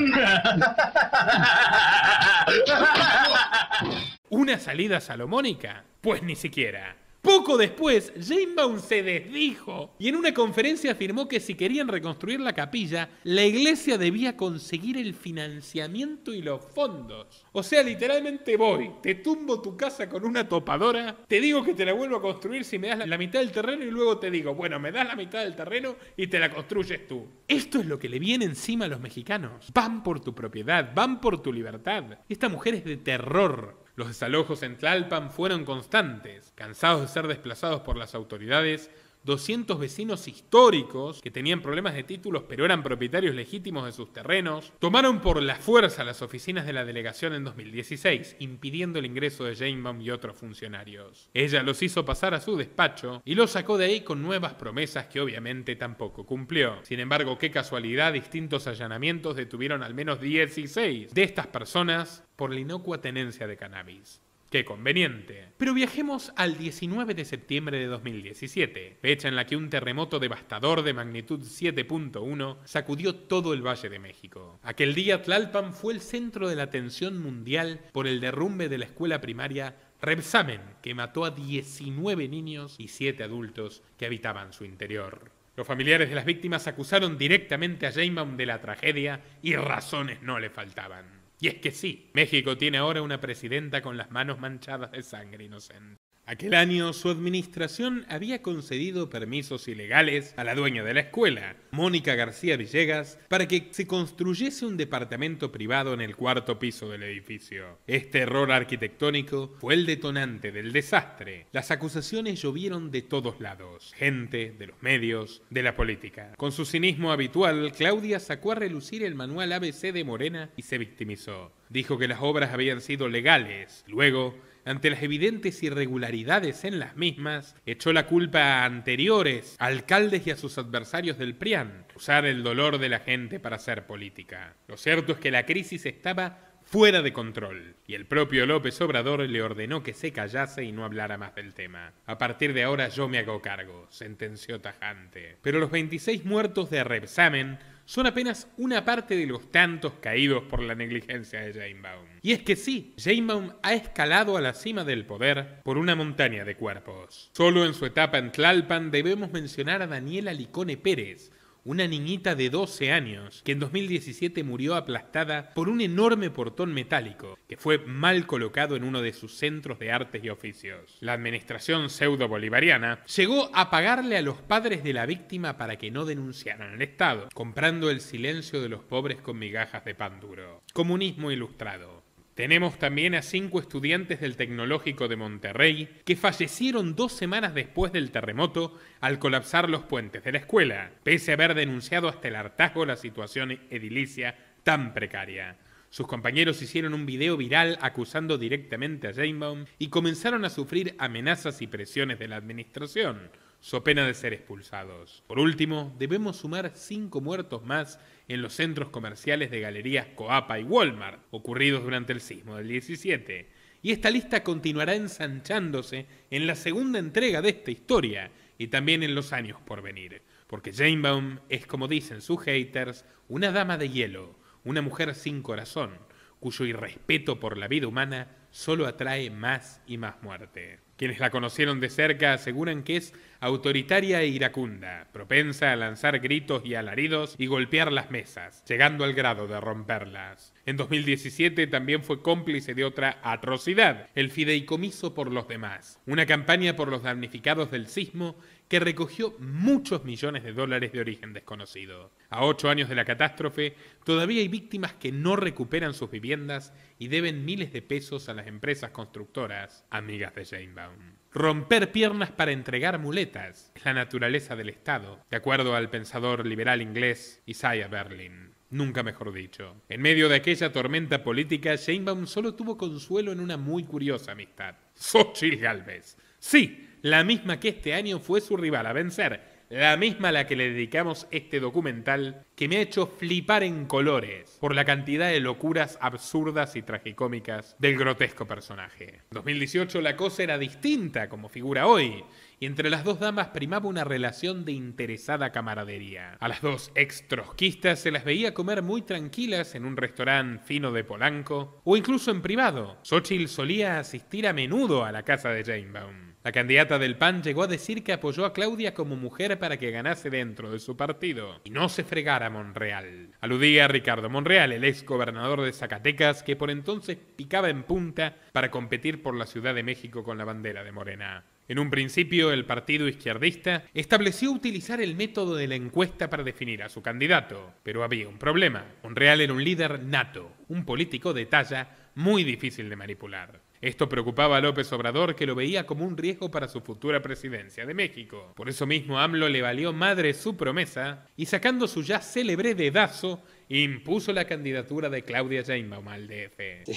¿Una salida salomónica? Pues ni siquiera. Poco después, Sheinbaum se desdijo y en una conferencia afirmó que si querían reconstruir la capilla, la iglesia debía conseguir el financiamiento y los fondos. O sea, literalmente voy, te tumbo tu casa con una topadora, te digo que te la vuelvo a construir si me das la mitad del terreno y luego te digo, bueno, me das la mitad del terreno y te la construyes tú. Esto es lo que le viene encima a los mexicanos. Van por tu propiedad, van por tu libertad. Esta mujer es de terror. Los desalojos en Tlalpan fueron constantes. Cansados de ser desplazados por las autoridades, 200 vecinos históricos que tenían problemas de títulos pero eran propietarios legítimos de sus terrenos, tomaron por la fuerza las oficinas de la delegación en 2016, impidiendo el ingreso de Sheinbaum y otros funcionarios. Ella los hizo pasar a su despacho y los sacó de ahí con nuevas promesas que obviamente tampoco cumplió. Sin embargo, qué casualidad, distintos allanamientos detuvieron al menos 16 de estas personas por la inocua tenencia de cannabis. Qué conveniente. Pero viajemos al 19 de septiembre de 2017, fecha en la que un terremoto devastador de magnitud 7.1 sacudió todo el Valle de México. Aquel día Tlalpan fue el centro de la atención mundial por el derrumbe de la escuela primaria Rebsamen, que mató a 19 niños y 7 adultos que habitaban su interior. Los familiares de las víctimas acusaron directamente a Sheinbaum de la tragedia y razones no le faltaban. Y es que sí, México tiene ahora una presidenta con las manos manchadas de sangre inocente. Aquel año su administración había concedido permisos ilegales a la dueña de la escuela, Mónica García Villegas, para que se construyese un departamento privado en el 4º piso del edificio. Este error arquitectónico fue el detonante del desastre. Las acusaciones llovieron de todos lados, gente, de los medios, de la política. Con su cinismo habitual, Claudia sacó a relucir el manual ABC de Morena y se victimizó. Dijo que las obras habían sido legales. Luego, ante las evidentes irregularidades en las mismas, echó la culpa a anteriores alcaldes y a sus adversarios del PRIAN, usar el dolor de la gente para hacer política. Lo cierto es que la crisis estaba fuera de control, y el propio López Obrador le ordenó que se callase y no hablara más del tema. A partir de ahora yo me hago cargo, sentenció tajante. Pero los 26 muertos de Rebsamen son apenas una parte de los tantos caídos por la negligencia de Sheinbaum. Y es que sí, Sheinbaum ha escalado a la cima del poder por una montaña de cuerpos. Solo en su etapa en Tlalpan debemos mencionar a Daniela Licone Pérez, una niñita de 12 años que en 2017 murió aplastada por un enorme portón metálico que fue mal colocado en uno de sus centros de artes y oficios. La administración pseudo-bolivariana llegó a pagarle a los padres de la víctima para que no denunciaran al Estado, comprando el silencio de los pobres con migajas de pan duro. Comunismo ilustrado. Tenemos también a 5 estudiantes del Tecnológico de Monterrey que fallecieron 2 semanas después del terremoto al colapsar los puentes de la escuela, pese a haber denunciado hasta el hartazgo la situación edilicia tan precaria. Sus compañeros hicieron un video viral acusando directamente a Sheinbaum y comenzaron a sufrir amenazas y presiones de la administración, so pena de ser expulsados. Por último, debemos sumar 5 muertos más en los centros comerciales de galerías Coapa y Walmart, ocurridos durante el sismo del 17. Y esta lista continuará ensanchándose en la segunda entrega de esta historia y también en los años por venir. Porque Sheinbaum es, como dicen sus haters, una dama de hielo, una mujer sin corazón, cuyo irrespeto por la vida humana solo atrae más y más muerte. Quienes la conocieron de cerca aseguran que es autoritaria e iracunda, propensa a lanzar gritos y alaridos y golpear las mesas, llegando al grado de romperlas. En 2017 también fue cómplice de otra atrocidad, el fideicomiso por los demás, una campaña por los damnificados del sismo que recogió muchos millones de dólares de origen desconocido. A 8 años de la catástrofe, todavía hay víctimas que no recuperan sus viviendas y deben miles de pesos a las empresas constructoras, amigas de Sheinbaum. Romper piernas para entregar muletas es la naturaleza del Estado, de acuerdo al pensador liberal inglés Isaiah Berlin. Nunca mejor dicho. En medio de aquella tormenta política, Sheinbaum solo tuvo consuelo en una muy curiosa amistad: Xóchitl Gálvez. Sí, la misma que este año fue su rival a vencer, la misma a la que le dedicamos este documental que me ha hecho flipar en colores por la cantidad de locuras absurdas y tragicómicas del grotesco personaje. En 2018 la cosa era distinta como figura hoy, y entre las dos damas primaba una relación de interesada camaradería. A las dos ex-trotskistas se las veía comer muy tranquilas en un restaurante fino de Polanco o incluso en privado. Xóchitl solía asistir a menudo a la casa de Sheinbaum. La candidata del PAN llegó a decir que apoyó a Claudia como mujer para que ganase dentro de su partido y no se fregara Monreal. Aludía a Ricardo Monreal, el ex gobernador de Zacatecas, que por entonces picaba en punta para competir por la Ciudad de México con la bandera de Morena. En un principio, el partido izquierdista estableció utilizar el método de la encuesta para definir a su candidato, pero había un problema. Monreal era un líder nato, un político de talla muy difícil de manipular. Esto preocupaba a López Obrador, que lo veía como un riesgo para su futura presidencia de México. Por eso mismo AMLO le valió madre su promesa y, sacando su ya célebre dedazo, impuso la candidatura de Claudia Sheinbaum al DF.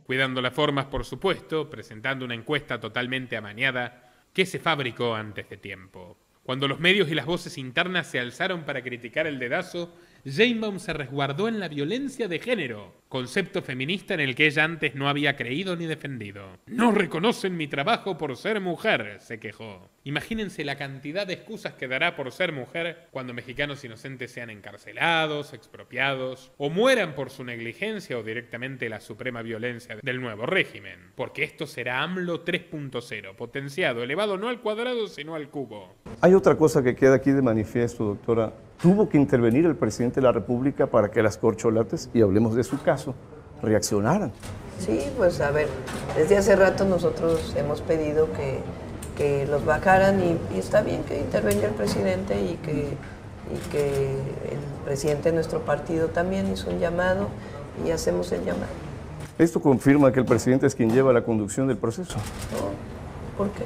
Cuidando las formas, por supuesto, presentando una encuesta totalmente amañada que se fabricó antes de tiempo. Cuando los medios y las voces internas se alzaron para criticar el dedazo, Sheinbaum se resguardó en la violencia de género, concepto feminista en el que ella antes no había creído ni defendido. No reconocen mi trabajo por ser mujer, se quejó. Imagínense la cantidad de excusas que dará por ser mujer cuando mexicanos inocentes sean encarcelados, expropiados o mueran por su negligencia o directamente la suprema violencia del nuevo régimen. Porque esto será AMLO 3.0, potenciado, elevado no al cuadrado sino al cubo. Hay otra cosa que queda aquí de manifiesto, doctora. Tuvo que intervenir el presidente de la República para que las corcholatas, y hablemos de su caso, reaccionaran. Sí, pues a ver, desde hace rato nosotros hemos pedido que los bajaran y está bien que intervenga el presidente y que el presidente de nuestro partido también hizo un llamado y hacemos el llamado. ¿Esto confirma que el presidente es quien lleva la conducción del proceso? No. ¿Por qué?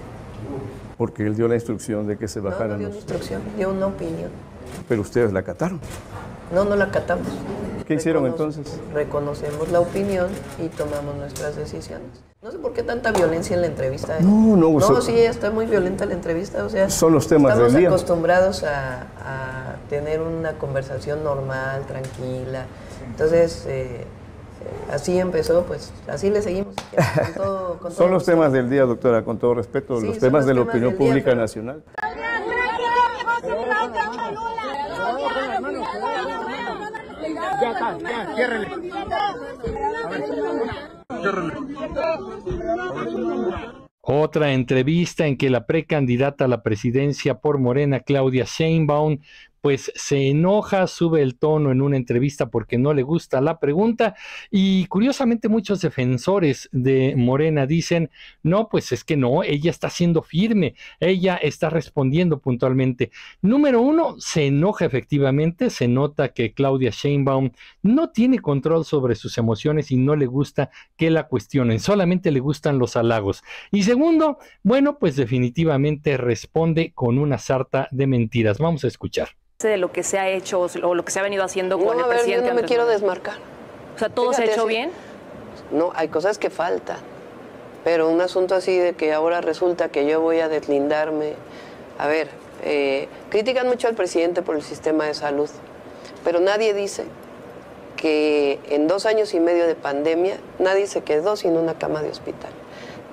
Porque él dio la instrucción de que se bajaran. No dio una instrucción, dio una opinión. Pero ustedes la acataron. No la acatamos. ¿Qué hicieron entonces? Reconocemos la opinión y tomamos nuestras decisiones. No sé por qué tanta violencia en la entrevista. No, sí, está muy violenta la entrevista. O sea, son los temas del día. Estamos acostumbrados a tener una conversación normal, tranquila. Entonces, así empezó, pues así le seguimos. Son los temas del día, doctora, con todo respeto, los temas de la opinión pública nacional. Ya está, ya, ciérrele. Otra entrevista en que la precandidata a la presidencia por Morena, Claudia Sheinbaum, pues se enoja, sube el tono en una entrevista porque no le gusta la pregunta y curiosamente muchos defensores de Morena dicen, no, pues es que no, ella está siendo firme, ella está respondiendo puntualmente. Número uno, se enoja efectivamente, se nota que Claudia Sheinbaum no tiene control sobre sus emociones y no le gusta que la cuestionen, solamente le gustan los halagos. Y segundo, bueno, pues definitivamente responde con una sarta de mentiras. Vamos a escuchar. De lo que se ha hecho o lo que se ha venido haciendo con el presidente. Yo no me quiero desmarcar. O sea, ¿todo se ha hecho bien? No, hay cosas que faltan. Pero un asunto así de que ahora resulta que yo voy a deslindarme. A ver, critican mucho al presidente por el sistema de salud, pero nadie dice que en 2 años y medio de pandemia nadie se quedó sin una cama de hospital.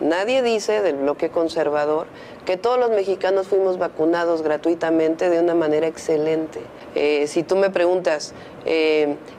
Nadie dice del bloque conservador que todos los mexicanos fuimos vacunados gratuitamente de una manera excelente. Si tú me preguntas,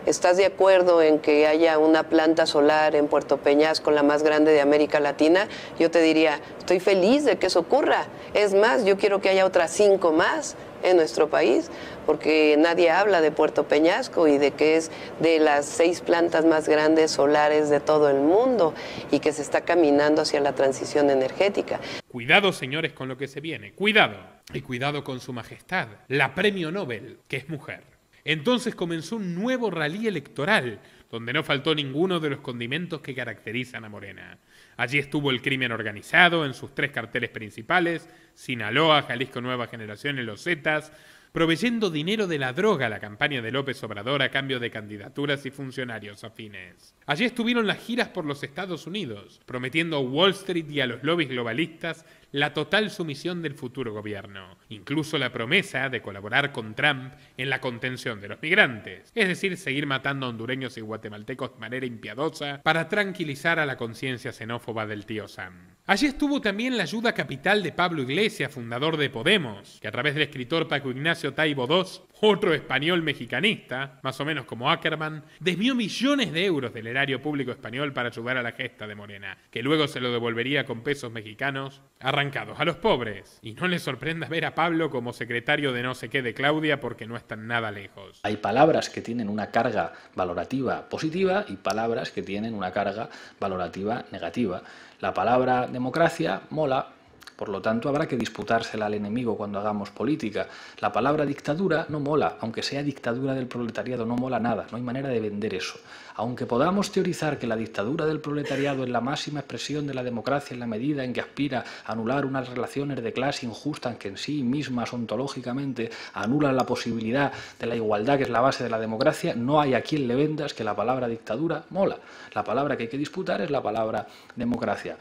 ¿estás de acuerdo en que haya una planta solar en Puerto Peñasco, la más grande de América Latina? Yo te diría, estoy feliz de que eso ocurra. Es más, yo quiero que haya otras 5 más en nuestro país, porque nadie habla de Puerto Peñasco y de que es de las 6 plantas más grandes solares de todo el mundo y que se está caminando hacia la transición energética. Cuidado, señores, con lo que se viene. Cuidado. Y cuidado con su majestad, la premio Nobel, que es mujer. Entonces comenzó un nuevo rally electoral, donde no faltó ninguno de los condimentos que caracterizan a Morena. Allí estuvo el crimen organizado en sus 3 carteles principales, Sinaloa, Jalisco Nueva Generación y los Zetas, proveyendo dinero de la droga a la campaña de López Obrador a cambio de candidaturas y funcionarios afines. Allí estuvieron las giras por los Estados Unidos, prometiendo a Wall Street y a los lobbies globalistas la total sumisión del futuro gobierno, incluso la promesa de colaborar con Trump en la contención de los migrantes, es decir, seguir matando a hondureños y guatemaltecos de manera impiadosa para tranquilizar a la conciencia xenófoba del tío Sam. Allí estuvo también la ayuda capital de Pablo Iglesias, fundador de Podemos, que a través del escritor Paco Ignacio Taibo II, otro español mexicanista, más o menos como Ackerman, desvió millones de euros del erario público español para ayudar a la gesta de Morena, que luego se lo devolvería con pesos mexicanos arrancados a los pobres. Y no les sorprenda ver a Pablo como secretario de no sé qué de Claudia porque no están nada lejos. Hay palabras que tienen una carga valorativa positiva y palabras que tienen una carga valorativa negativa. La palabra democracia mola, por lo tanto habrá que disputársela al enemigo cuando hagamos política. La palabra dictadura no mola, aunque sea dictadura del proletariado, no mola nada, no hay manera de vender eso. Aunque podamos teorizar que la dictadura del proletariado es la máxima expresión de la democracia en la medida en que aspira a anular unas relaciones de clase injustas que en sí mismas ontológicamente anulan la posibilidad de la igualdad que es la base de la democracia, no hay a quien le vendas que la palabra dictadura mola. La palabra que hay que disputar es la palabra democracia.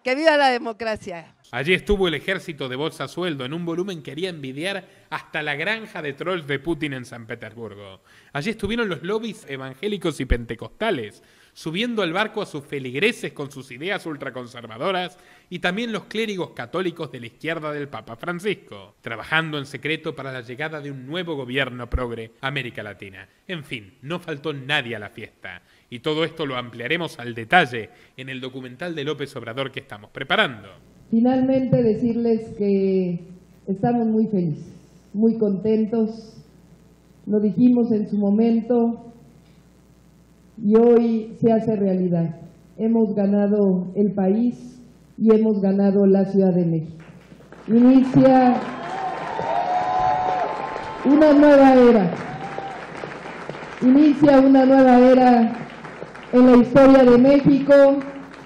¡Que viva la democracia! Allí estuvo el ejército de voz a sueldo en un volumen que haría envidiar hasta la granja de trolls de Putin en San Petersburgo. Allí estuvieron los lobbies evangélicos y pentecostales, subiendo al barco a sus feligreses con sus ideas ultraconservadoras y también los clérigos católicos de la izquierda del Papa Francisco, trabajando en secreto para la llegada de un nuevo gobierno progre a América Latina. En fin, no faltó nadie a la fiesta. Y todo esto lo ampliaremos al detalle en el documental de López Obrador que estamos preparando. Finalmente decirles que estamos muy felices, muy contentos. Lo dijimos en su momento y hoy se hace realidad. Hemos ganado el país y hemos ganado la Ciudad de México. Inicia una nueva era. Inicia una nueva era en la historia de México.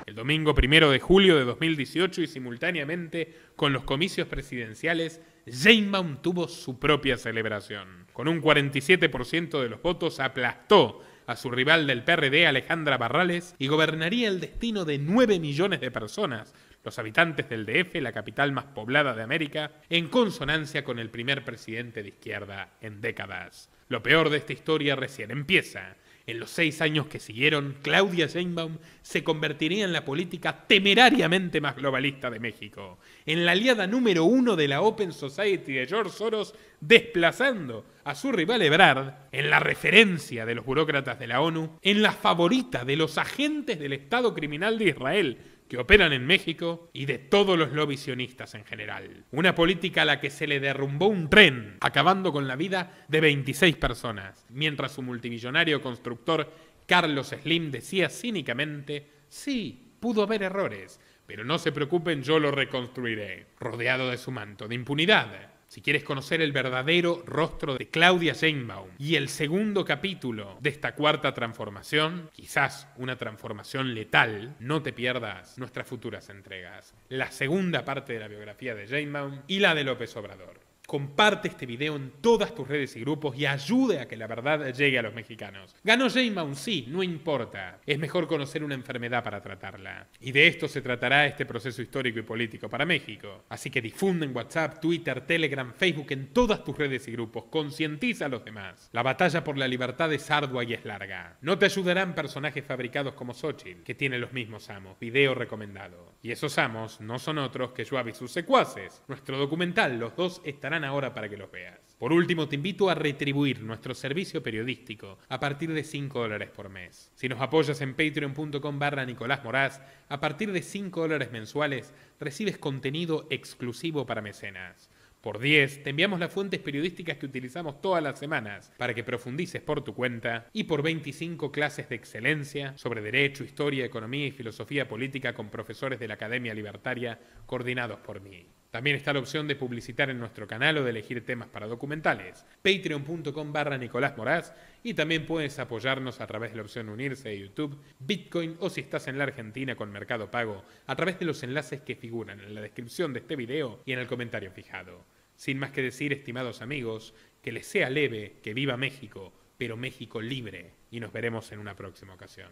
El domingo 1 de julio de 2018 y simultáneamente con los comicios presidenciales, Sheinbaum tuvo su propia celebración. Con un 47% de los votos aplastó a su rival del PRD, Alejandra Barrales, y gobernaría el destino de 9 millones de personas, los habitantes del DF, la capital más poblada de América, en consonancia con el primer presidente de izquierda en décadas. Lo peor de esta historia recién empieza. En los 6 años que siguieron, Claudia Sheinbaum se convertiría en la política temerariamente más globalista de México, en la aliada número 1 de la Open Society de George Soros, desplazando a su rival Ebrard, en la referencia de los burócratas de la ONU, en la favorita de los agentes del Estado criminal de Israel, que operan en México, y de todos los lobbies sionistas en general. Una política a la que se le derrumbó un tren, acabando con la vida de 26 personas, mientras su multimillonario constructor Carlos Slim decía cínicamente: sí, pudo haber errores, pero no se preocupen, yo lo reconstruiré, rodeado de su manto de impunidad. Si quieres conocer el verdadero rostro de Claudia Sheinbaum y el segundo capítulo de esta cuarta transformación, quizás una transformación letal, no te pierdas nuestras futuras entregas. La segunda parte de la biografía de Sheinbaum y la de López Obrador. Comparte este video en todas tus redes y grupos y ayude a que la verdad llegue a los mexicanos. ¿Ganó Sheinbaum? Sí, no importa. Es mejor conocer una enfermedad para tratarla. Y de esto se tratará este proceso histórico y político para México. Así que difunde en WhatsApp, Twitter, Telegram, Facebook, en todas tus redes y grupos. Concientiza a los demás. La batalla por la libertad es ardua y es larga. No te ayudarán personajes fabricados como Xochitl, que tiene los mismos amos. Video recomendado. Y esos amos no son otros que Schwab y sus secuaces. Nuestro documental, los dos estarán ahora para que los veas. Por último, te invito a retribuir nuestro servicio periodístico a partir de $5 por mes. Si nos apoyas en patreon.com/Nicolás Moraz, a partir de $5 mensuales recibes contenido exclusivo para mecenas. Por 10, te enviamos las fuentes periodísticas que utilizamos todas las semanas para que profundices por tu cuenta, y por 25 clases de excelencia sobre Derecho, Historia, Economía y Filosofía Política con profesores de la Academia Libertaria coordinados por mí. También está la opción de publicitar en nuestro canal o de elegir temas para documentales, patreon.com/Nicolás Moraz, y también puedes apoyarnos a través de la opción unirse de YouTube, Bitcoin o si estás en la Argentina con Mercado Pago, a través de los enlaces que figuran en la descripción de este video y en el comentario fijado. Sin más que decir, estimados amigos, que les sea leve, que viva México, pero México libre, y nos veremos en una próxima ocasión.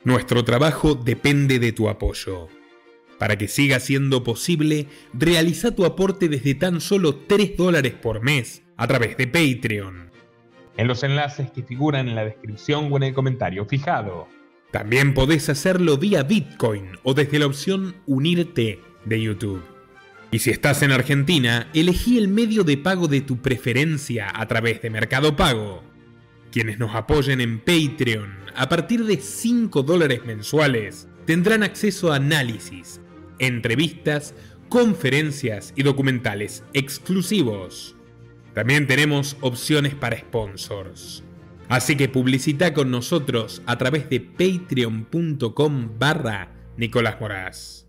Nuestro trabajo depende de tu apoyo. Para que siga siendo posible, realiza tu aporte desde tan solo $3 por mes a través de Patreon, en los enlaces que figuran en la descripción o en el comentario fijado. También podés hacerlo vía Bitcoin o desde la opción Unirte de YouTube. Y si estás en Argentina, elegí el medio de pago de tu preferencia a través de Mercado Pago. Quienes nos apoyen en Patreon a partir de $5 mensuales tendrán acceso a análisis, entrevistas, conferencias y documentales exclusivos. También tenemos opciones para sponsors. Así que publicita con nosotros a través de patreon.com/Nicolás Moraz.